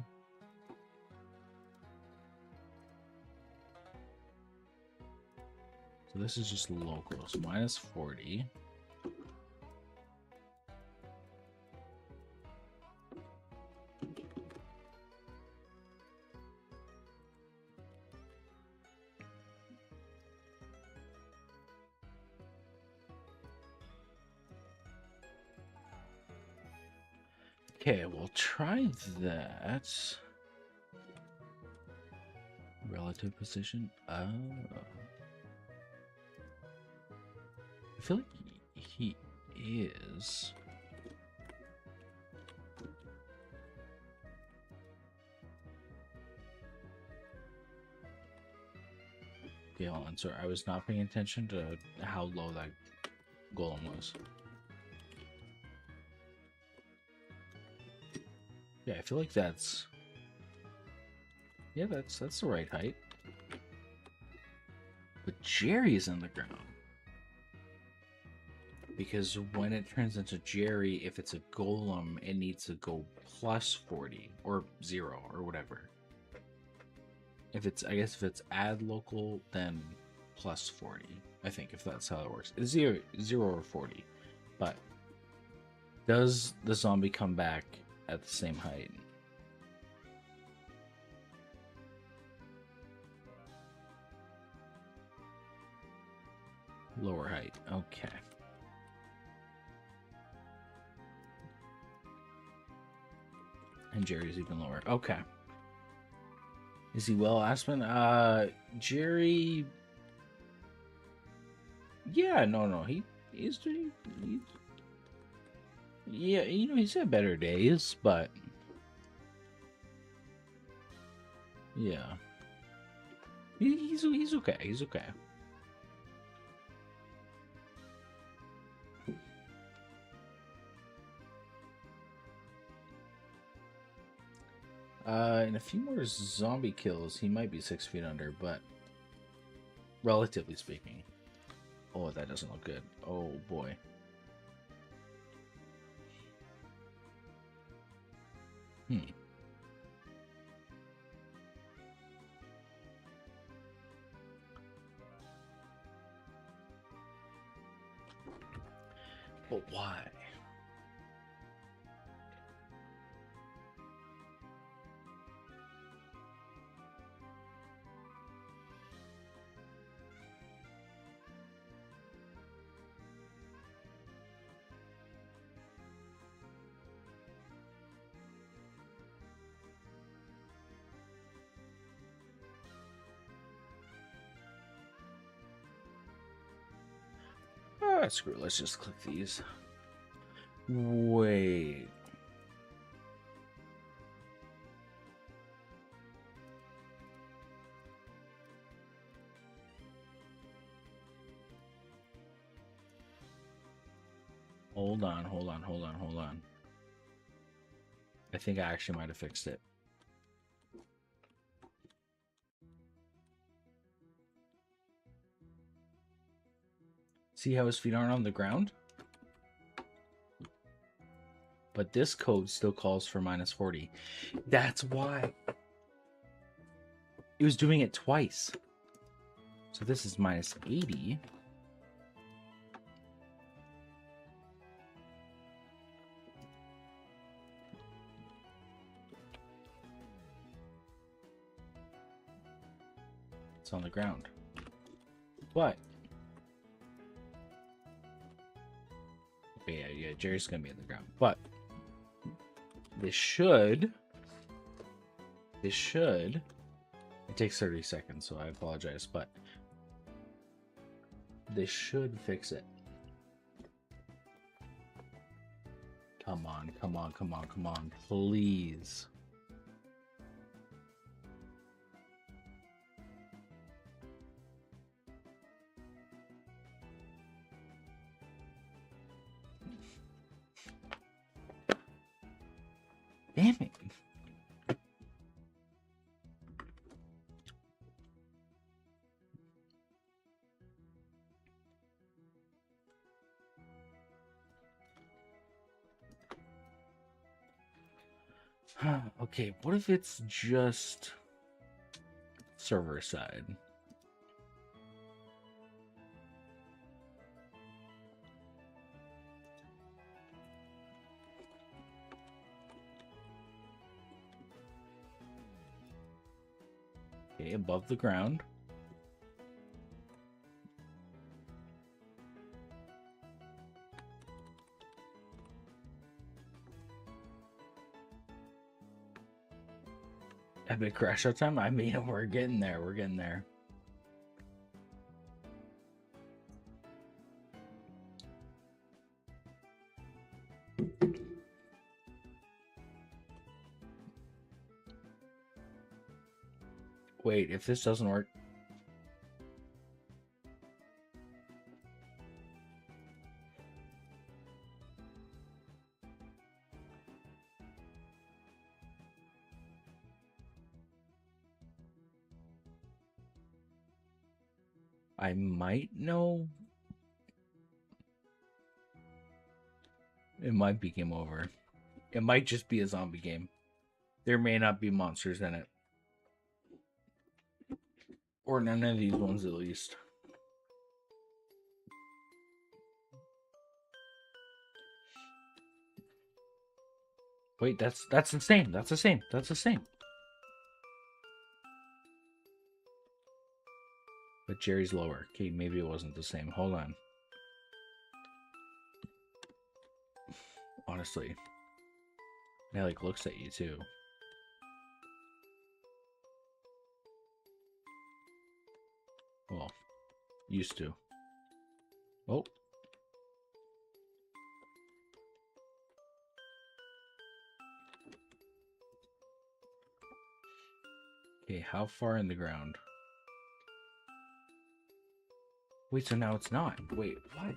So this is just local. So minus 40. Okay, we'll try that. Relative position. I feel like he is. Okay, hold on. Sorry, I was not paying attention to how low that golem was. Yeah, I feel like that's... Yeah, that's the right height. But Jerry is in the ground. Because when it turns into Jerry, if it's a golem, it needs to go plus 40 or 0 or whatever. If it's, I guess if it's add local, then plus 40. I think if that's how it works. It's 0 or 40. But does the zombie come back at the same height? Lower height. Okay. And Jerry's even lower. Okay. Is he well, Aspen? Jerry. Yeah, no, he's yeah, you know, he's had better days, but yeah, he's okay. He's okay. In a few more zombie kills, he might be 6 feet under, but relatively speaking. Oh, that doesn't look good. Oh boy. Hmm. But why? Ah, screw it. Let's just click these. Wait. Hold on. I think I actually might have fixed it. See how his feet aren't on the ground? But this code still calls for -40. That's why. It was doing it twice. So this is -80. It's on the ground. But yeah, Jerry's gonna be on the ground. But this should. It takes 30 seconds, so I apologize, but this should fix it. Come on, please. Damn it. Okay, what if it's just server side? Okay, above the ground. Epic crash out time? I mean, we're getting there. Wait, if this doesn't work. I might know. It might be game over. It might just be a zombie game. There may not be monsters in it. Or none of these ones, at least. Wait, that's the same. That's the same. But Jerry's lower. Okay, maybe it wasn't the same. Hold on. Honestly. It like looks at you too. Used to. Oh. Okay, how far in the ground? Wait, so now it's not. Wait, what?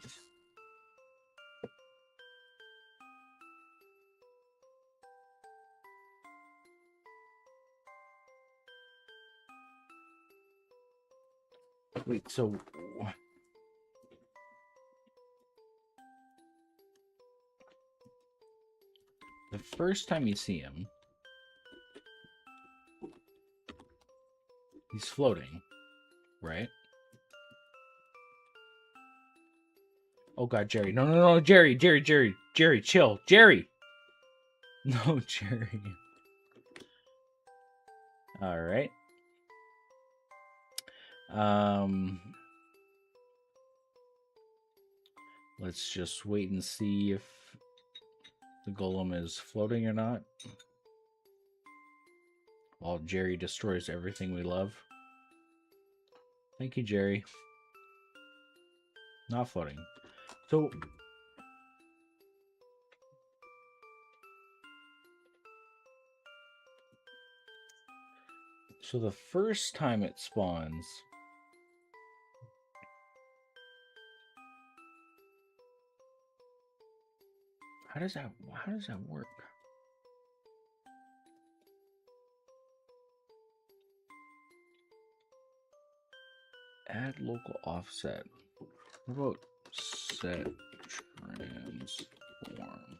Wait, so... The first time you see him, he's floating, right? Oh god, Jerry. No, no, no, Jerry, chill. Jerry! No, Jerry. Alright. Let's just wait and see if the golem is floating or not. While Jerry destroys everything we love. Thank you, Jerry. Not floating. So the first time it spawns, how does that work? Add local offset. What about set transform?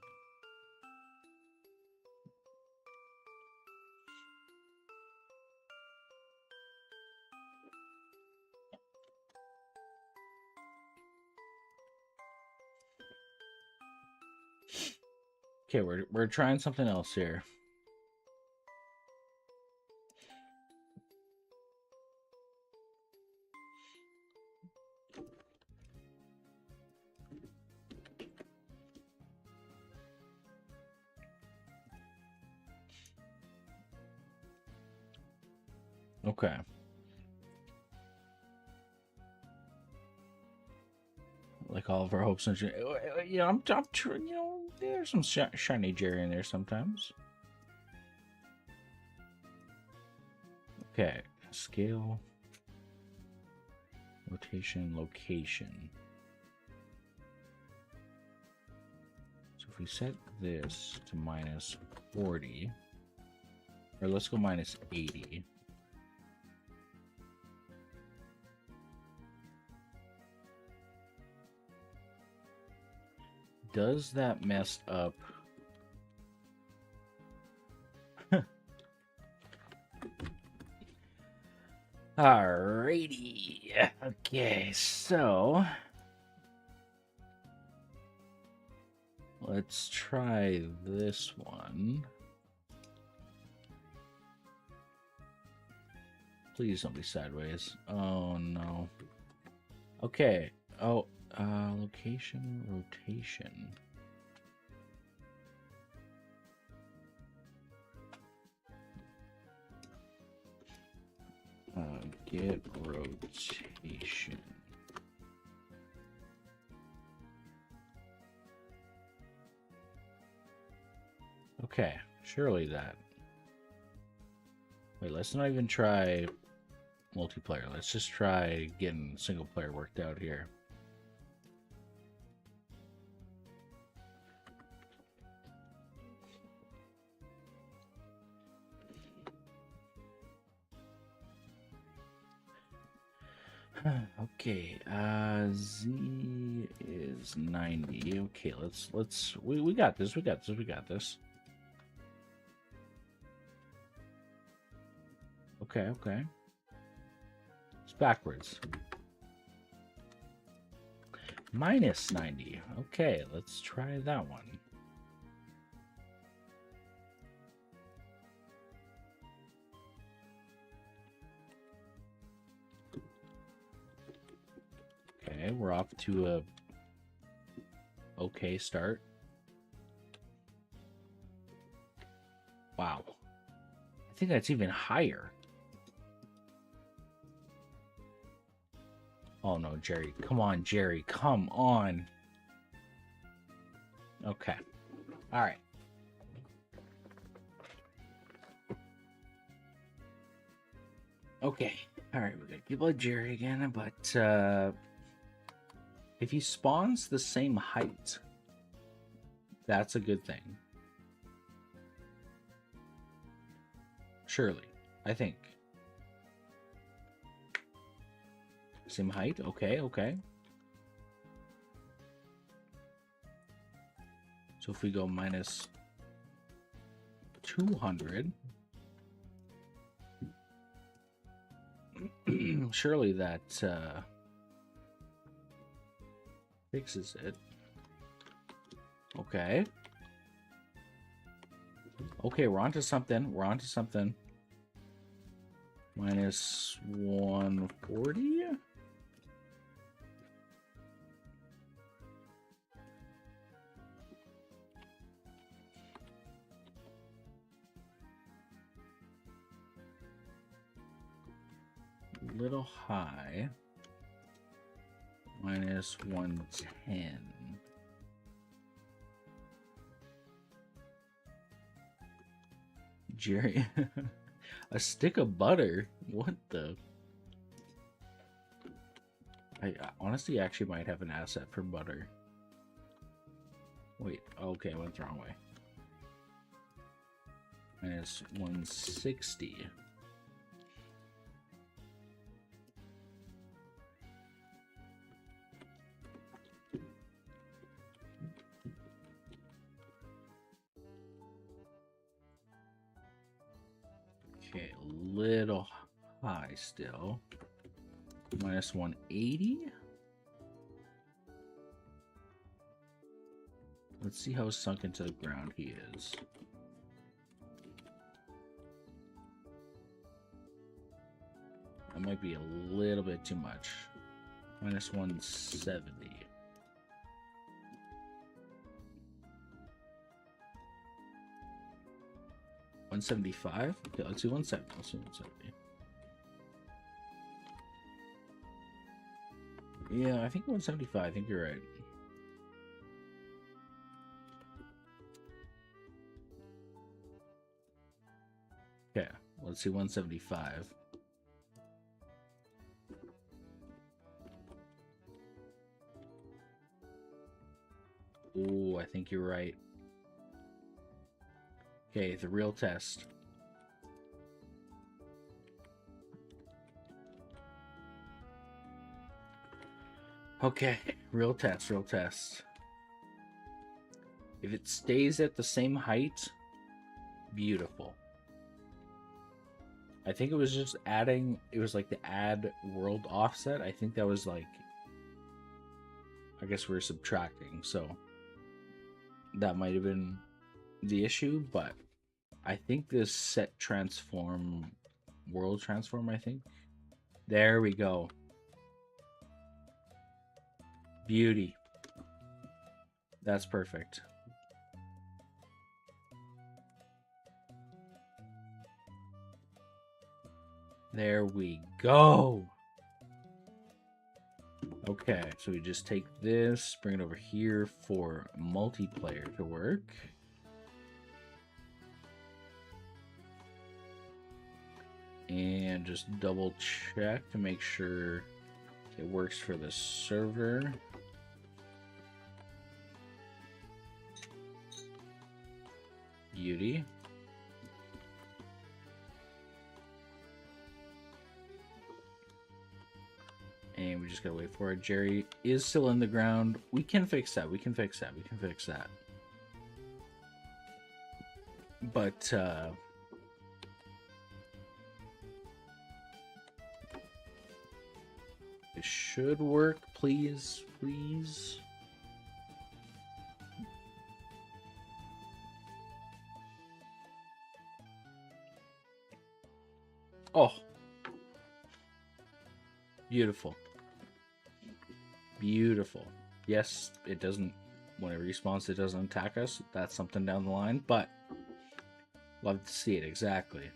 Okay, we're trying something else here. Okay. Like all of our hopes and dreams. Yeah, I'm you know, there's some shiny Jerry in there sometimes. Okay, scale, rotation, location. So if we set this to minus 40, or let's go minus 80. Does that mess up? Alrighty. Okay, so let's try this one. Please don't be sideways. Oh no. Okay. Oh, location, rotation. Get rotation. Okay, surely that. Wait, let's not even try multiplayer. Let's just try getting single player worked out here. Okay, Z is 90. Okay, we got this. We got this. Okay. It's backwards. Minus 90. Okay, let's try that one. Okay, we're off to a okay start. Wow. I think that's even higher. Oh no, Jerry. Come on, Jerry. Come on. Okay. Alright. Okay. Alright, we're gonna keep like Jerry again, but if he spawns the same height, that's a good thing. Surely. I think. Same height? Okay, okay. So if we go minus 200, surely that fixes it. Okay. Okay, we're on to something. We're on to something. Minus 140? Little high. Minus 110. Jerry. A stick of butter? What the? I honestly actually might have an asset for butter. Wait, okay, I went the wrong way. Minus 160. Okay, a little high still. Minus 180. Let's see how sunk into the ground he is. That might be a little bit too much. Minus 170. $175? Okay, let's do 170. Let's do 170. Yeah, I think 175. I think you're right. Okay, let's see 175. Oh, I think you're right. Okay, the real test. Okay, real test, real test. If it stays at the same height, beautiful. I think it was just adding, it was like the add world offset. I think that was like, I guess we're subtracting, so that might have been the issue, but I think this set transform, world transform, I think. There we go. Beauty. That's perfect. There we go. Okay, so we just take this, bring it over here for multiplayer to work. And just double check to make sure it works for the server. Beauty. And we just gotta wait for it. Jerry is still in the ground. We can fix that. We can fix that. We can fix that. But, it should work. Please, please. Oh. Beautiful. Beautiful. Yes, it doesn't, when it respawns, it doesn't attack us. That's something down the line, but love to see it, exactly.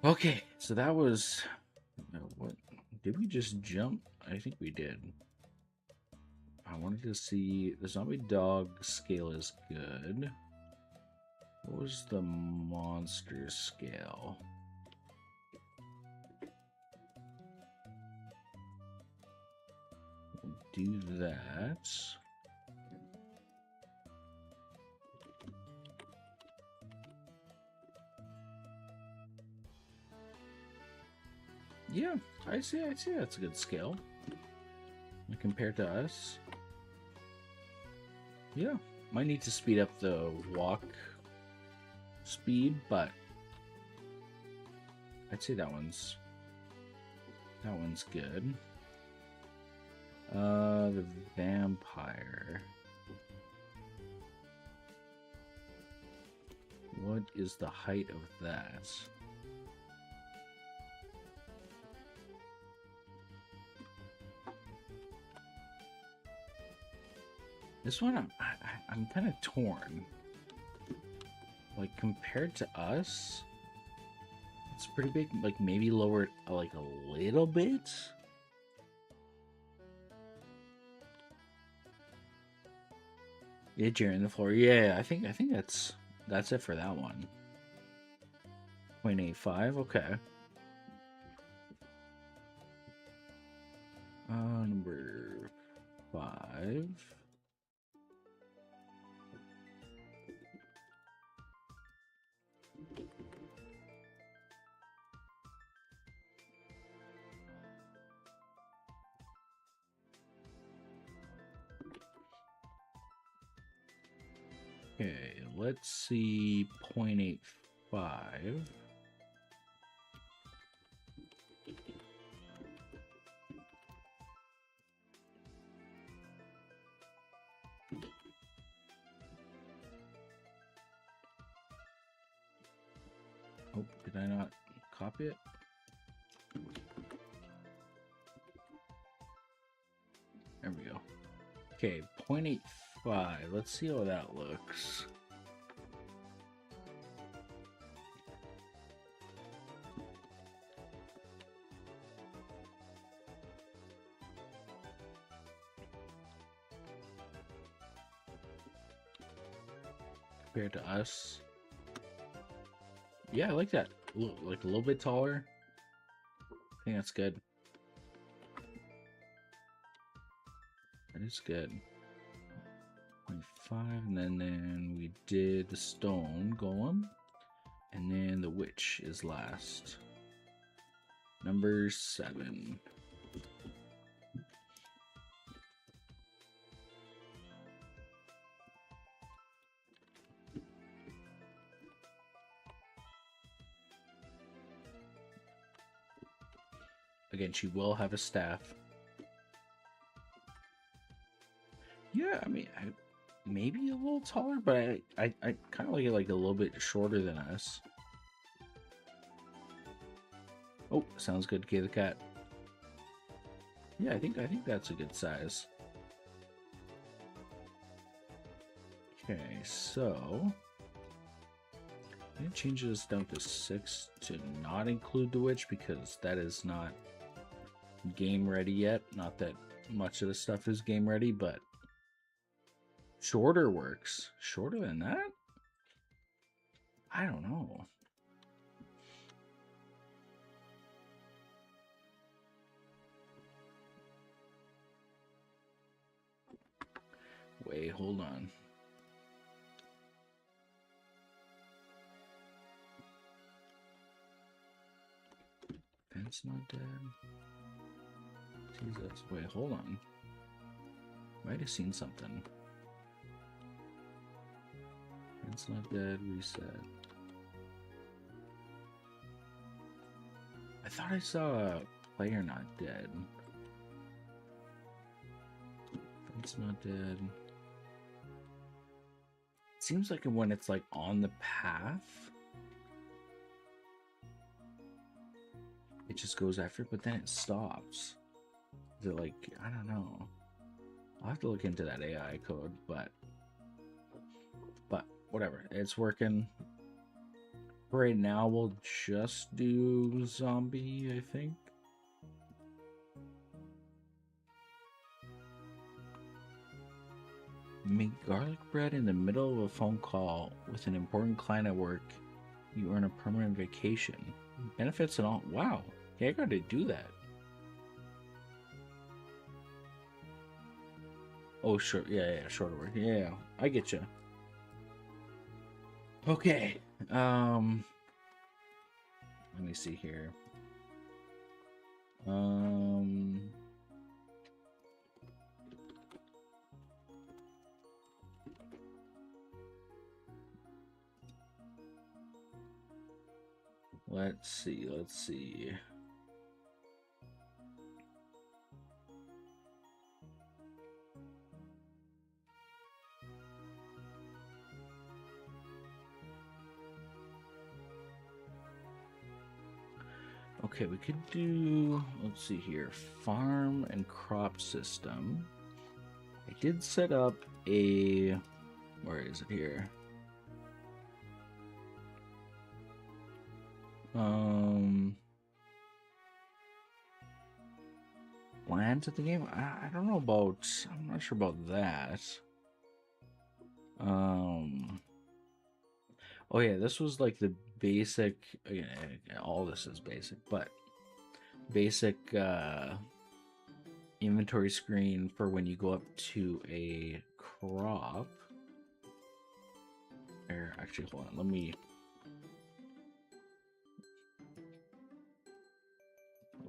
Okay, so that was, what, Did we just jump? I think we did. I wanted to see the zombie dog scale is good. What was the monster scale? We'll do that. Yeah, I see that's a good scale. Compared to us. Yeah, might need to speed up the walk speed, but I'd say that one's good. The vampire. What is the height of that? This one, I'm kind of torn. Like, compared to us, it's pretty big. Like, maybe lower it like a little bit. Yeah, Jerry on the floor. Yeah, I think that's it for that one. 0.85. Okay. Number 5. Okay, let's see 0.85. Oh, did I not copy it? There we go. Okay, 0.85. Let's see how that looks. Compared to us. Yeah, I like that. Like a little bit taller. I think that's good. That is good. 0.5, and then we did the stone golem, and then the witch is last. Number 7. Again, she will have a staff. Yeah, I mean, maybe a little taller, but I kind of like it like a little bit shorter than us. Oh, sounds good, Kay the cat. Yeah, I think that's a good size. Okay, so I'm gonna change this down to 6 to not include the witch because that is not game ready yet. Not that much of the stuff is game ready, but shorter works. Shorter than that? I don't know. Wait, hold on. Fence not dead. Jesus. Wait, hold on. Might have seen something. Fence not dead. Reset. I thought I saw a player not dead. Fence not dead. It seems like when it's like on the path, it just goes after it, but then it stops. Is it like, I don't know. I'll have to look into that AI code, but whatever. It's working. Right now, we'll just do zombie, I think. Make garlic bread in the middle of a phone call with an important client at work. You earn a permanent vacation. Benefits and all. Wow. Yeah, I gotta do that. Oh, sure. Yeah, shorter work. Yeah, I get you. Okay. Let me see here. Let's see. Okay, we could do, let's see here, farm and crop system. I did set up a, where is it here? Lands at the game? I don't know about, I'm not sure about that. Oh yeah, this was like the basic, again, all this is basic, but basic inventory screen for when you go up to a crop. Or actually, hold on, let me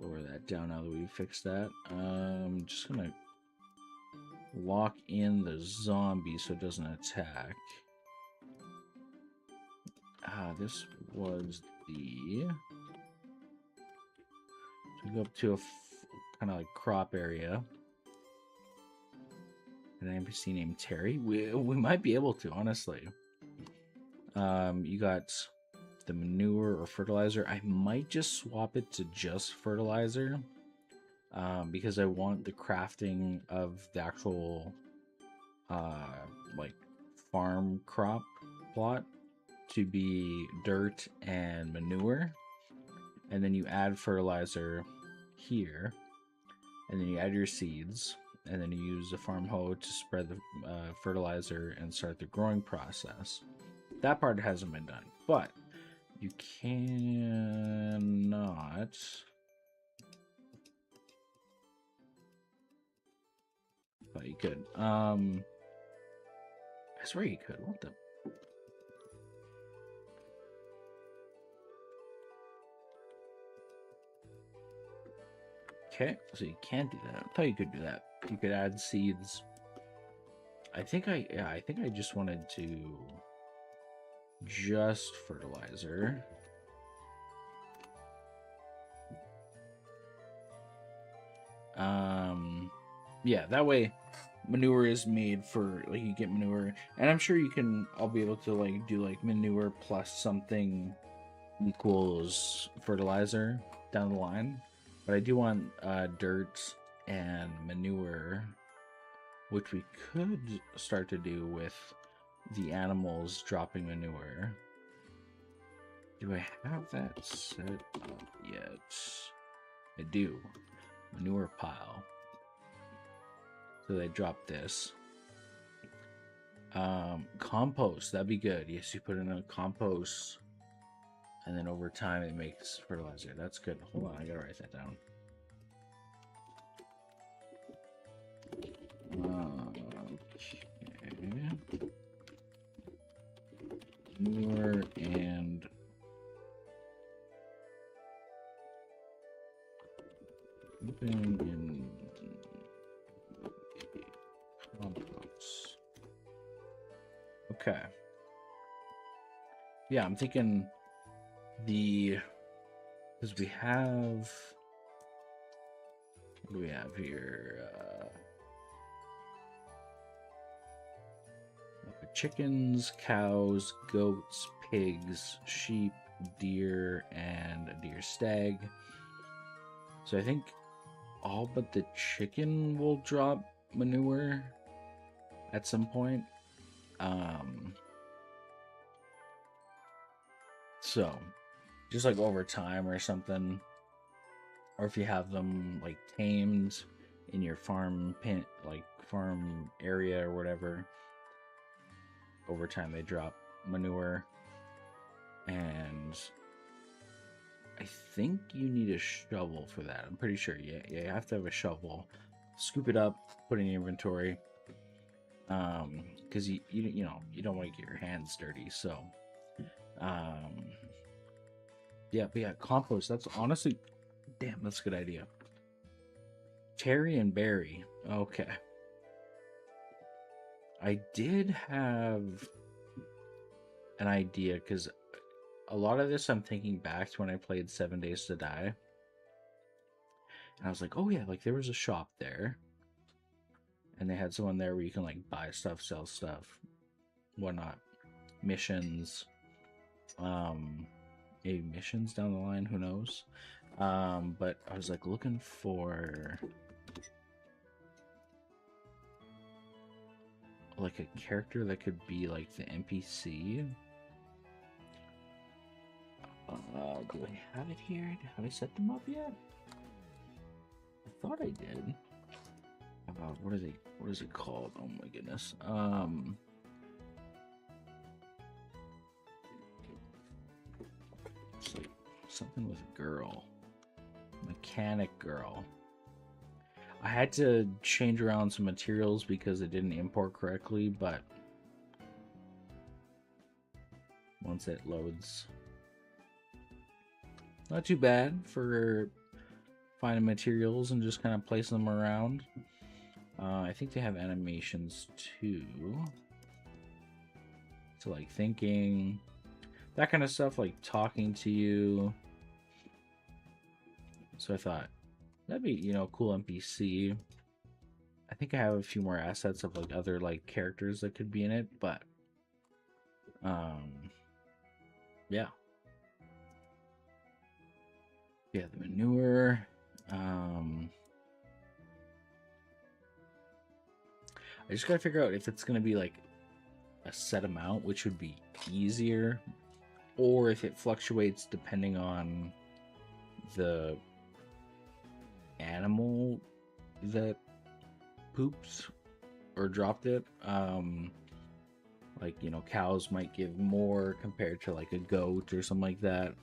lower that down now that we fixed that. Just gonna lock in the zombie so it doesn't attack. This was the, so we go up to a kind of like crop area. An NPC named Terry. We might be able to, honestly. You got the manure or fertilizer. I might just swap it to just fertilizer, because I want the crafting of the actual like farm crop plot to be dirt and manure, and then you add fertilizer here, and then you add your seeds, and then you use the farm hoe to spread the fertilizer and start the growing process. That part hasn't been done, but you cannot. But you could. I swear you could. What the? Okay, so you can't do that. I thought you could do that. You could add seeds. I think I just wanted to just fertilizer. Yeah, that way manure is made for, like, you get manure, and I'm sure you can, I'll be able to like do like manure plus something equals fertilizer down the line, but I do want dirt and manure, which we could start to do with the animals dropping manure. Do I have that set up yet? I do. Manure pile. So they drop this. Compost, that'd be good. Yes, you put in a compost, and then over time it makes fertilizer. That's good. Hold on, I gotta write that down. Okay. Manure and in compost. Okay. Yeah, I'm thinking because we have, what do we have here? Chickens, cows, goats, pigs, sheep, deer, and a deer stag. So I think all but the chicken will drop manure at some point. So just like over time or something, or if you have them like tamed in your farm pin, like farm area or whatever. Over time, they drop manure, and I think you need a shovel for that. I'm pretty sure. Yeah, you have to have a shovel. Scoop it up, put it in your inventory. Because you know you don't want to get your hands dirty. So, yeah, but yeah, compost. That's honestly, damn, that's a good idea. Cherry and berry. Okay. I did have an idea because a lot of this I'm thinking back to when I played 7 Days to Die. And I was like, oh yeah, like there was a shop there. And they had someone there where you can like buy stuff, sell stuff, whatnot. Missions. Maybe missions down the line, who knows? But I was like looking for like a character that could be like the NPC. Do I have it here? Have I set them up yet? I thought I did. What is it called? Oh my goodness. It's like something with a girl. Mechanic girl. I had to change around some materials because it didn't import correctly, but once it loads, not too bad for finding materials and just kind of placing them around. I think they have animations too. So like thinking, that kind of stuff, like talking to you. So I thought that'd be, you know, cool NPC. I think I have a few more assets of like other like characters that could be in it, but yeah. Yeah, the manure. I just gotta figure out if it's gonna be like a set amount, which would be easier, or if it fluctuates depending on the animal that poops or dropped it. Like, you know, cows might give more compared to like a goat or something like that,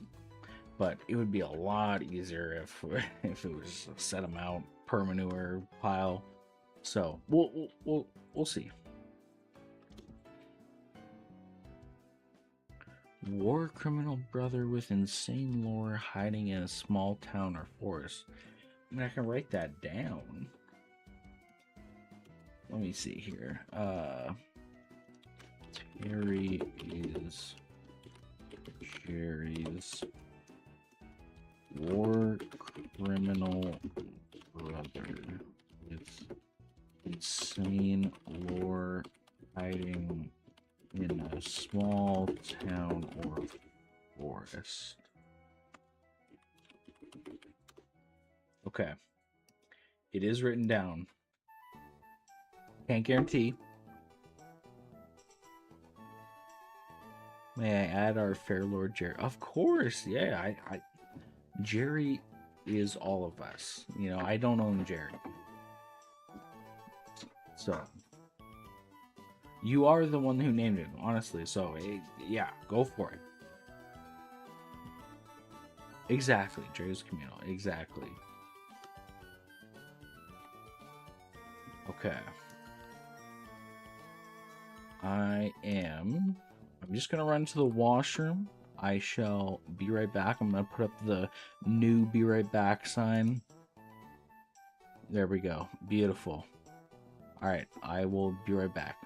but it would be a lot easier if it was a set amount per manure pile. So we'll see. War criminal brother with insane lore hiding in a small town or forest. I mean, I can write that down. Let me see here. Terry is Jerry's war criminal brother with insane lore hiding in a small town or forest. Okay. It is written down. Can't guarantee. May I add our fair Lord Jerry? Of course, yeah. Jerry is all of us. You know, I don't own Jerry. So, you are the one who named him, honestly. So, yeah, go for it. Exactly, Jerry's communal. Exactly. Okay. I'm just gonna run to the washroom. I shall be right back. I'm gonna put up the new "be right back" sign. There we go. Beautiful. All right, I will be right back.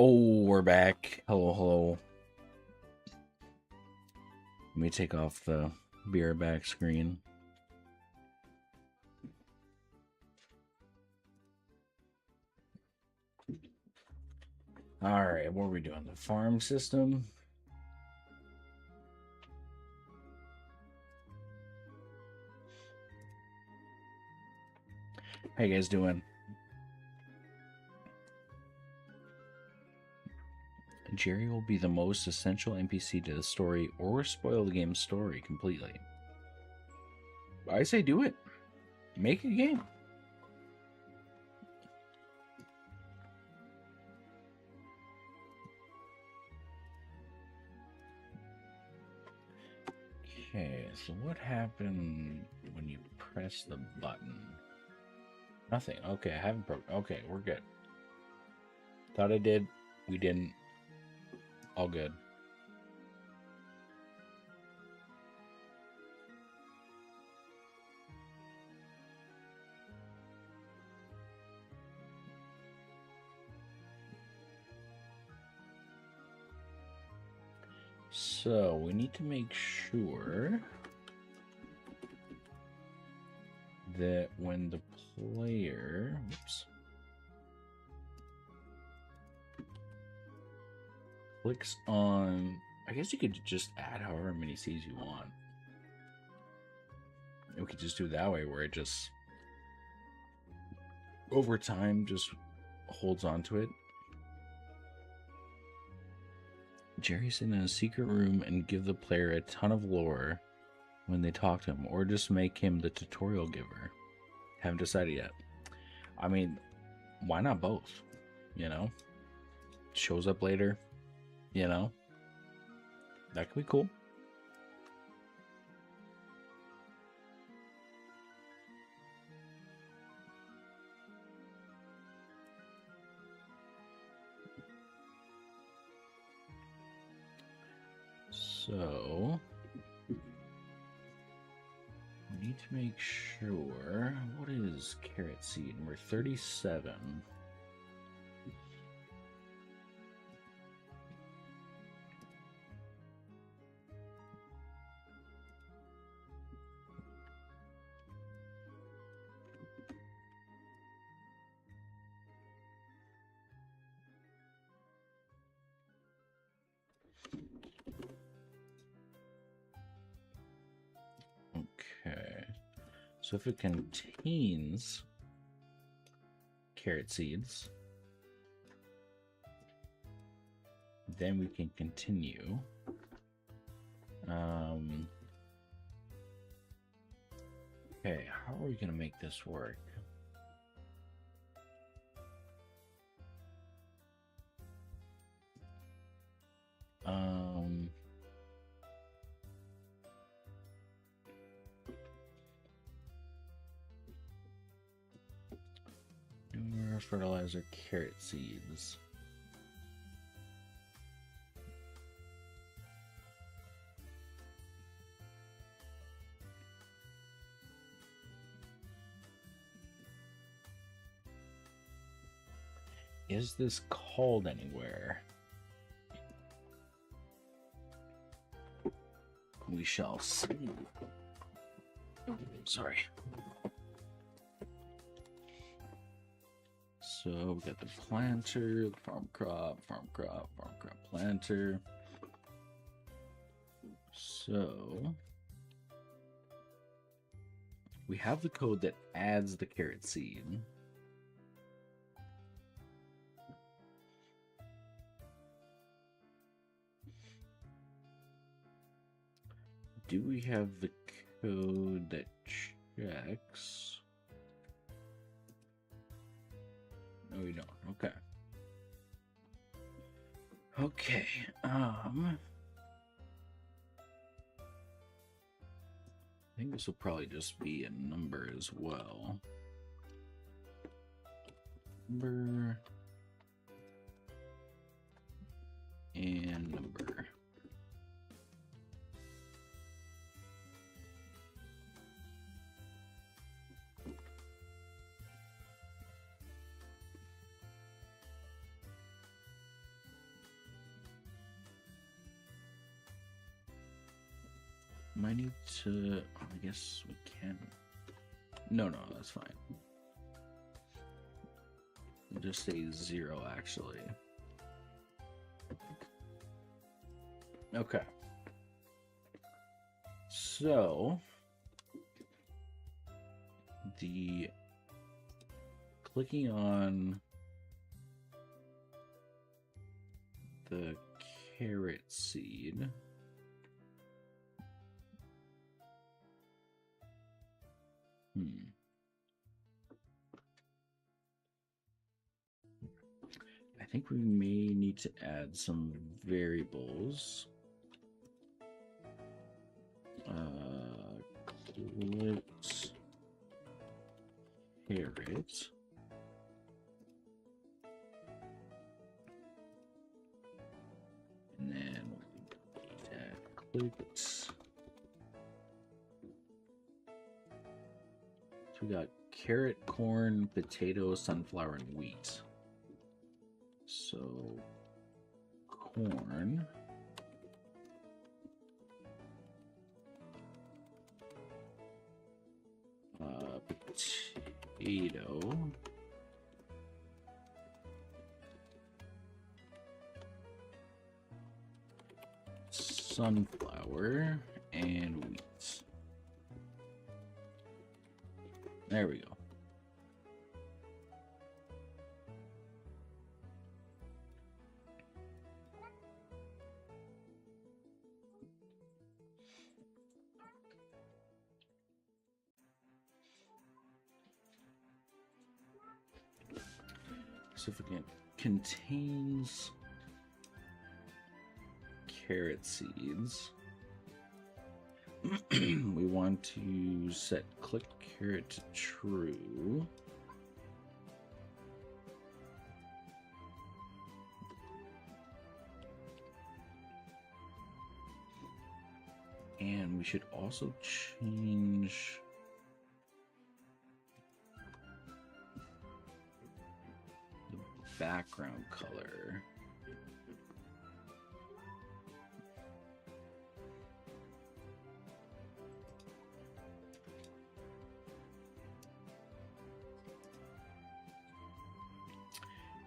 Oh, we're back. Hello, hello. Let me take off the beer back screen. All right, what are we doing? The farm system. How you guys doing? Jerry will be the most essential NPC to the story or spoil the game's story completely. I say do it. Make a game. Okay, so what happened when you press the button? Nothing. Okay, I haven't broke. Okay, we're good. Thought I did. We didn't. All good. So we need to make sure that when the player, oops, clicks on, I guess you could just add however many seeds you want. We could just do it that way where it just over time just holds on to it. Jerry's in a secret room and give the player a ton of lore when they talk to him, or just make him the tutorial giver. Haven't decided yet. I mean, why not both? You know? Shows up later, you know? That could be cool. So, we need to make sure, what is carrot seed? We're 37. Okay, so if it contains carrot seeds, then we can continue. Okay, how are we gonna make this work? Newer fertilizer carrot seeds. Is this called anywhere? We shall see. Sorry. So we got the planter, the farm crop, planter. So we have the code that adds the carrot seed. Do we have the code that checks? No, we don't. Okay. Okay. I think this will probably just be a number as well. Number and number. Might need to. I guess we can. No, that's fine. We'll just say 0 actually. Okay. So the clicking on the carrot seed. I think we may need to add some variables. Clicked carrot. And then clicked. So we got carrot, corn, potato, sunflower, and wheat. So corn. Potato. Sunflower and wheat. There we go. Significant contains carrot seeds. We want to set click carrot to true. And we should also change the background color.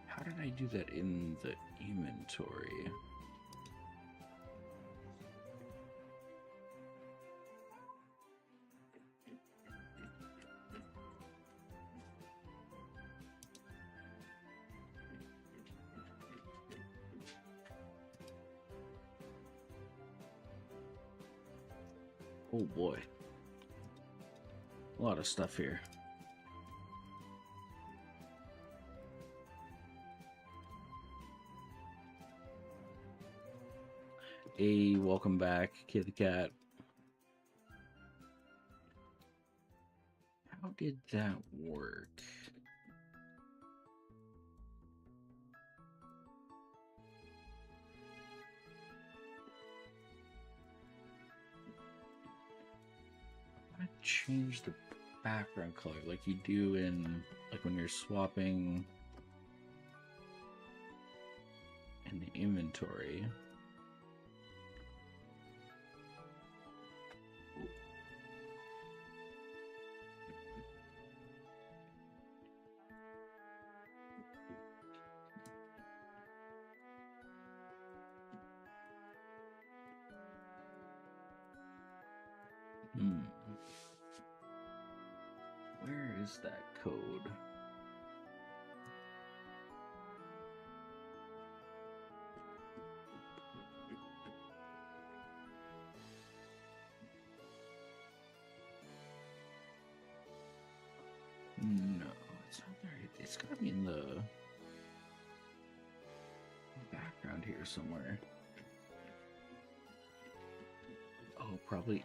How did I do that in the inventory? Oh boy. A lot of stuff here. Hey, welcome back, Kitty Cat. How did that work? I change the background color like you do in like when you're swapping in the inventory. Where is that code? No, it's not there. It's gotta be in the background here somewhere. Oh, probably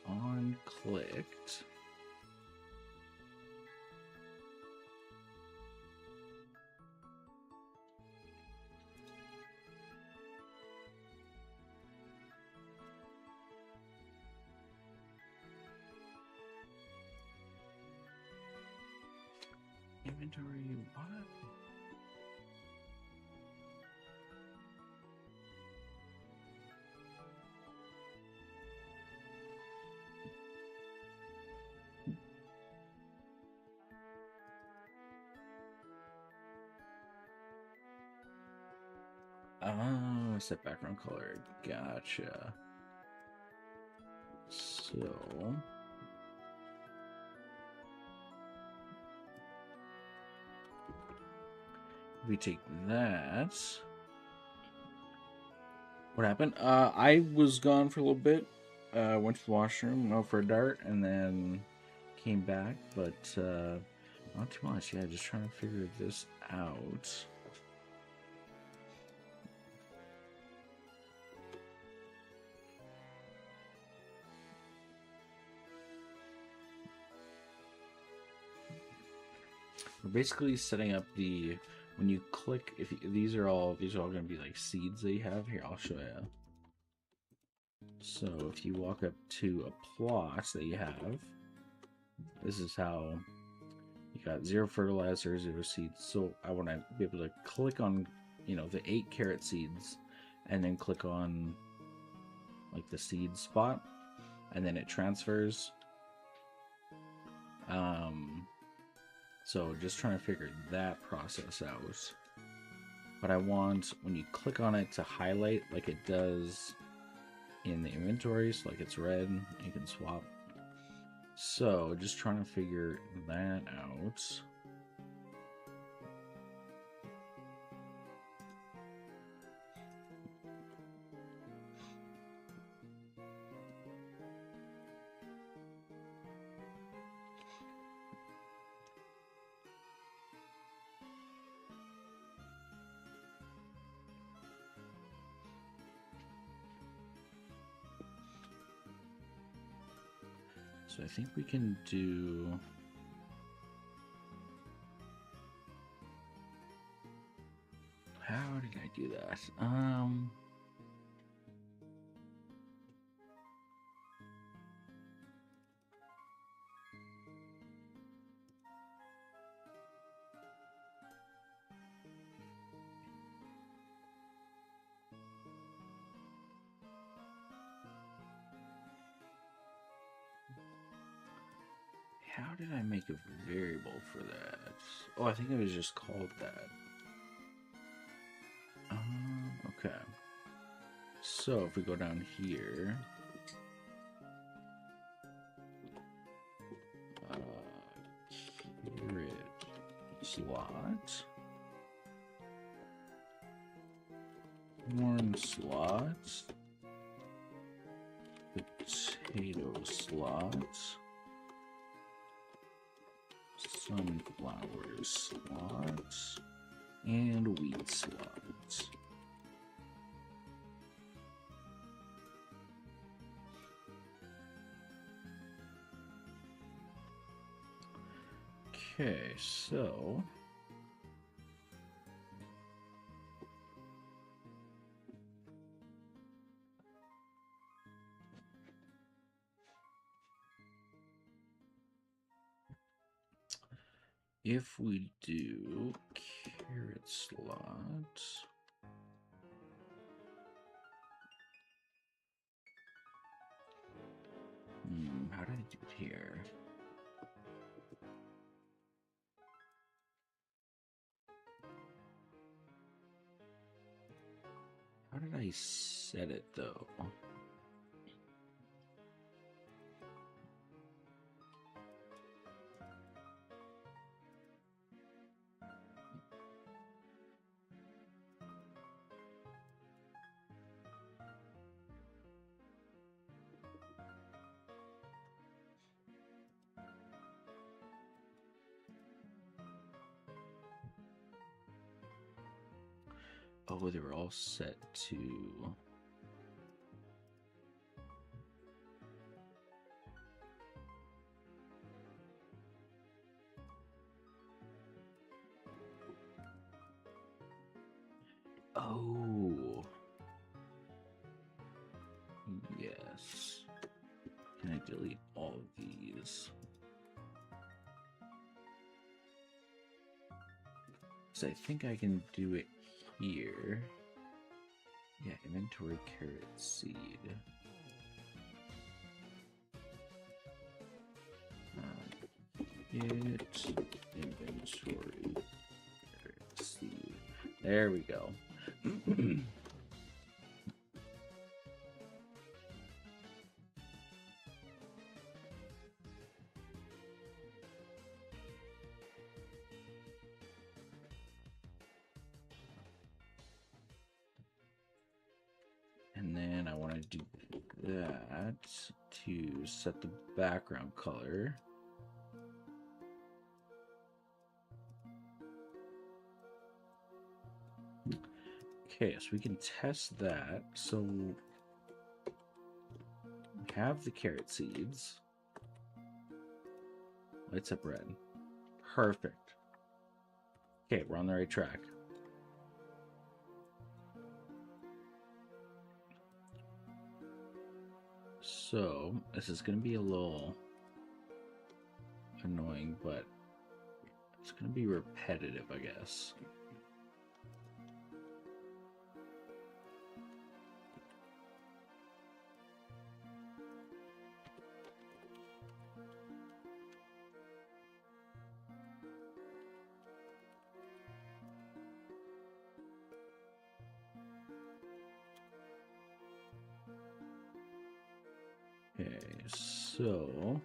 on clicked. Inventory, what? set background color. Gotcha. So we take that. What happened? I was gone for a little bit. Went to the washroom, went for a dart, and then came back. But not too much. Yeah, just trying to figure this out. We're basically setting up the when you click. If you, these are all going to be like seeds that you have here. I'll show you. So if you walk up to a plot that you have, this is how you got 0 fertilizer, 0 seeds. So I want to be able to click on, the 8 carrot seeds, and then click on like the seed spot, and then it transfers. So just trying to figure that process out. But I want, when you click on it, to highlight like it does in the inventory, so like it's red, you can swap. So just trying to figure that out. So I think we can do... How did I do that? How did I make a variable for that? Oh, I think it was just called that. Okay. So if we go down here, carrot slot, corn slot, potato slot, sunflower slot, and wheat slot. Okay, so if we do carrot slot, how did I do it here? How did I set it though? Oh, they were all set to... Oh. Yes. Can I delete all of these? So I think I can do it here. Yeah, inventory carrot seed. Get inventory carrot seed. There we go. want to do that to set the background color. Okay, so we can test that. So we have the carrot seeds. Lights up red. Perfect. Okay, we're on the right track. So this is going to be a little annoying, but it's going to be repetitive, I guess. Okay, so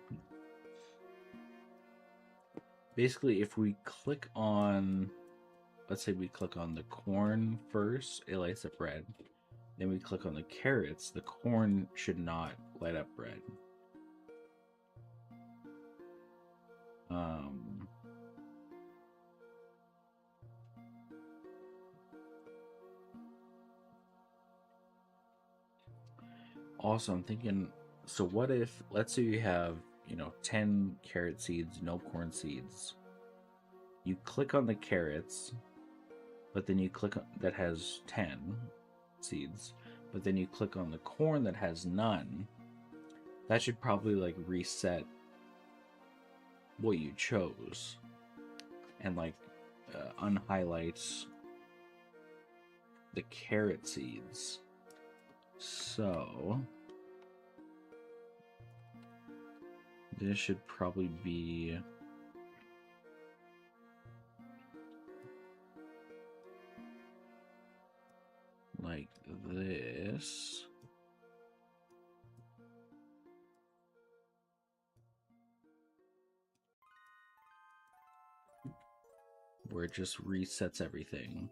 basically if we click on, let's say we click on the corn first, it lights up red. Then we click on the carrots, the corn should not light up red. Also, I'm thinking, so what if, let's say you have, 10 carrot seeds, no corn seeds. You click on the carrots, but then you click on, that has 10 seeds, but then you click on the corn that has none. That should probably like reset what you chose and like unhighlight the carrot seeds. So this should probably be like this. Where it just resets everything.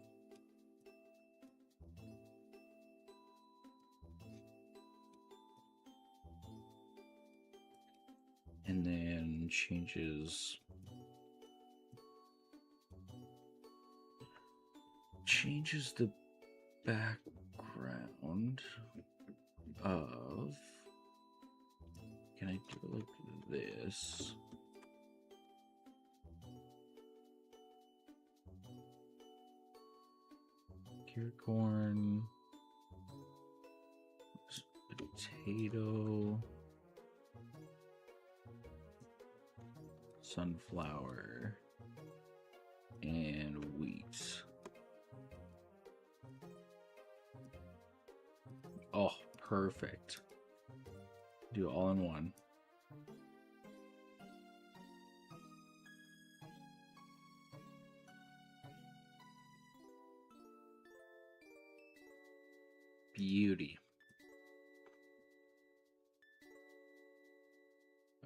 And then changes the background of, can I do it like this? Carrot, corn, potato, sunflower, and wheat. Oh, perfect. Do it all in one. Beauty.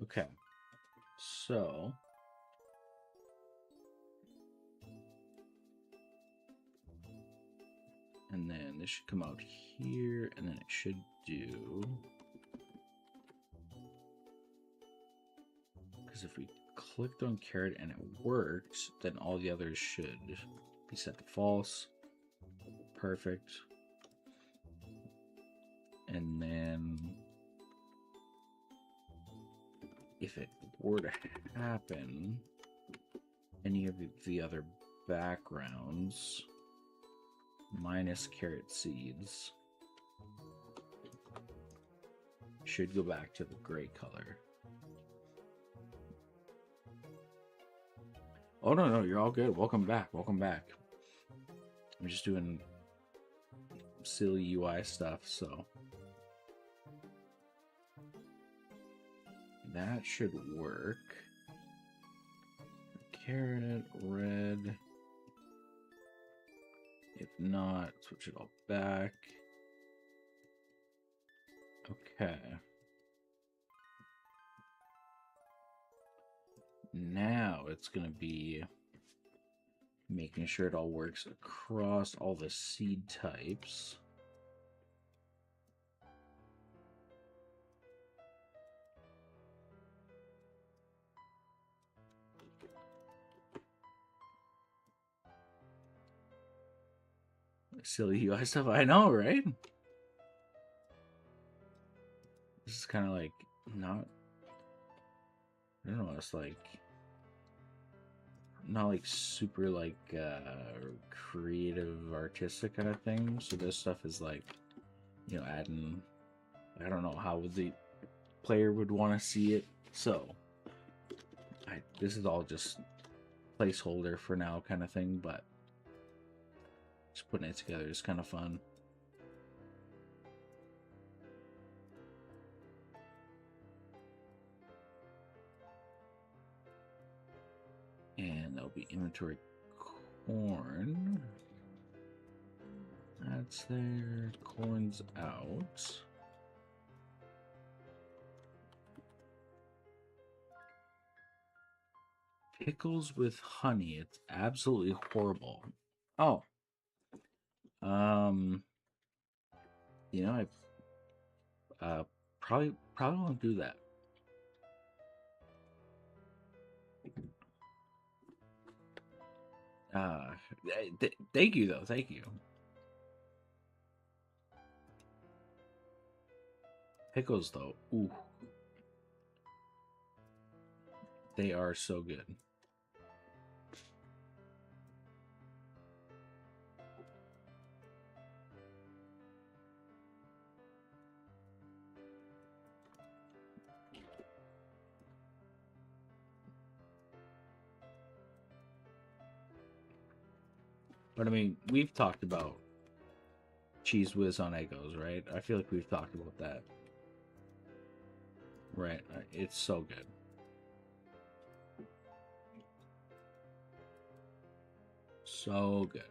Okay. So and then this should come out here, and then it should do, because if we clicked on carrot and it worked, then all the others should be set to false. Perfect. And then if it were to happen, any of the other backgrounds minus carrot seeds should go back to the gray color. Oh, no, you're all good. Welcome back. Welcome back. I'm just doing silly UI stuff, so that should work. Carrot, red. If not, switch it all back. Okay. Now it's going to be making sure it all works across all the seed types. Silly UI stuff. I know, right? This is kind of like not. I don't know. It's like not like super like creative, artistic kind of thing. So this stuff is like, you know, adding. I don't know how the player would want to see it. So this is all just placeholder for now kind of thing, but just putting it together is kind of fun. And there'll be inventory corn. That's there. Corn's out. Pickles with honey. It's absolutely horrible. Oh. You know, I probably won't do that. Thank you though. Thank you. Pickles though. Ooh. They are so good. But I mean, we've talked about Cheese Whiz on Eggos, right? I feel like we've talked about that. Right. It's so good. So good.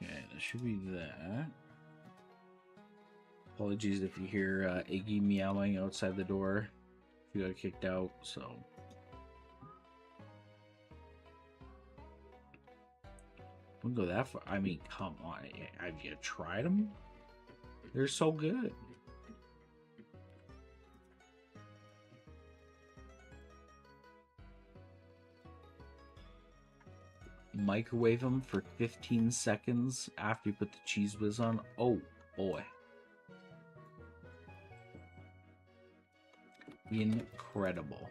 Okay, that should be that. Apologies if you hear Iggy meowing outside the door. He got kicked out, so. Wouldn't go that far. I mean, come on. Have you tried them? They're so good. Microwave them for 15 seconds after you put the Cheese Whiz on. Oh, boy. Incredible.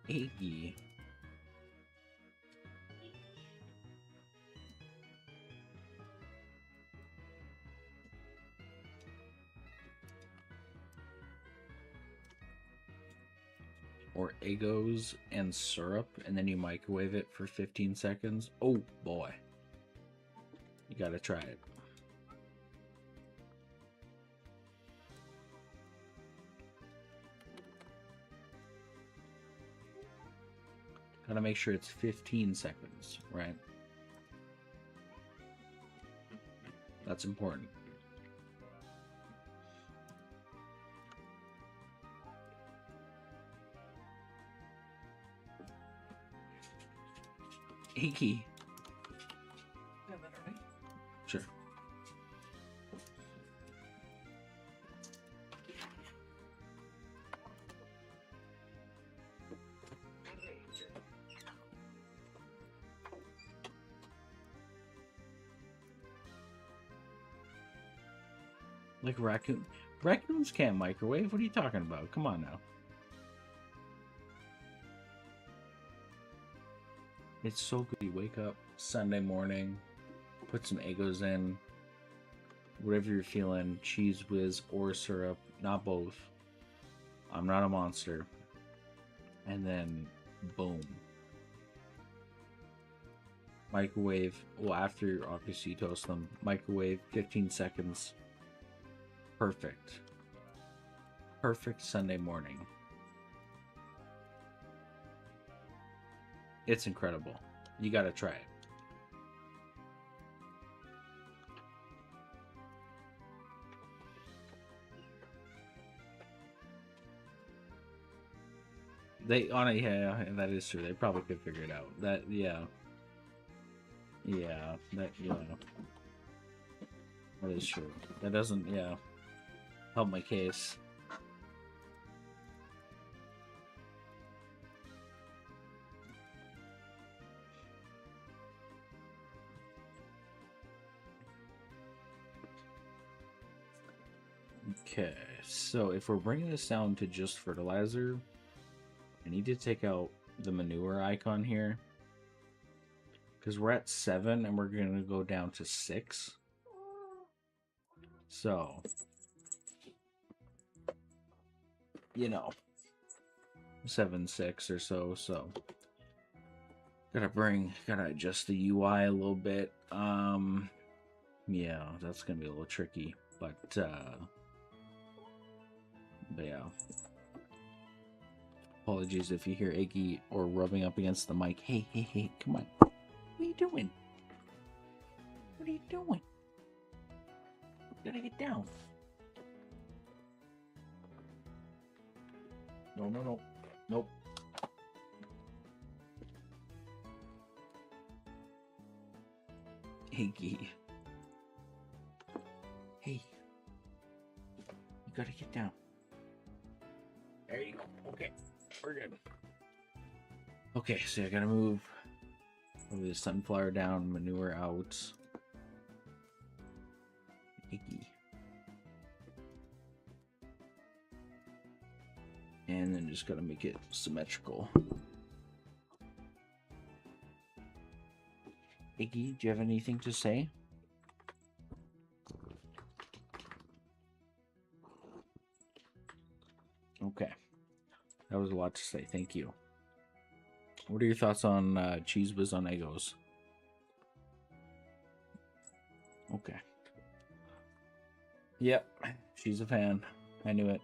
Iggy. Or Eggos and syrup, and then you microwave it for 15 seconds. Oh boy. You gotta try it. Gotta make sure it's 15 seconds, right? That's important. Iggy. Sure. Like raccoon. Raccoons can't microwave. What are you talking about? Come on now. It's so good. You wake up Sunday morning, put some Eggos in, whatever you're feeling, Cheese Whiz or syrup, not both. I'm not a monster. And then, boom. Microwave. Well, after obviously you toast them, microwave 15 seconds. Perfect. Perfect Sunday morning. It's incredible. You gotta try it. They on it, yeah, that is true. They probably could figure it out. That, yeah, yeah, that, yeah, that is true. That doesn't, yeah, help my case. Okay, so if we're bringing this down to just fertilizer, I need to take out the manure icon here. Because we're at 7 and we're going to go down to 6. So, you know, 7, 6 or so. So, gotta adjust the UI a little bit. Yeah, that's going to be a little tricky. But yeah. Apologies if you hear Iggy or rubbing up against the mic. Hey, hey, hey, come on. What are you doing? What are you doing? You gotta get down. No, no, no. Nope. Iggy. Hey. You gotta get down. There you go. Okay. We're good. Okay, so I gotta move the sunflower down, manure out. Iggy. And then just gotta make it symmetrical. Iggy, do you have anything to say? Okay. That was a lot to say. Thank you. What are your thoughts on Cheese Whiz on Eggos? Okay. Yep. She's a fan. I knew it.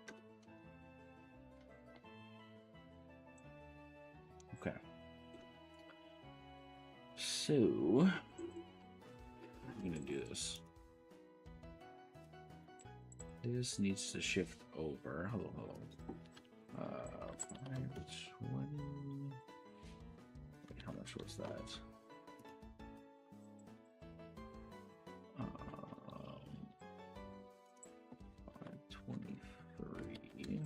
Okay. So, I'm gonna do this. This needs to shift over. Hello, hello. 520. Wait, how much was that? 523.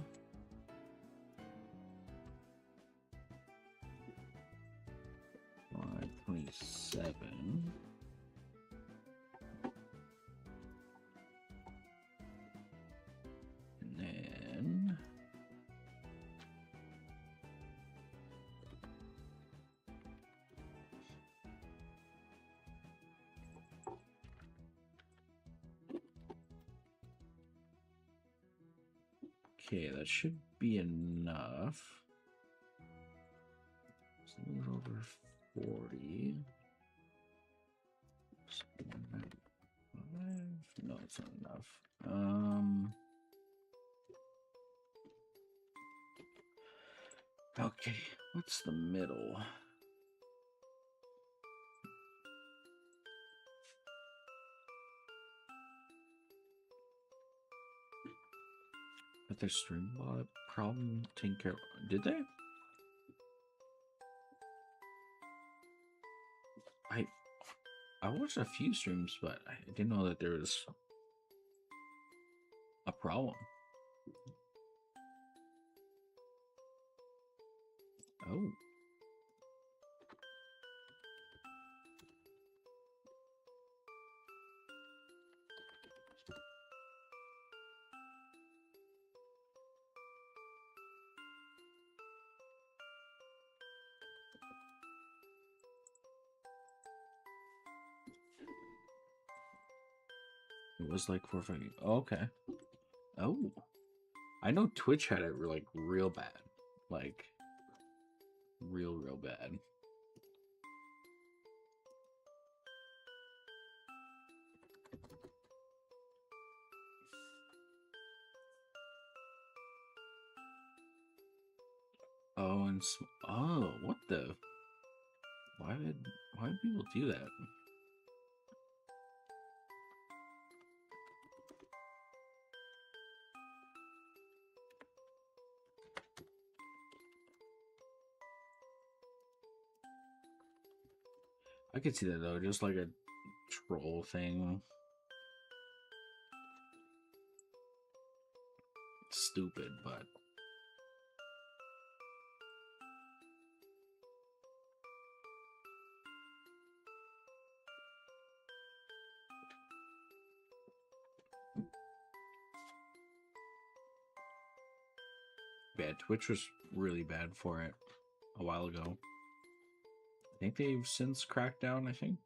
527. And then okay, that should be enough. It's a little over 40. No, it's not enough. Okay, what's the middle? But their stream bot problem taken care of. Did they? I watched a few streams, but I didn't know that there was a problem. Oh. It was like 450. Oh, okay. Oh. I know Twitch had it like real bad. Like real bad. Oh, and oh, what the? why would people do that? I could see that though, just like a troll thing. Stupid, but yeah, Twitch was really bad for it a while ago. I think they've since cracked down, I think.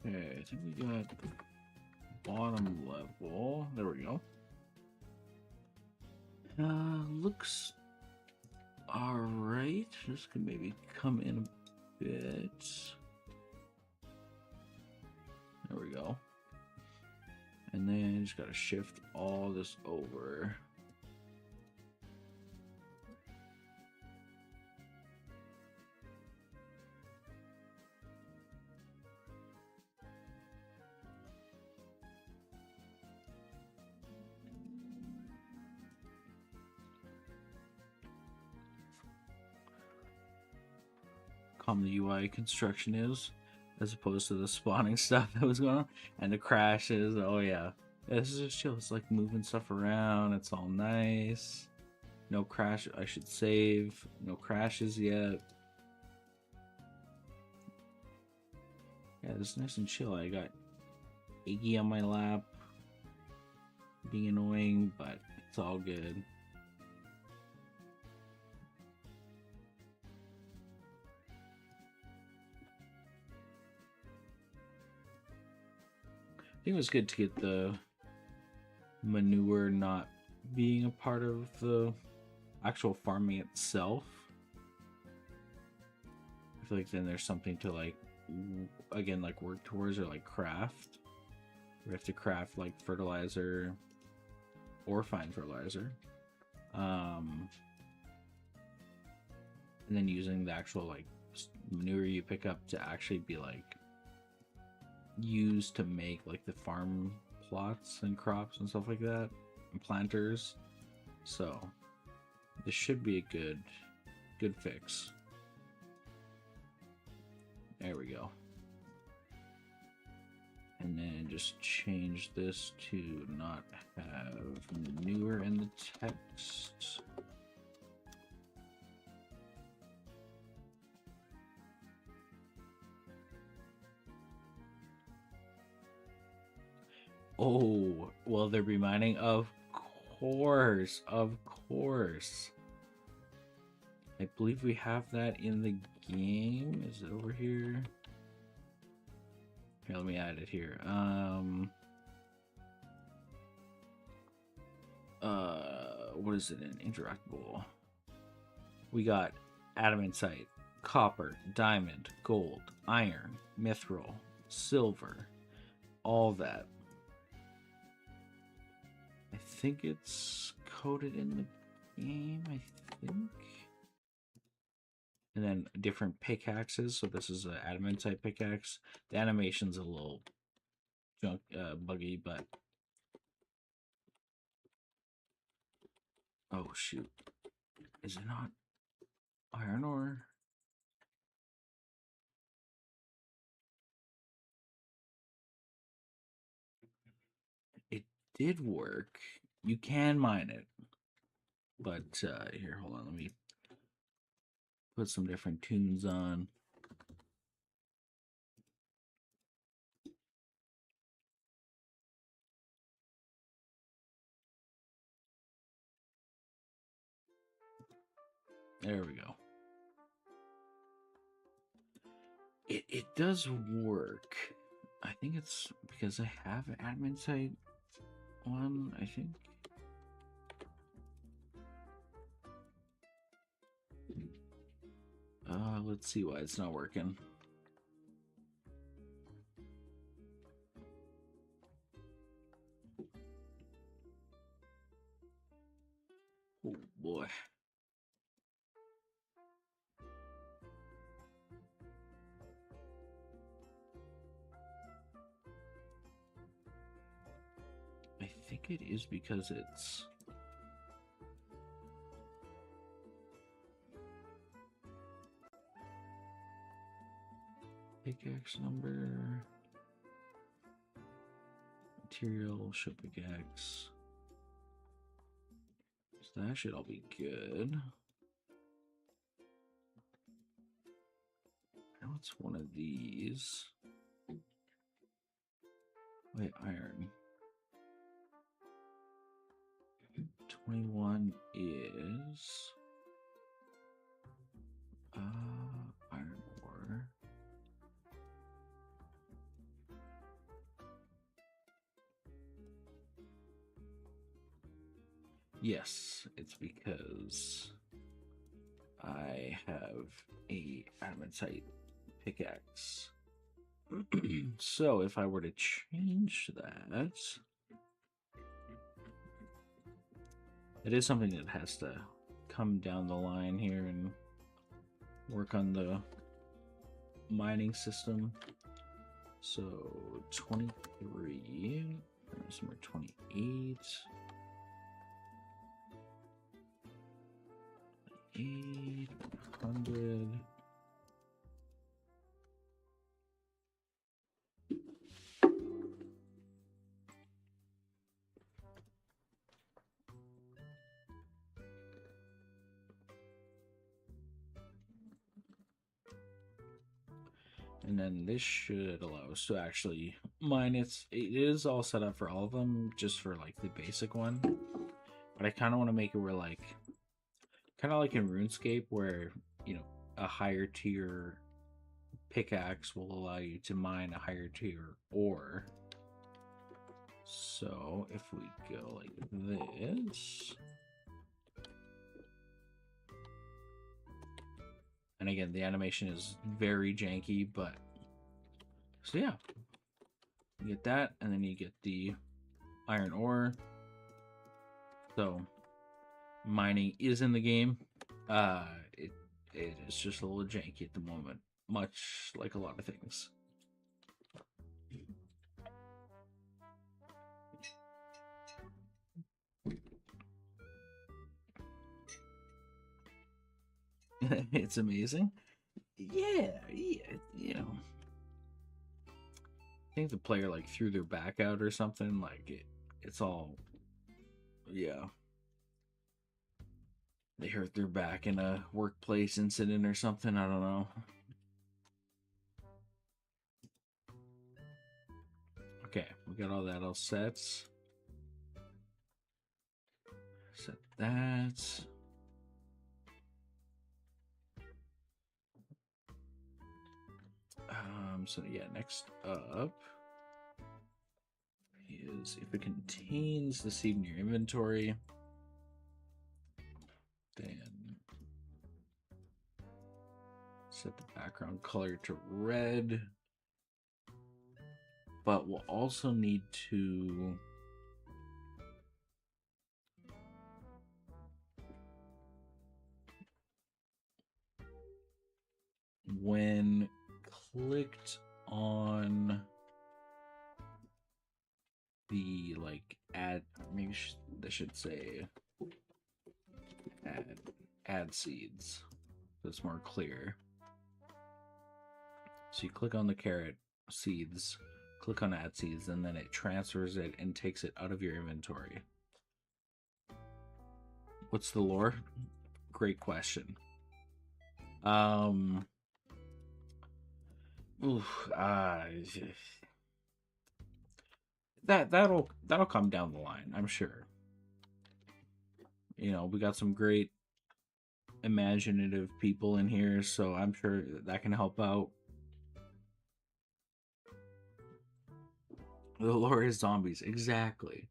Okay, I think we got the bottom level. There we go. Looks alright. This could maybe come in a bit. There we go. And then just gotta shift all this over. Calm the UI construction is, as opposed to the spawning stuff that was going on and the crashes. Oh yeah, this is just chill. It's like moving stuff around. It's all nice. No crash. I should save. No crashes yet. Yeah, this is nice and chill. I got Iggy on my lap, being annoying, but it's all good. I think it was good to get the manure not being a part of the actual farming itself. I feel like then there's something to like, again, like work towards or like craft. We have to craft like fertilizer or find fertilizer. And then using the actual like manure you pick up to actually be like used to make like the farm plots and crops and stuff like that and planters. So this should be a good Good fix. There we go. And then just change this to not have newer in the text. Oh, will there be mining? Of course, of course. I believe we have that in the game. Is it over here? Here, let me add it here. What is it in interactable? We got adamantite, copper, diamond, gold, iron, mithril, silver, all that. I think it's coded in the game, I think. And then different pickaxes. So this is an adamantite pickaxe. The animation's a little buggy, but oh shoot, is it not iron ore? It did work. You can mine it, but here, hold on. Let me put some different tunes on. There we go. It does work. I think it's because I have an adamantite one, I think. Let's see why it's not working. Oh boy. I think it is because it's pickaxe number, material, show pickaxe. So that should all be good. Now it's one of these. Wait, iron. 21 is iron ore. Yes, it's because I have a adamantite pickaxe. So if I were to change that, it is something that has to come down the line here and work on the mining system. So 23, somewhere 28, 100. And then this should allow us to actually mine it. It is all set up for all of them, just for like the basic one. But I kind of want to make it where like, kind of like in RuneScape, where, you know, a higher tier pickaxe will allow you to mine a higher tier ore. So if we go like this, and again, the animation is very janky, but so yeah, you get that, and then you get the iron ore. So mining is in the game. It is just a little janky at the moment, much like a lot of things. It's amazing. Yeah, you know. I think the player like threw their back out or something. It's all, yeah. They hurt their back in a workplace incident or something. I don't know. Okay, we got all that all set. Set that. So yeah, next up is if it contains the seed in your inventory, then set the background color to red. But we'll also need to when clicked on the like add, maybe they should say add seeds so it's more clear. So you click on the carrot seeds, click on add seeds, and then it transfers it and takes it out of your inventory. What's the lore? Great question. Oof, that'll come down the line, I'm sure. You know, we got some great imaginative people in here, so I'm sure that can help out. The lore is zombies, exactly.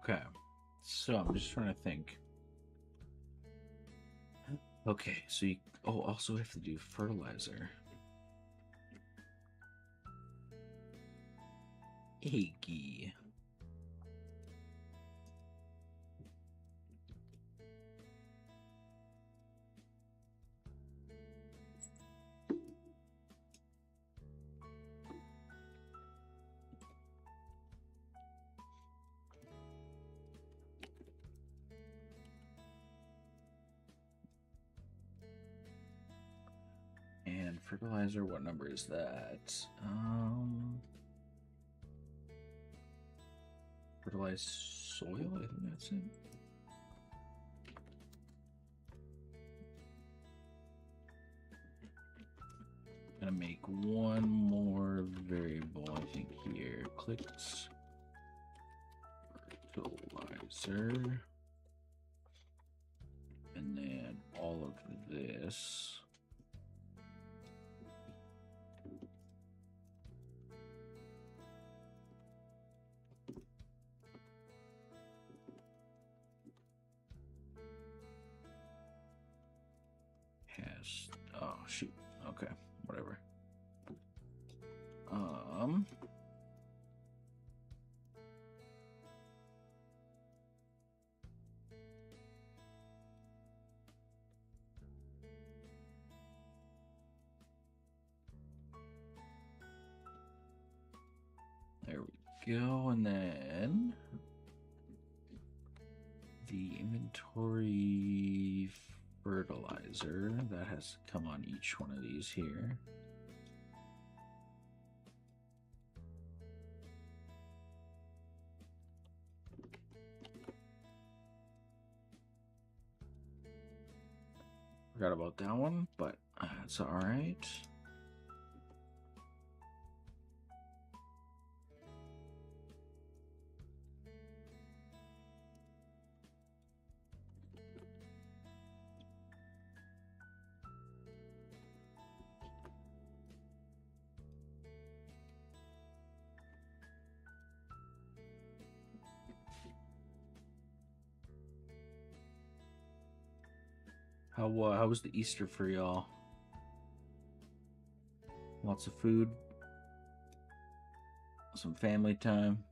Okay, so I'm just trying to think. Okay, so you also have to do fertilizer. Eggy. And fertilizer, what number is that? Fertilized soil, I think that's it. Gonna make one more variable, I think, here. Clicked fertilizer. And then all of this. Has, oh shoot, okay, whatever. There we go, and then the inventory fertilizer that has to come on each one of these here. Forgot about that one, but that's all right. How was the Easter for y'all? Lots of food, some family time.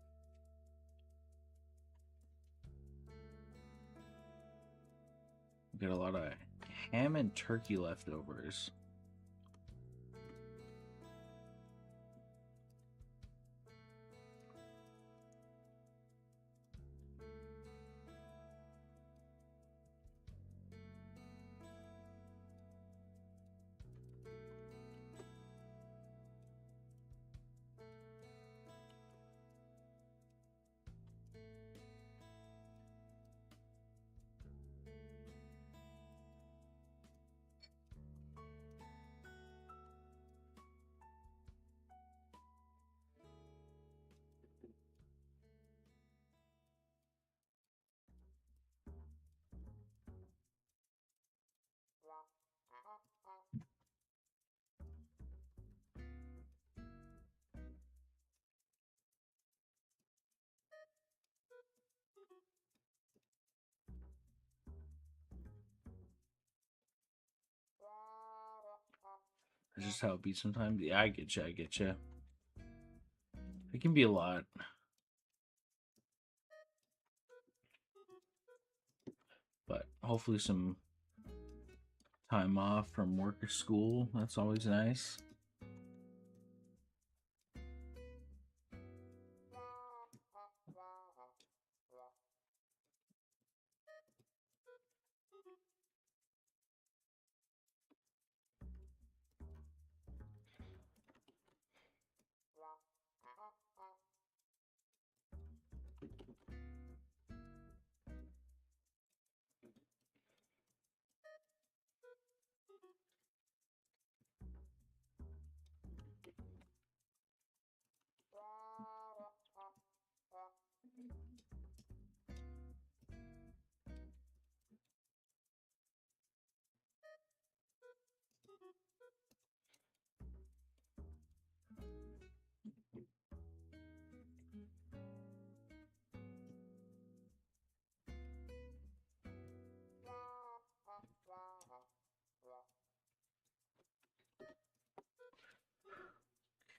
We got a lot of ham and turkey leftovers. That's just how it be sometimes. Yeah, I get you. I get you. It can be a lot. But hopefully some time off from work or school. That's always nice.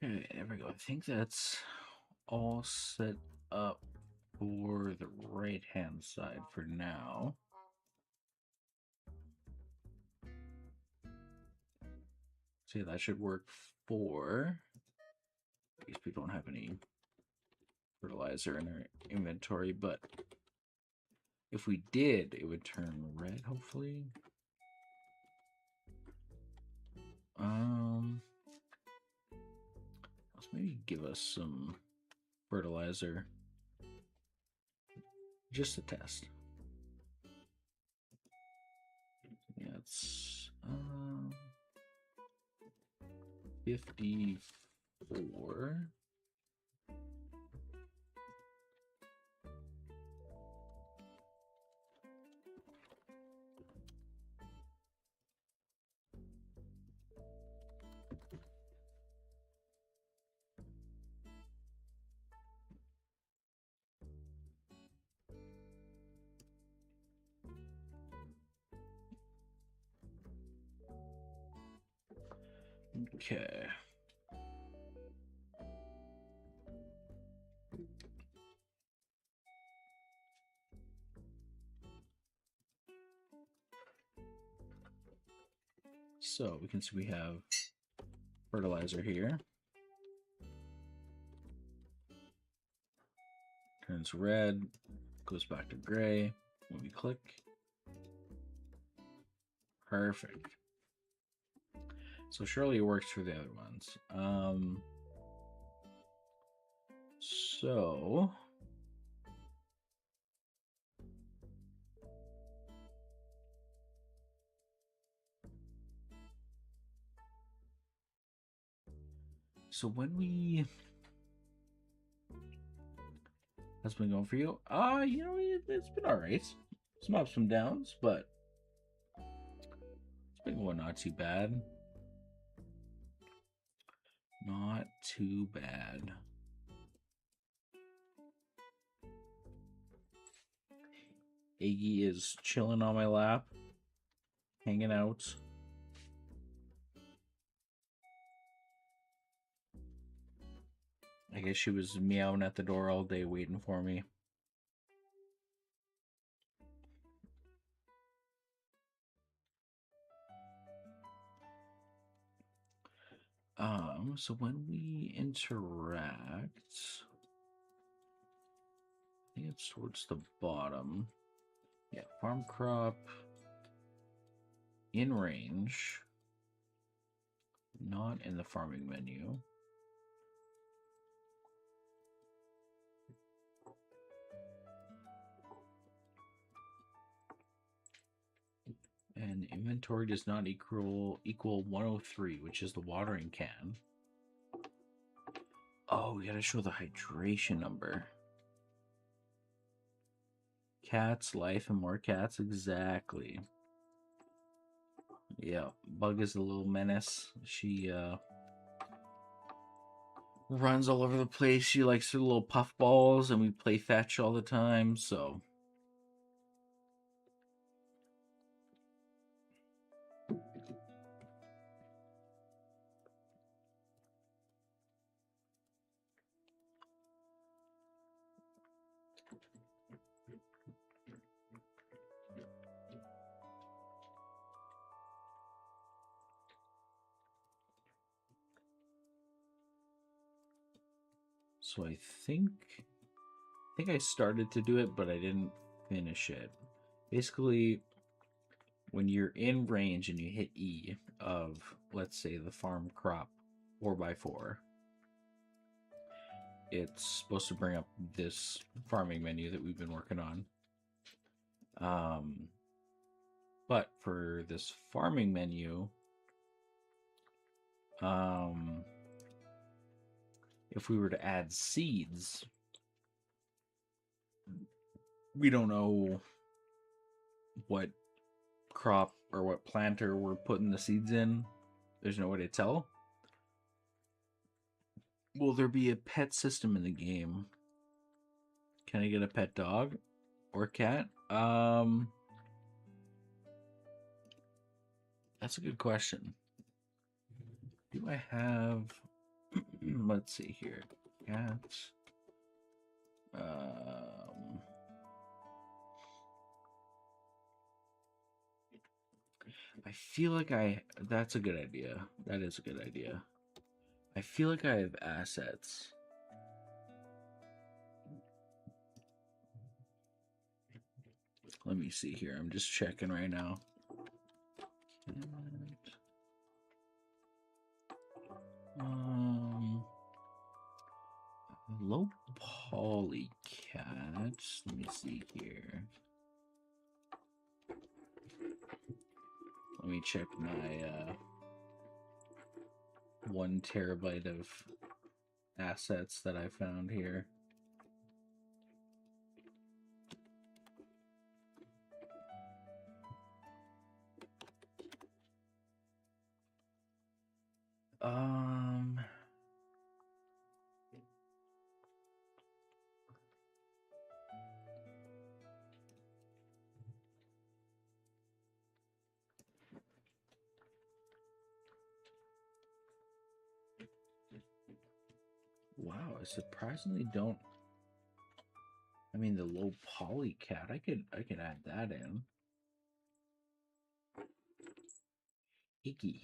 Okay, there we go. I think that's all set up for the right-hand side for now. See, that should work for... in case we don't have any fertilizer in our inventory, but if we did, it would turn red, hopefully. Let's maybe give us some fertilizer. Just a test. Yeah, it's 54. Okay. So we can see we have fertilizer here. Turns red, goes back to gray when we click. Perfect. So surely it works for the other ones. So when we... How's it been going for you? You know, it's been alright. Some ups, some downs, but it's been going not too bad. Not too bad. Iggy is chilling on my lap, hanging out. I guess she was meowing at the door all day waiting for me. So when we interact, I think it's towards the bottom. Yeah, farm crop in range, not in the farming menu. And inventory does not equal 103, which is the watering can. Oh, we gotta show the hydration number. Cats, life, and more cats. Exactly. Yeah, Bug is a little menace. She runs all over the place. She likes her little puff balls, and we play fetch all the time, so. So I think I started to do it, but I didn't finish it. Basically, when you're in range and you hit E of, let's say, the farm crop 4x4, it's supposed to bring up this farming menu that we've been working on. But for this farming menu, if we were to add seeds, we don't know what crop or what planter we're putting the seeds in. There's no way to tell. Will there be a pet system in the game? Can I get a pet dog or cat? That's a good question. Do I have let's see here. Cats. I feel like that's a good idea. That is a good idea. I feel like I have assets. Let me see here. I'm just checking right now. Low poly cats. Let me see here. Let me check my 1 terabyte of assets that I found here. Wow, I surprisingly don't. I mean, the low poly cat, I could add that in. Icky.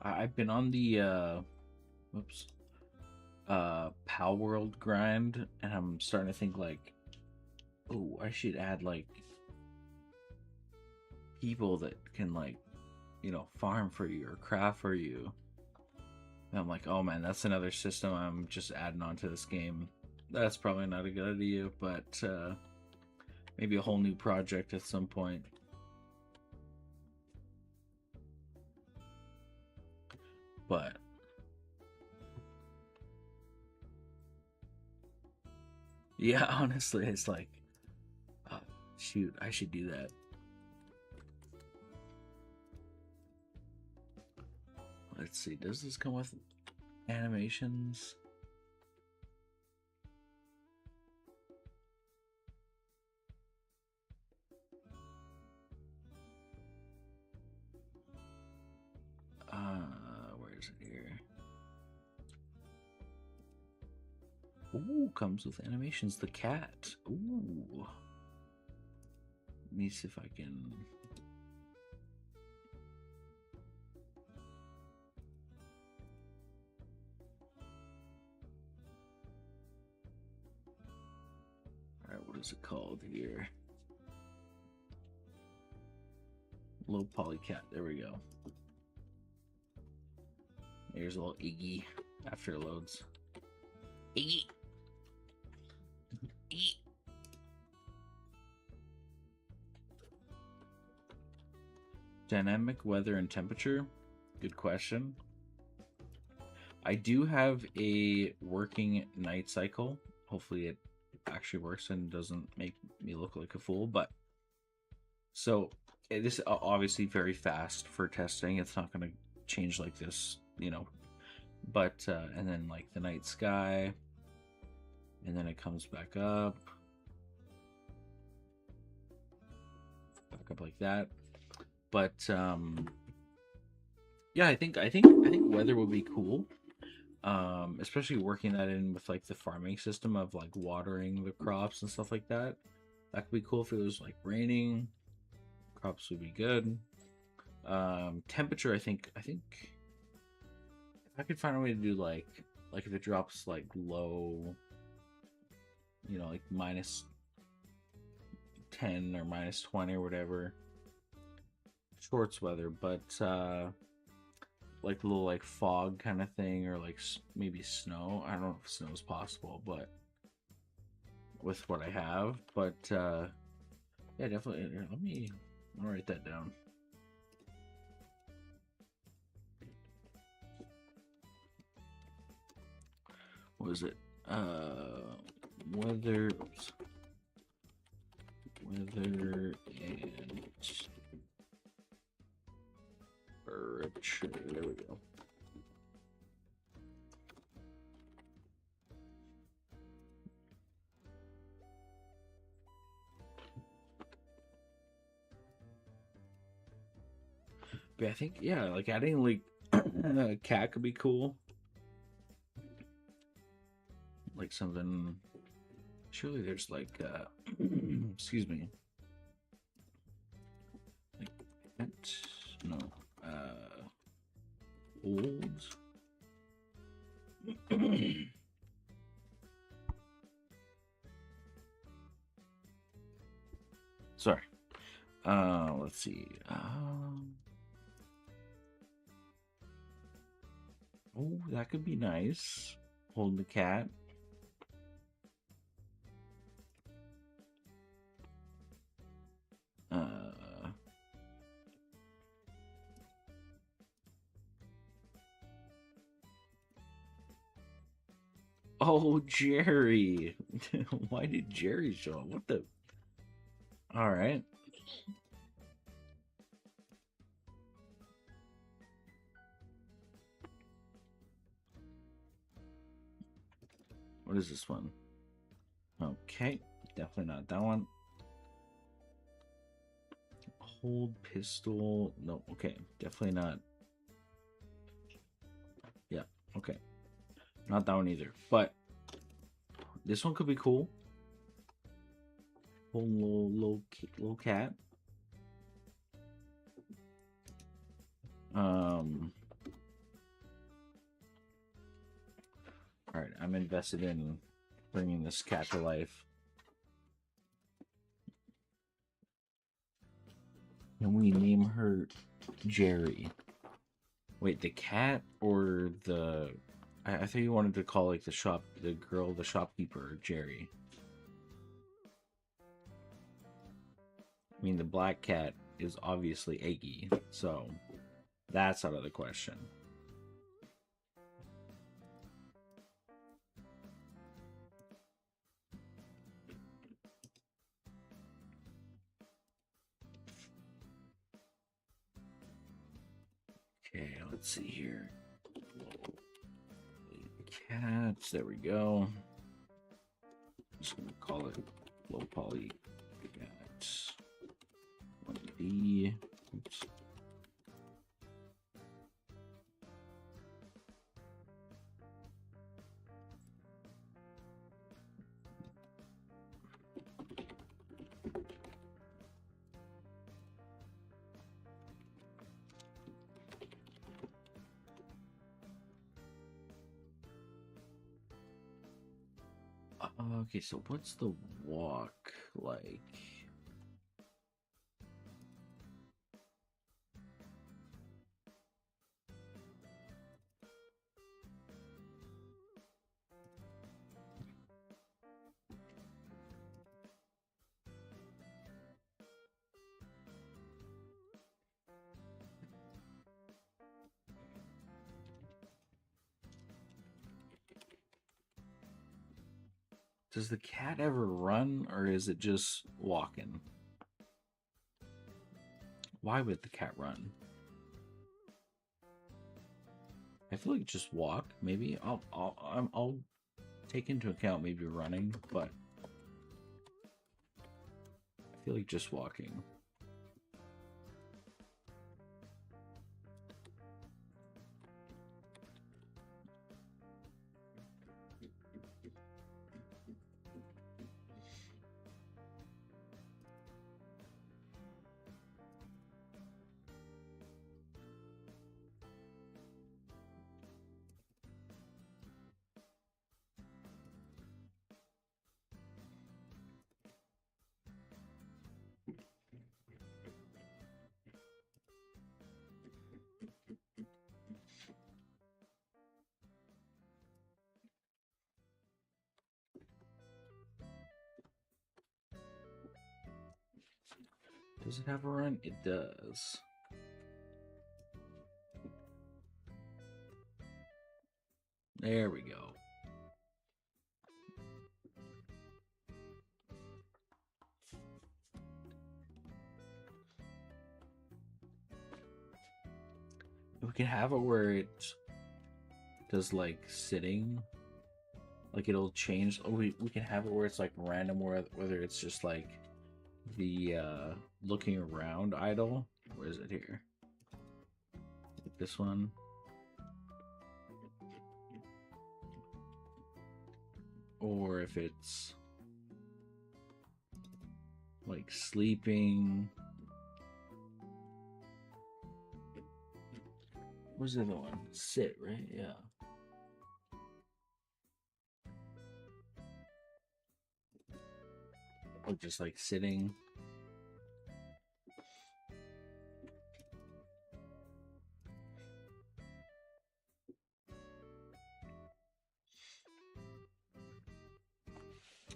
I've been on the Pal World grind, and I'm starting to think like, oh, I should add like people that can like, farm for you or craft for you. And I'm like, oh man, that's another system I'm just adding onto this game. That's probably not a good idea, but maybe a whole new project at some point. But yeah, honestly, it's like, oh, shoot, I should do that. Let's see, does this come with animations? Where is it here? Ooh, comes with animations. The cat. Ooh. Let me see if I can. All right, what is it called here? Low polycat. There we go. There's a little Iggy after it loads. Iggy. Iggy. Dynamic weather and temperature. Good question. I do have a working night cycle. Hopefully it actually works and doesn't make me look like a fool. But so this is obviously very fast for testing. It's not going to change like this, you know. But and then like the night sky, and then it comes back up like that. But yeah, I think weather would be cool. Especially working that in with like the farming system of like watering the crops and stuff like that. That could be cool if it was like raining. Crops would be good. Temperature, I think if I could find a way to do like if it drops like low, you know, like -10 or -20 or whatever. Shorts weather, but like a little like fog kind of thing, or like maybe snow. I don't know if snow is possible, but with what I have. But yeah, definitely. Here, I'll write that down. What is it? Weather. Oops. Weather and temperature. There we go. But I think, yeah, like adding like a cat could be cool. Like something. Surely there's like excuse me. Like that. No. Old. Sorry. Let's see. Oh, that could be nice. Holding the cat. Oh, Jerry. Why did Jerry show up? What the? All right. What is this one? Okay. Definitely not that one. Hold pistol. No, okay. Definitely not. Yeah, okay. Not that one either. But this one could be cool. Hold low cat. Alright, I'm invested in bringing this cat to life. Can we name her Jerry? Wait, the cat or the... I thought you wanted to call like the shopkeeper, Jerry. I mean, the black cat is obviously Eggy, so that's out of the question. Okay, let's see here. Cats, there we go. Just gonna call it low poly cats. 1B. Oops. Okay, so what's the walk like? Does the cat ever run, or is it just walking? Why would the cat run? I feel like just walk. Maybe I'll take into account maybe running, but I feel like just walking. Does it have a run? It does. There we go. We can have it where it does like sitting. Like it'll change. Oh, we can have it where it's like random, whether it's just like the looking around idle. Where is it here? Like this one. Or if it's like sleeping. What's the other one? Sit, right? Yeah. Or just like sitting.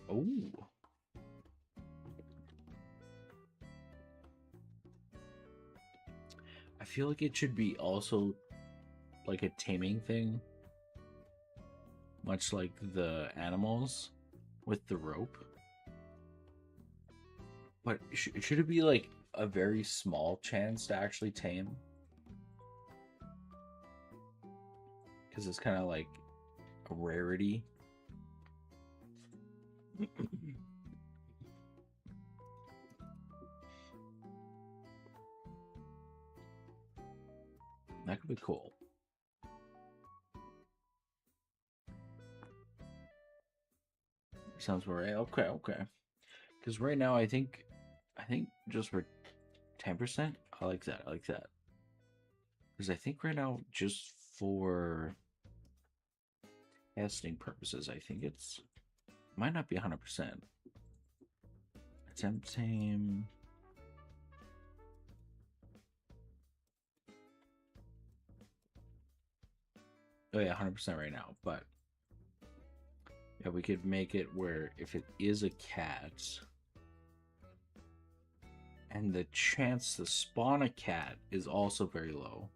Oh. I feel like it should be also like a taming thing. Much like the animals with the rope. But should it be like a very small chance to actually tame? Because it's kind of like a rarity. That could be cool. Sounds right. Okay, okay. Because right now, I think just for 10%, I like that. I like that. Because I think right now, just for testing purposes, I think it's might not be 100%. Attempt tame. Oh yeah, 100% right now. But yeah, we could make it where if it is a cat, and the chance to spawn a cat is also very low.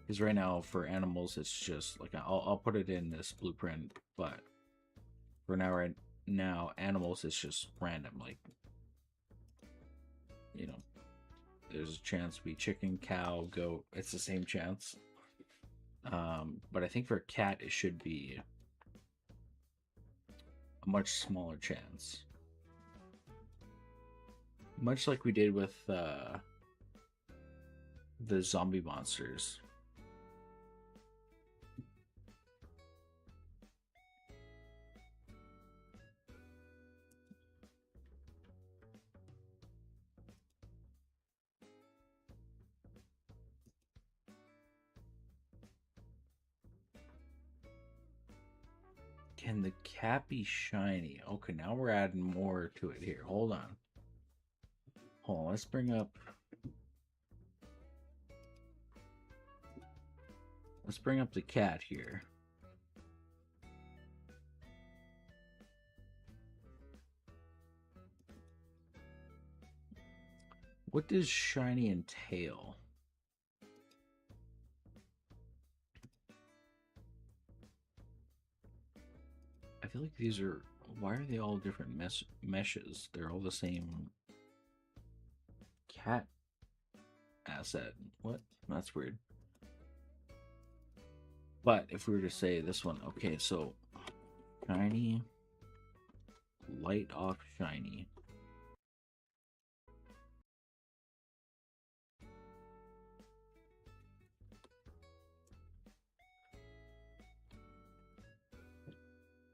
Because right now for animals, it's just like I'll put it in this blueprint, but for now, right now, animals it's just random. Like, you know, there's a chance to be chicken, cow, goat. It's the same chance. But I think for a cat, it should be a much smaller chance. Much like we did with the zombie monsters. Can the cat be shiny? Okay, now we're adding more to it here. Hold on. Hold on, let's bring up... Let's bring up the cat here. What does shiny entail? I feel like these are... Why are they all different meshes? They're all the same cat asset. What? That's weird. But if we were to say this one, okay, so shiny, light off shiny.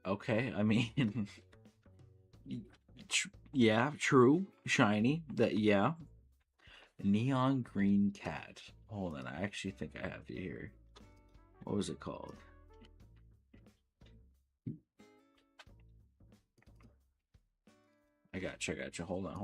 Okay, I mean, yeah, true, shiny. That yeah, neon green cat. Hold on, I actually think I have it here. What was it called? I gotcha. Hold on.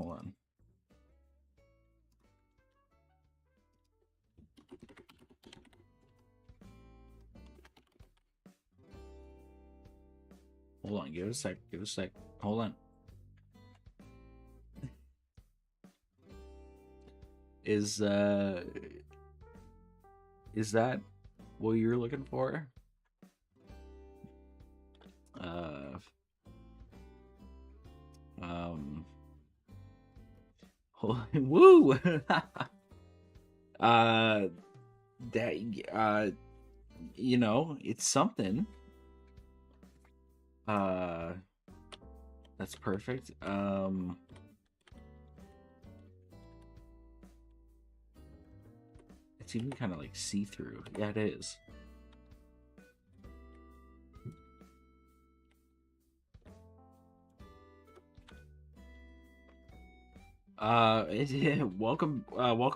Hold on, give it a sec. Hold on. Is that what you're looking for? Woo! That you know, it's something. That's perfect. It's even kind of like see-through. Yeah, it is. Welcome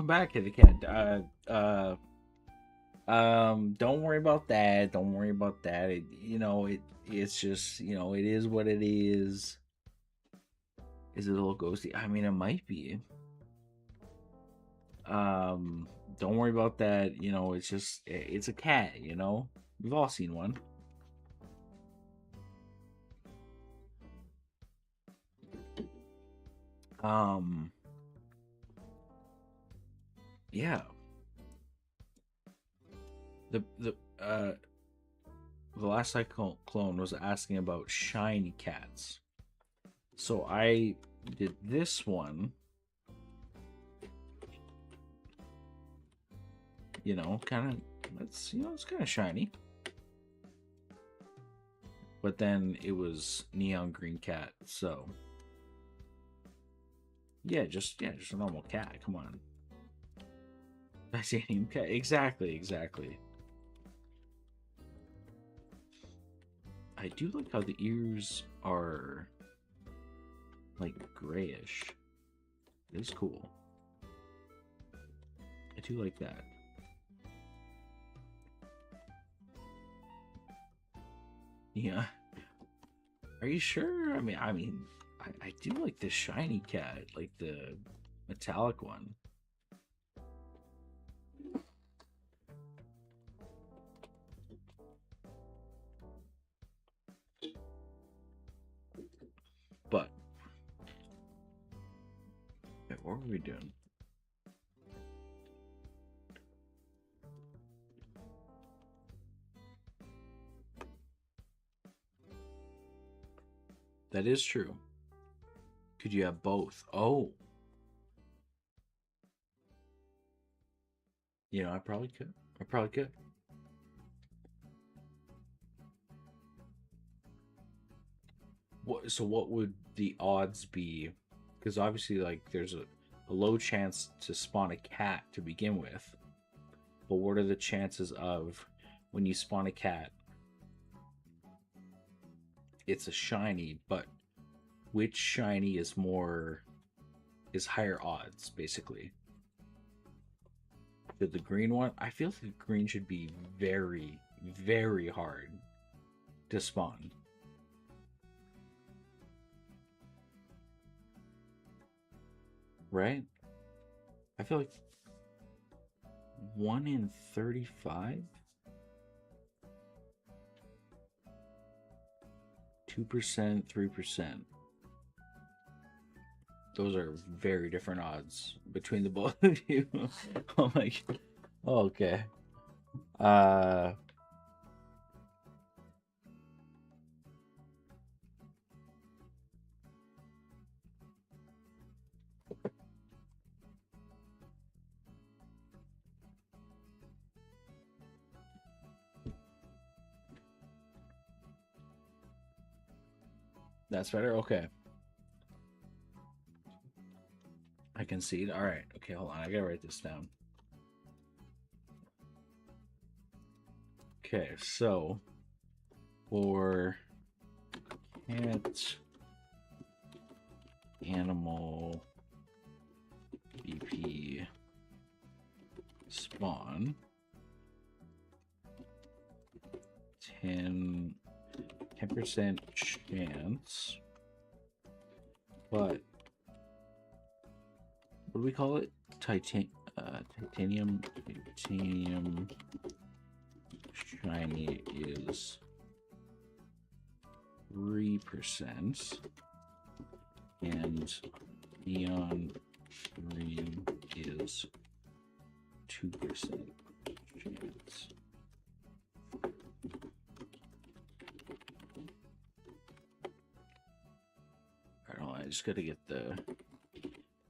back, Kitty Cat. Don't worry about that. Don't worry about that. It's just, it is what it is. Is it a little ghosty? I mean, it might be. Don't worry about that. It's a cat, We've all seen one. Yeah. The last clone was asking about shiny cats. So I did this one. Kind of, it's kind of shiny. But then it was neon green cat, so yeah, just a normal cat. Come on. Titanium cat. Exactly. I do like how the ears are like grayish. It is cool. I do like that. Yeah. Are you sure? I mean, I do like the shiny cat, like the metallic one. But what were we doing? That is true. Could you have both? Oh. I probably could. So what would the odds be? Because obviously, like, there's a low chance to spawn a cat to begin with. But what are the chances of when you spawn a cat, it's a shiny, but which shiny is higher odds, basically? The green one? I feel like the green should be very, very hard to spawn. right? I feel like 1 in 35? 2%, 3%. Those are very different odds between the both of you. Oh my god. Okay. That's better? Okay. I can see it. All right. Okay, hold on. I gotta write this down. Okay, so for cat, animal, BP, spawn, 10% chance, but what do we call it? Titanium shiny is 3%, and neon green is 2% chance. I just gotta get the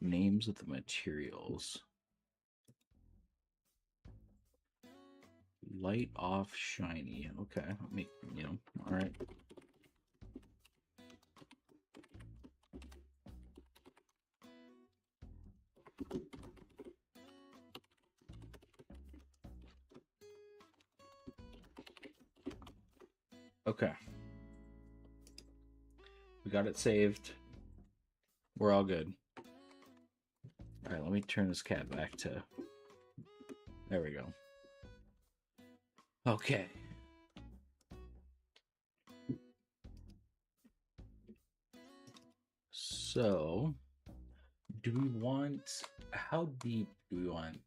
names of the materials. Light off shiny. Okay, make all right. Okay. We got it saved. We're all good. All right, let me turn this cat back to... There we go. Okay. So, do we want... How deep do we want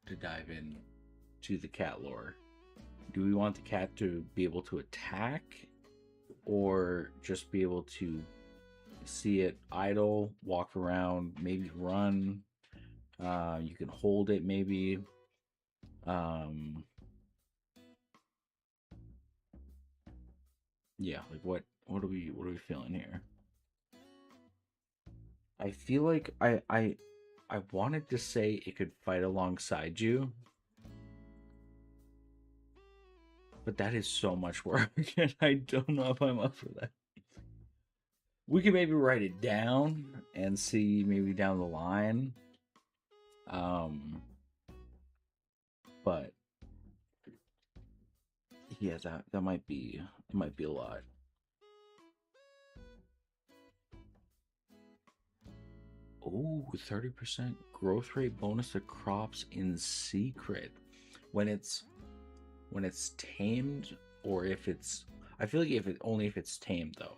to dive in to the cat lore? Do we want the cat to be able to attack, or just be able to see it idle, walk around, maybe run? You can hold it, maybe. Yeah, like what are we feeling here? I feel like I wanted to say it could fight alongside you, but that is so much work, and I don't know if I'm up for that. We could maybe write it down and see maybe down the line. But yeah, that might be a lot. Oh, 30% growth rate bonus to crops in secret when it's tamed, or if it's... I feel like only if it's tamed though.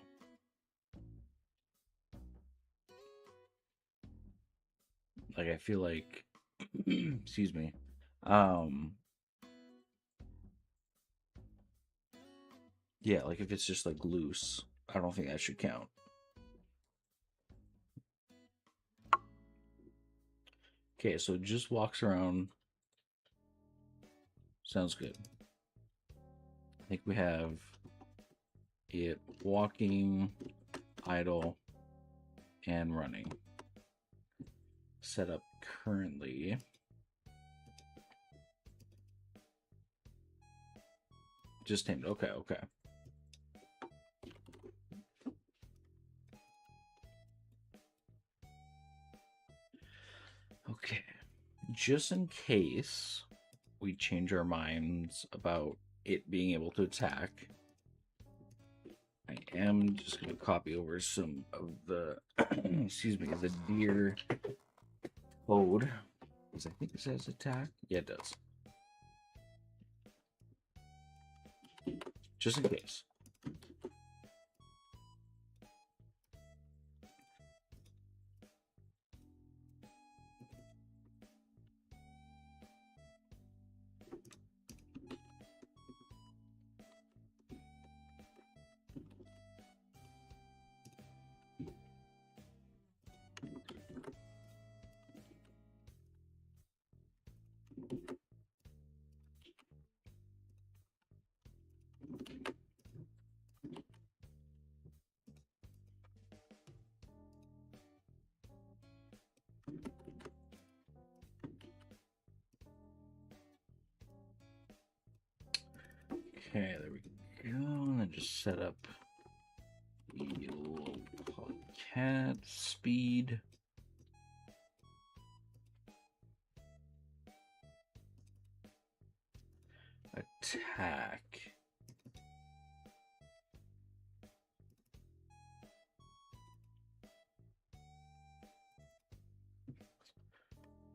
Like I feel like excuse me. Yeah, like if it's just like loose, I don't think that should count. Okay, so it just walks around. Sounds good. I think we have it walking, idle, and running. Set up currently. Just tamed. Okay, okay. Okay. Just in case we change our minds about it being able to attack, I am just going to copy over some of the, excuse me, the deer code. Because I think it says attack. Yeah, it does. Just in case. Okay, there we go. And then just set up the local cat speed. Attack.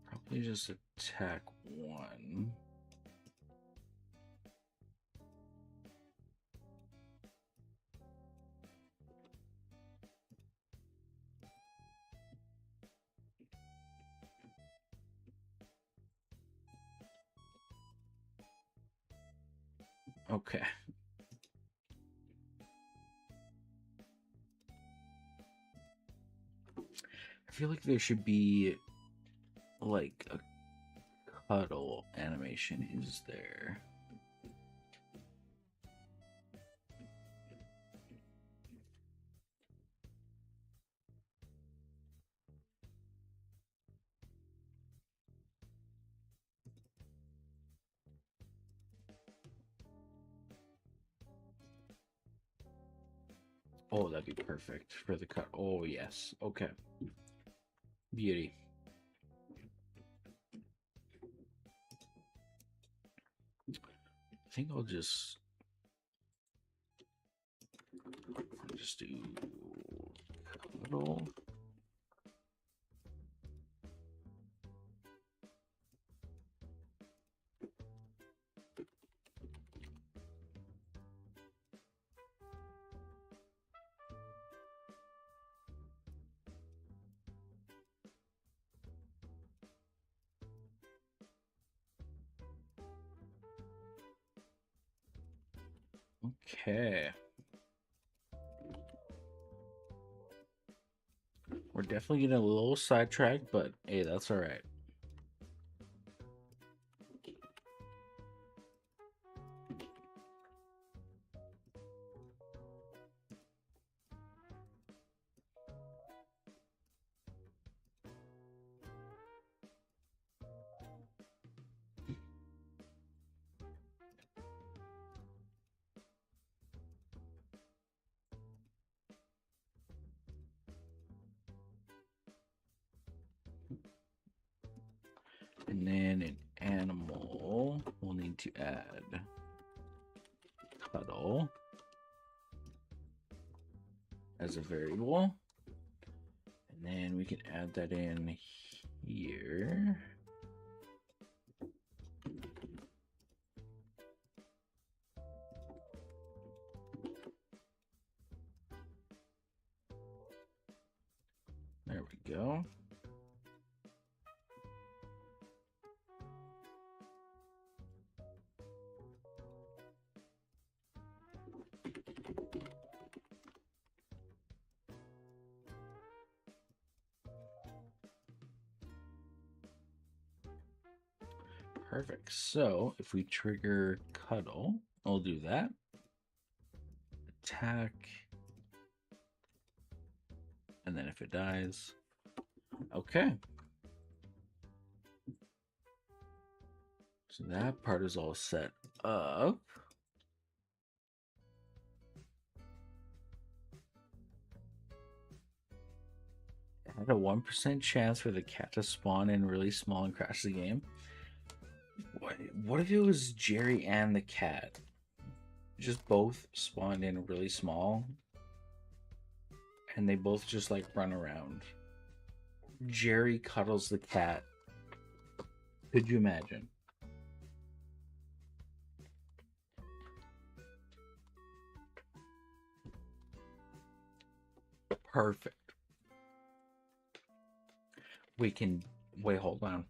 Probably just attack 1. Okay. I feel like there should be like a cuddle animation. Is there? Oh, that'd be perfect for the cut. Oh, yes. Okay. Beauty. I think I'll just do cuddle. Okay. We're definitely getting a little sidetracked, but hey, that's all right. And then an animal, we'll need to add cuddle as a variable. And then we can add that in here. There we go. Perfect. So if we trigger cuddle, I'll do that. Attack. And then if it dies, okay. So that part is all set up. It had a 1% chance for the cat to spawn in really small and crash the game. What if it was Jerry and the cat? Just both spawned in really small. And they both just like run around. Jerry cuddles the cat. Could you imagine? Perfect. Wait, hold on.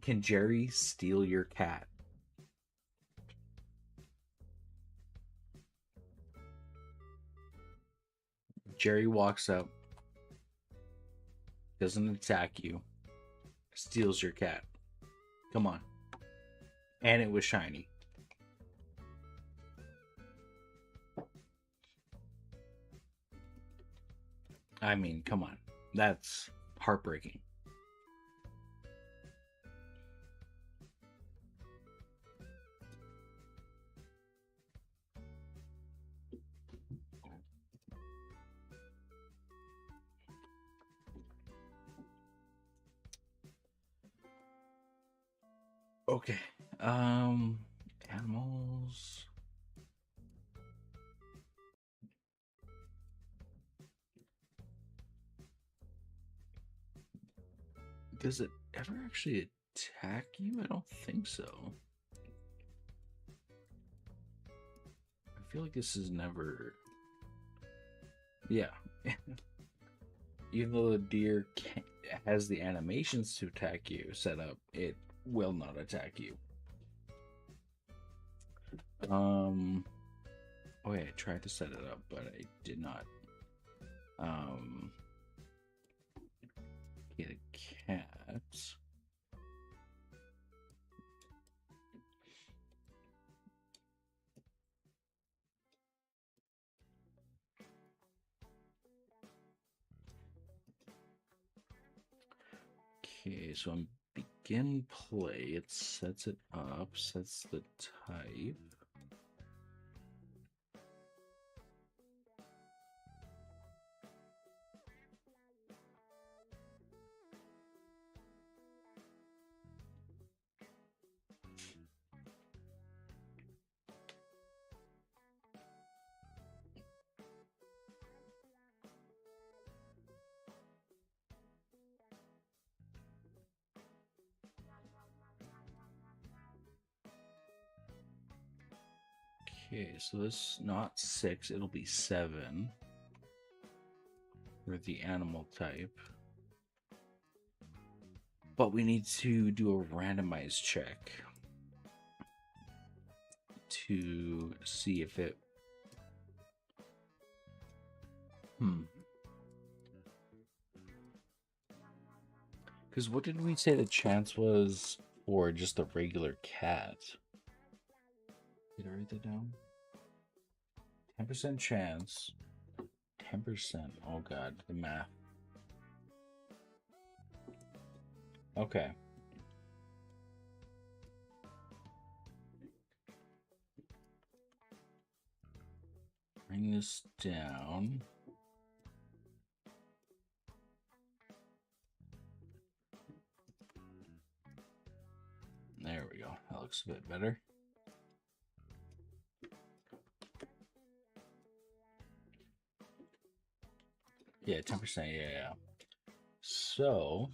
Can Jerry steal your cat? Jerry walks up, doesn't attack you, steals your cat. Come on. And it was shiny. I mean, come on. That's heartbreaking. Okay. Animals. Does it ever actually attack you? I don't think so. I feel like this is never. Yeah. Even though the deer has the animations to attack you set up, it will not attack you. Oh yeah, I tried to set it up, but I did not. Get a cat. Okay, so on begin play, it sets it up, sets the type. Okay, so this not 6, it'll be 7 for the animal type. But we need to do a randomized check to see if it. Because what did we say the chance was for just a regular cat? Did I write that down? 10% chance. 10%. Oh god, the math. Okay. Bring this down. There we go. That looks a bit better. Yeah, 10%. Yeah. So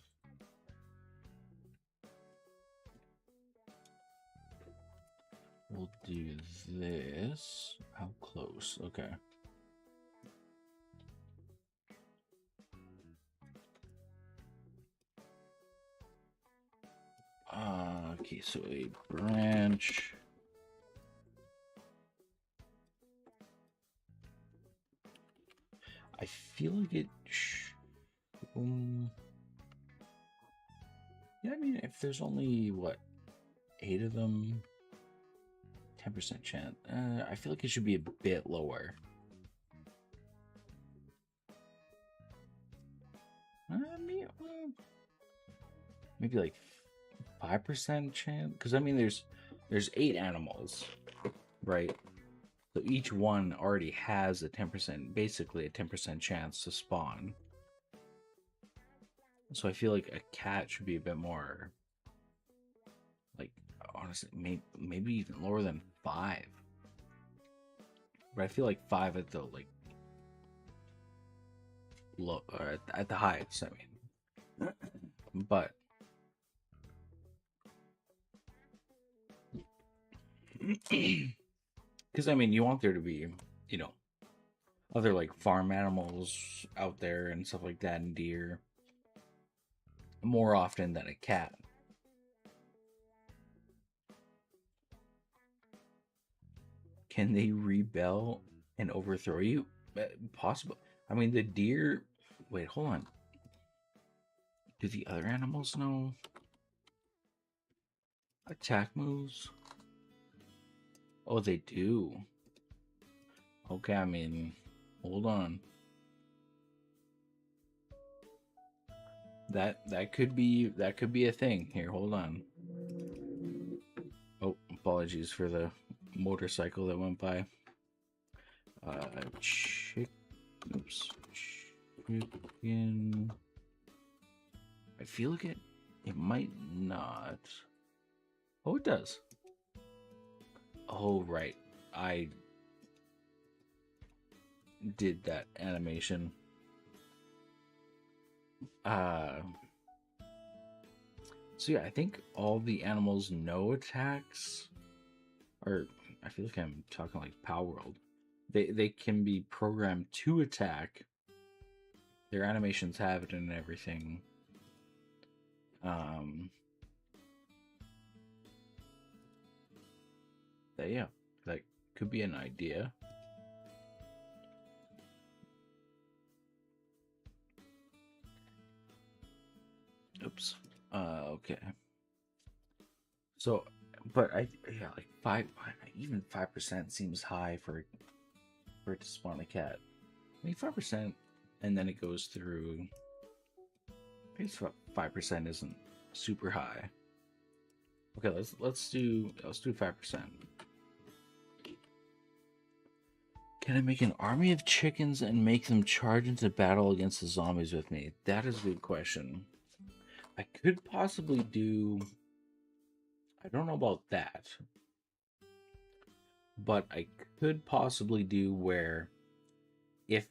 we'll do this. How close? Okay. Okay, so a branch. I feel like it. Yeah, I mean, if there's only what 8 of them, 10% chance. I feel like it should be a bit lower. Maybe like 5% chance. Because I mean, there's 8 animals, right? So each one already has a 10%, basically a 10% chance to spawn. So I feel like a cat should be a bit more, like, honestly, maybe even lower than 5. But I feel like 5 at the like low or at the highest. I mean, but because I mean, you want there to be, you know, other like farm animals out there and stuff like that, and deer more often than a cat. Can they rebel and overthrow you? Possible. I mean, the deer. Wait, hold on. Do the other animals know attack moves? Oh, they do. Okay, I mean, hold on. That could be a thing. Here, hold on. Oh, apologies for the motorcycle that went by. Oops. Chicken. I feel like it might not. Oh, it does. Oh, right. I did that animation. So yeah, I think all the animals know attacks. Or I feel like I'm talking like Power World. They can be programmed to attack. Their animations have it and everything. Yeah, that could be an idea. Oops. Okay. So, but yeah, like even 5% seems high for it to spawn a cat. I mean, 5%, and then it goes through. I guess 5% isn't super high. Okay, let's do 5%. Can I make an army of chickens and make them charge into battle against the zombies with me? That is a good question. I could possibly do. I don't know about that, but I could possibly do where if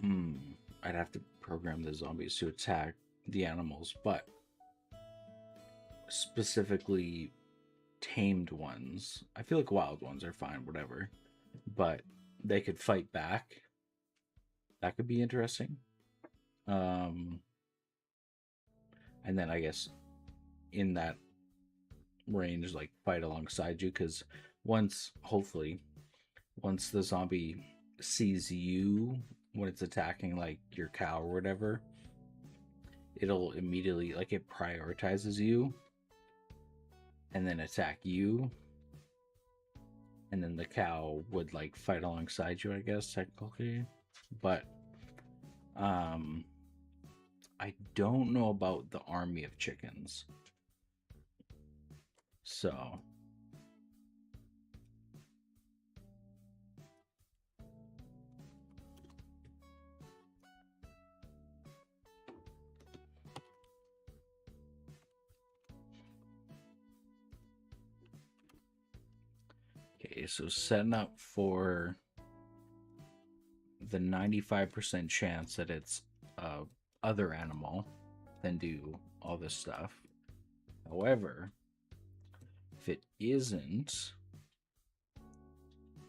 I'd have to program the zombies to attack the animals, but specifically tamed ones. I feel like wild ones are fine, whatever, but they could fight back. That could be interesting. And then I guess in that range, like fight alongside you, because hopefully, once the zombie sees you when it's attacking like your cow or whatever, it'll immediately, like, it prioritizes you and then attack you, and then the cow would like fight alongside you, I guess, technically. But I don't know about the army of chickens. So okay, so setting up for the 95% chance that it's other animal, then do all this stuff. However, if it isn't,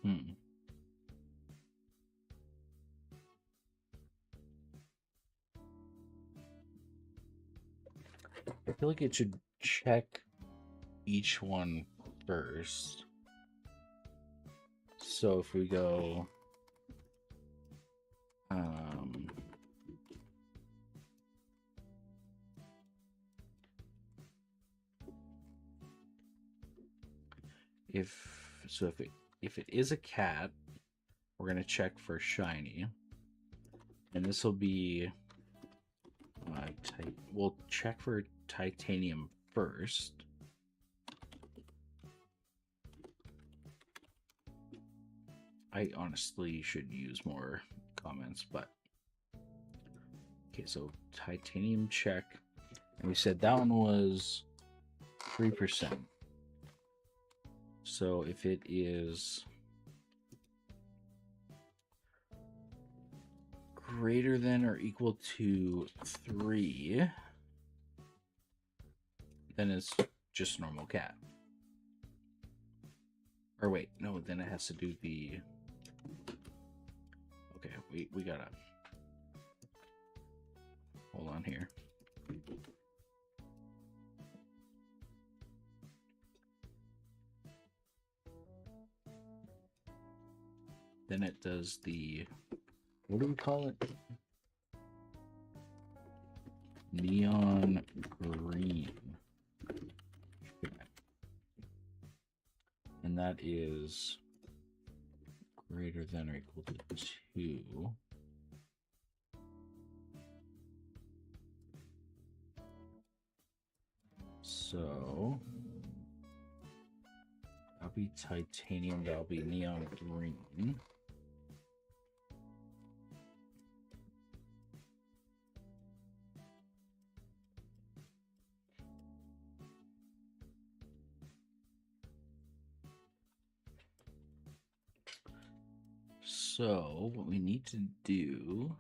I feel like it should check each one first. So if we go if it is a cat, we're gonna check for shiny, and this will be we'll check for titanium first. I honestly should use more comments, but okay, so titanium check, and we said that one was 3%. So if it is greater than or equal to 3, then it's just normal cat. Or wait, no, then it has to do the. Okay, we gotta hold on here. Then it does the, what do we call it? Neon green. And that is greater than or equal to 2. So that'll be titanium, that'll be neon green. So what we need to do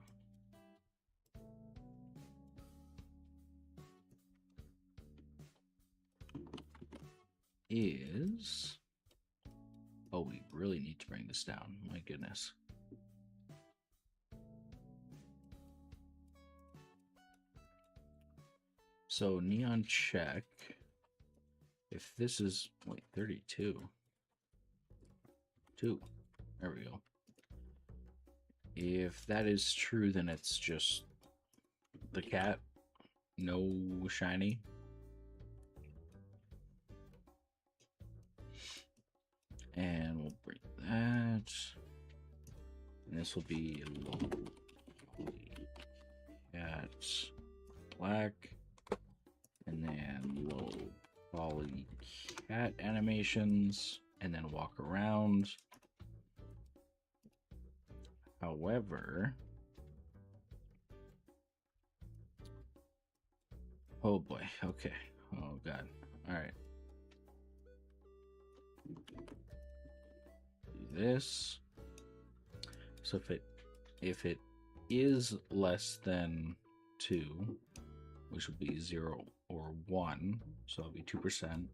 is, oh, we really need to bring this down. My goodness. So neon check. If this is, wait, 32. 2. There we go. If that is true, then it's just the cat. No shiny. And we'll bring that. And this will be low cat black. And then low poly cat animations. And then walk around. However, oh boy, okay. Oh god. All right. Do this. So if it is less than 2, which will be 0 or 1, so it'll be 2%,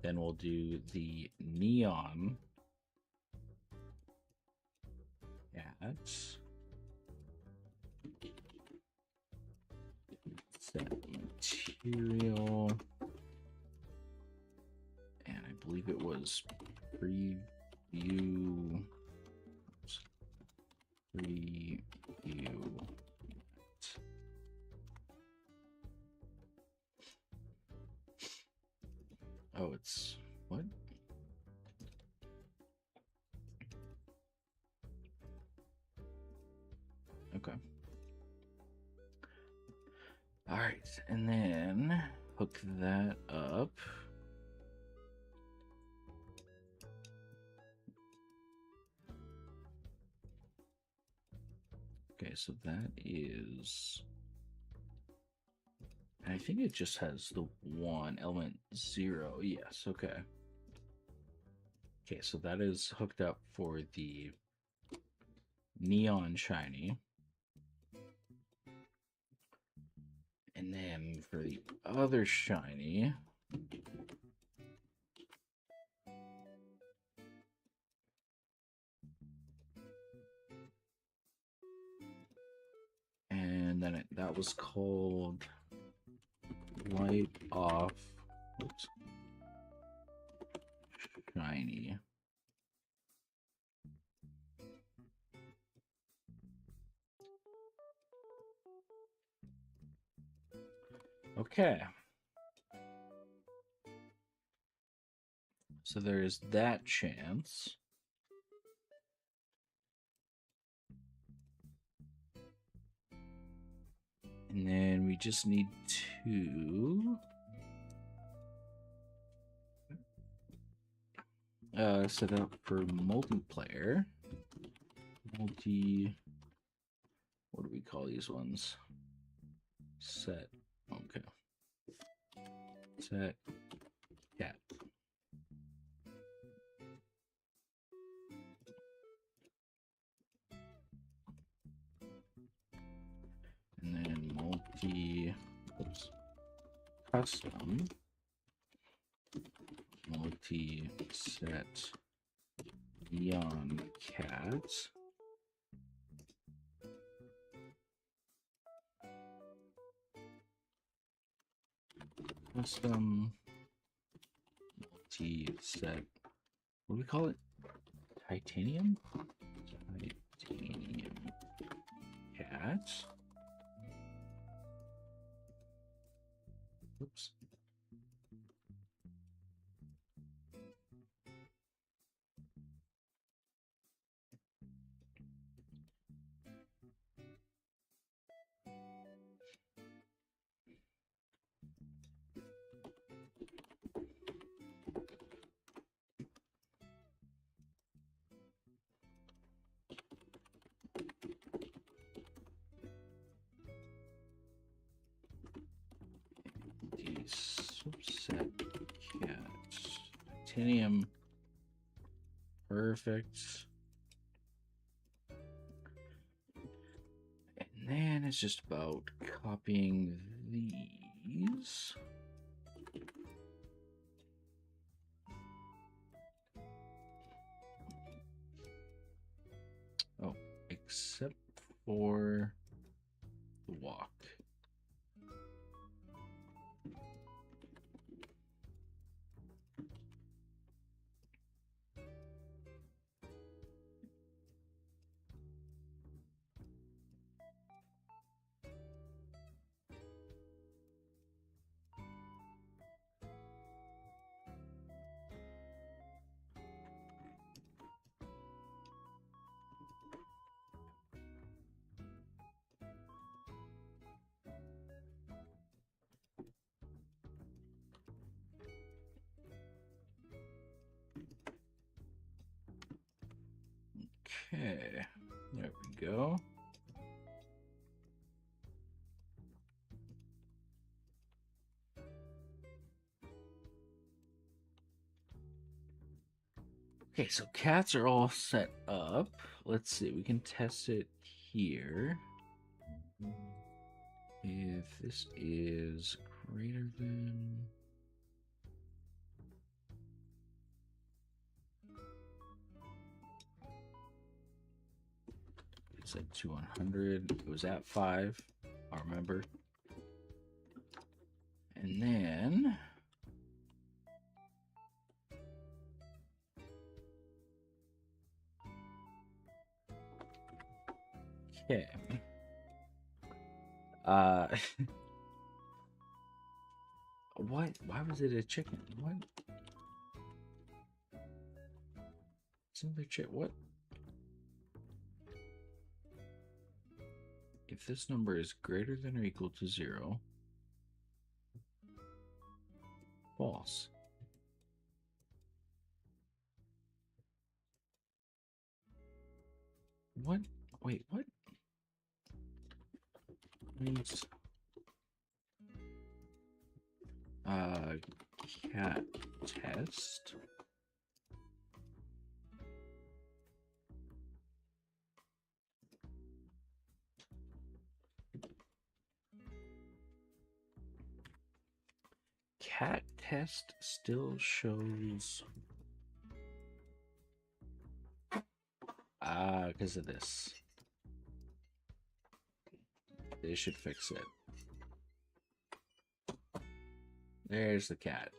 then we'll do the neon at set material, and I believe it was preview oh, it's what? Okay. All right, and then hook that up. Okay, so that is, I think it just has the one element 0. Yes, okay. Okay, so that is hooked up for the neon shiny. And then for the other shiny, and then that was called light off, oops, shiny. Okay. So there's that chance. And then we just need to set up for multiplayer. What do we call these ones? Set. Okay. Set cat. And then custom multi-set neon cat. Custom multi-set, what do we call it? Titanium? Titanium cat. Oops. Subset cat. Titanium. Perfect. then it's just about copying these. Oh, except for the walk. Okay, there we go. Okay, so cats are all set up. Let's see, we can test it here. If this is greater than... It's at 200. It was at 5. I remember. And then... Okay. What? Why was it a chicken? What? It's another chick. What? If this number is greater than or equal to 0, false. What? Wait, what? Means cat test. Cat test still shows because of this. They should fix it. There's the cat.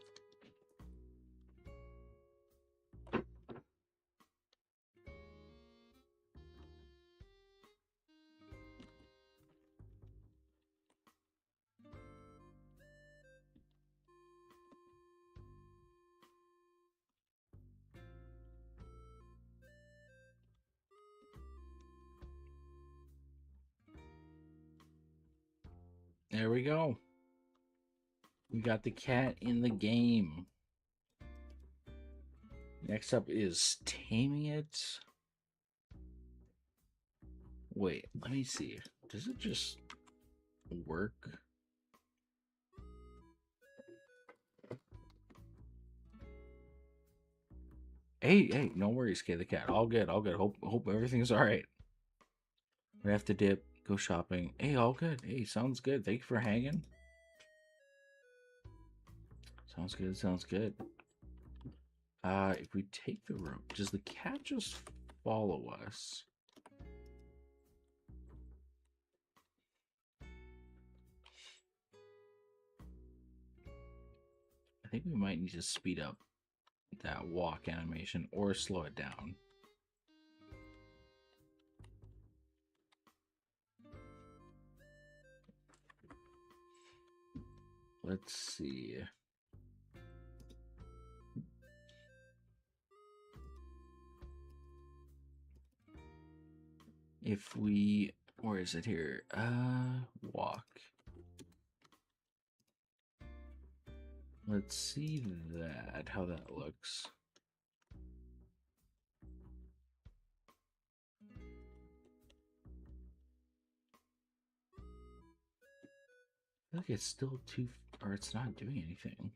There we go. We got the cat in the game. Next up is taming it. Wait, let me see. Does it just work? Hey, no worries, Kay the cat. All good, all good. Hope everything's alright. We have to dip, go shopping. Hey, all good. Hey, sounds good. Thank you for hanging. Sounds good, sounds good. If we take the room, does the cat just follow us? I think we might need to speed up that walk animation or slow it down. Let's see. If we, where is it here? Walk. Let's see that, how that looks. I feel like it's still too, or it's not doing anything.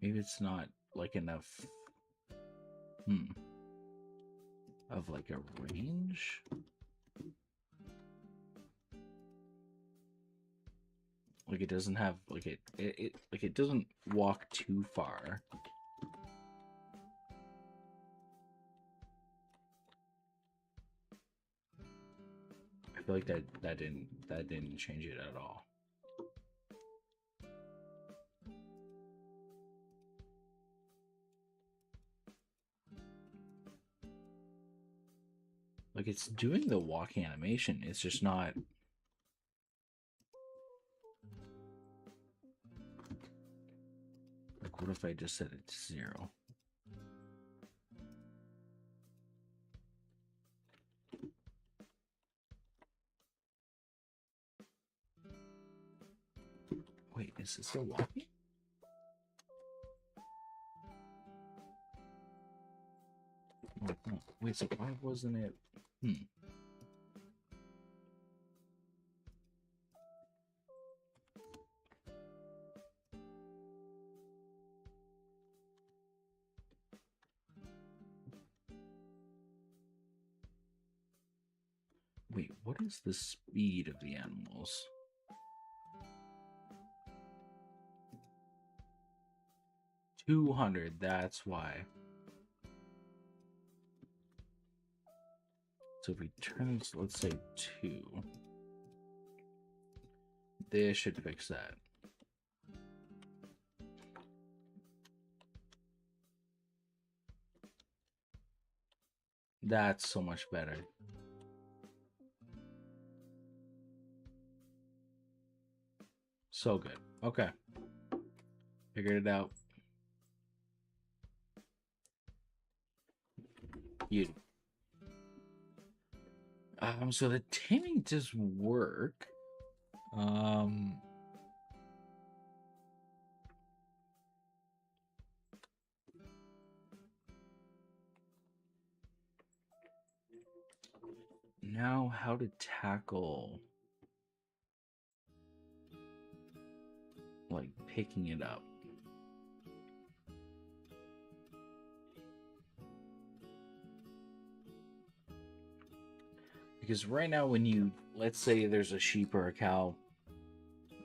Maybe it's not like enough of like a range. Like it doesn't have like it doesn't walk too far. I feel like that didn't change it at all. Like it's doing the walking animation, it's just not. Like what if I just set it to 0? Wait, is it still walking? Oh, no. Wait, so why wasn't it? Wait, what is the speed of the animals? $200, that's why. So if we turn this, let's say 2, this should fix that. That's so much better. So good. Okay. Figured it out. You. So the taming does work. Now how to tackle like picking it up. Because right now when you, let's say there's a sheep or a cow,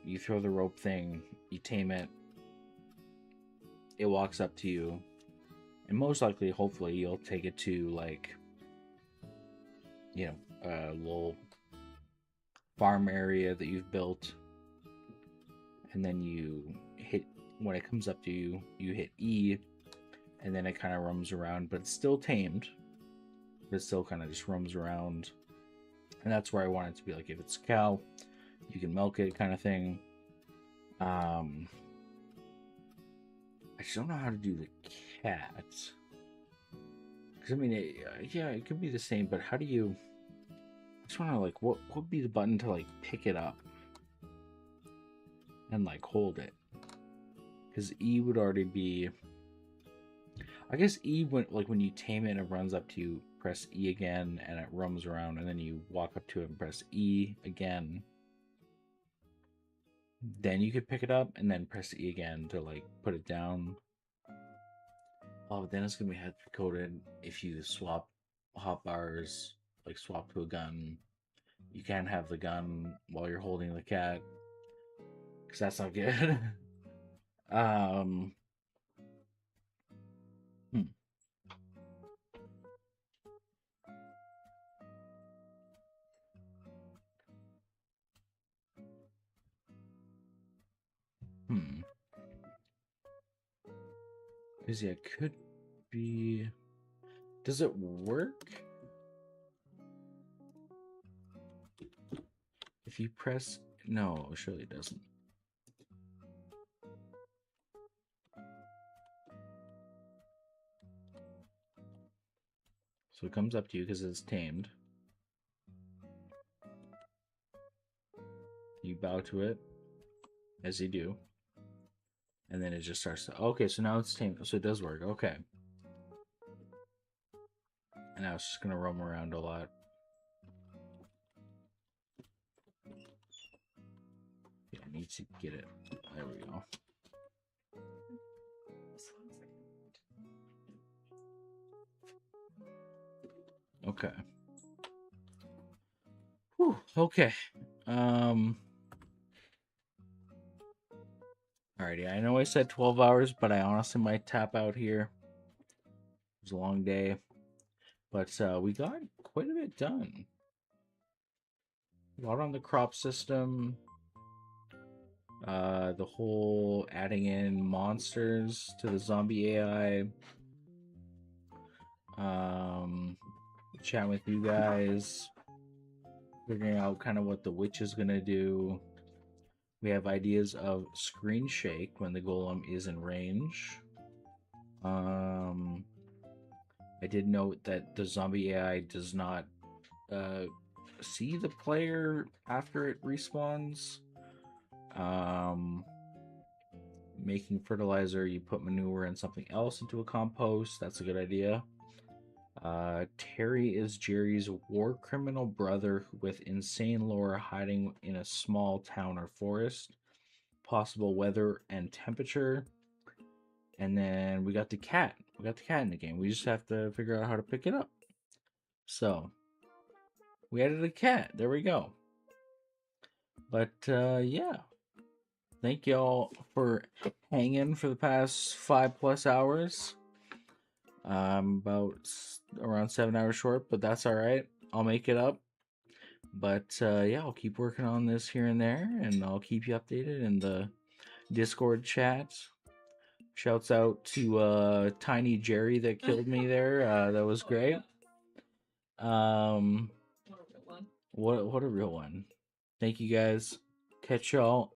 you throw the rope thing, you tame it, it walks up to you, and most likely, hopefully, you'll take it to like, you know, a little farm area that you've built, and then you hit, when it comes up to you, you hit E, and then it kind of roams around, but it's still tamed, but it still kind of just roams around. And that's where I want it to be. Like if it's a cow, you can milk it, kind of thing. I just don't know how to do the cat. Because I mean, yeah, it could be the same, but how do you? I just want to like, what would be the button to like pick it up and like hold it? Because E would already be. I guess E when you tame it and it runs up to you, press E again and it roams around, and then you walk up to it and press E again. Then you could pick it up and then press E again to like put it down. Oh, but then it's gonna be hard coded if you swap hotbars, like swap to a gun. You can't have the gun while you're holding the cat, because that's not good. um. Hmm. Hmm. Because yeah, it could be. Does it work? If you press. No, surely it doesn't. So it comes up to you because it's tamed. You bow to it, as you do. And then it just starts to. Okay, so now it's tamed. So it does work. Okay. And now it's just going to roam around a lot. Yeah, I need to get it. There we go. Okay. Whew, okay. Alrighty, I know I said 12 hours, but I honestly might tap out here. It was a long day. But we got quite a bit done. A lot on the crop system. The whole adding in monsters to the zombie AI. Chat with you guys. Figuring out kind of what the witch is gonna do. We have ideas of screen shake when the golem is in range. I did note that the zombie AI does not see the player after it respawns. Making fertilizer, you put manure and something else into a compost. That's a good idea. Terry is Jerry's war criminal brother with insane lore hiding in a small town or forest. Possible weather and temperature. And then we got the cat. We got the cat in the game. We just have to figure out how to pick it up. So, we added a cat. There we go. But, yeah. Thank y'all for hanging for the past 5+ hours. About around 7 hours short, but that's all right. I'll make it up. But yeah, I'll keep working on this here and there, and I'll keep you updated in the Discord chat. Shouts out to Tiny Jerry that killed me there. That was great. What a real one. Thank you guys. Catch y'all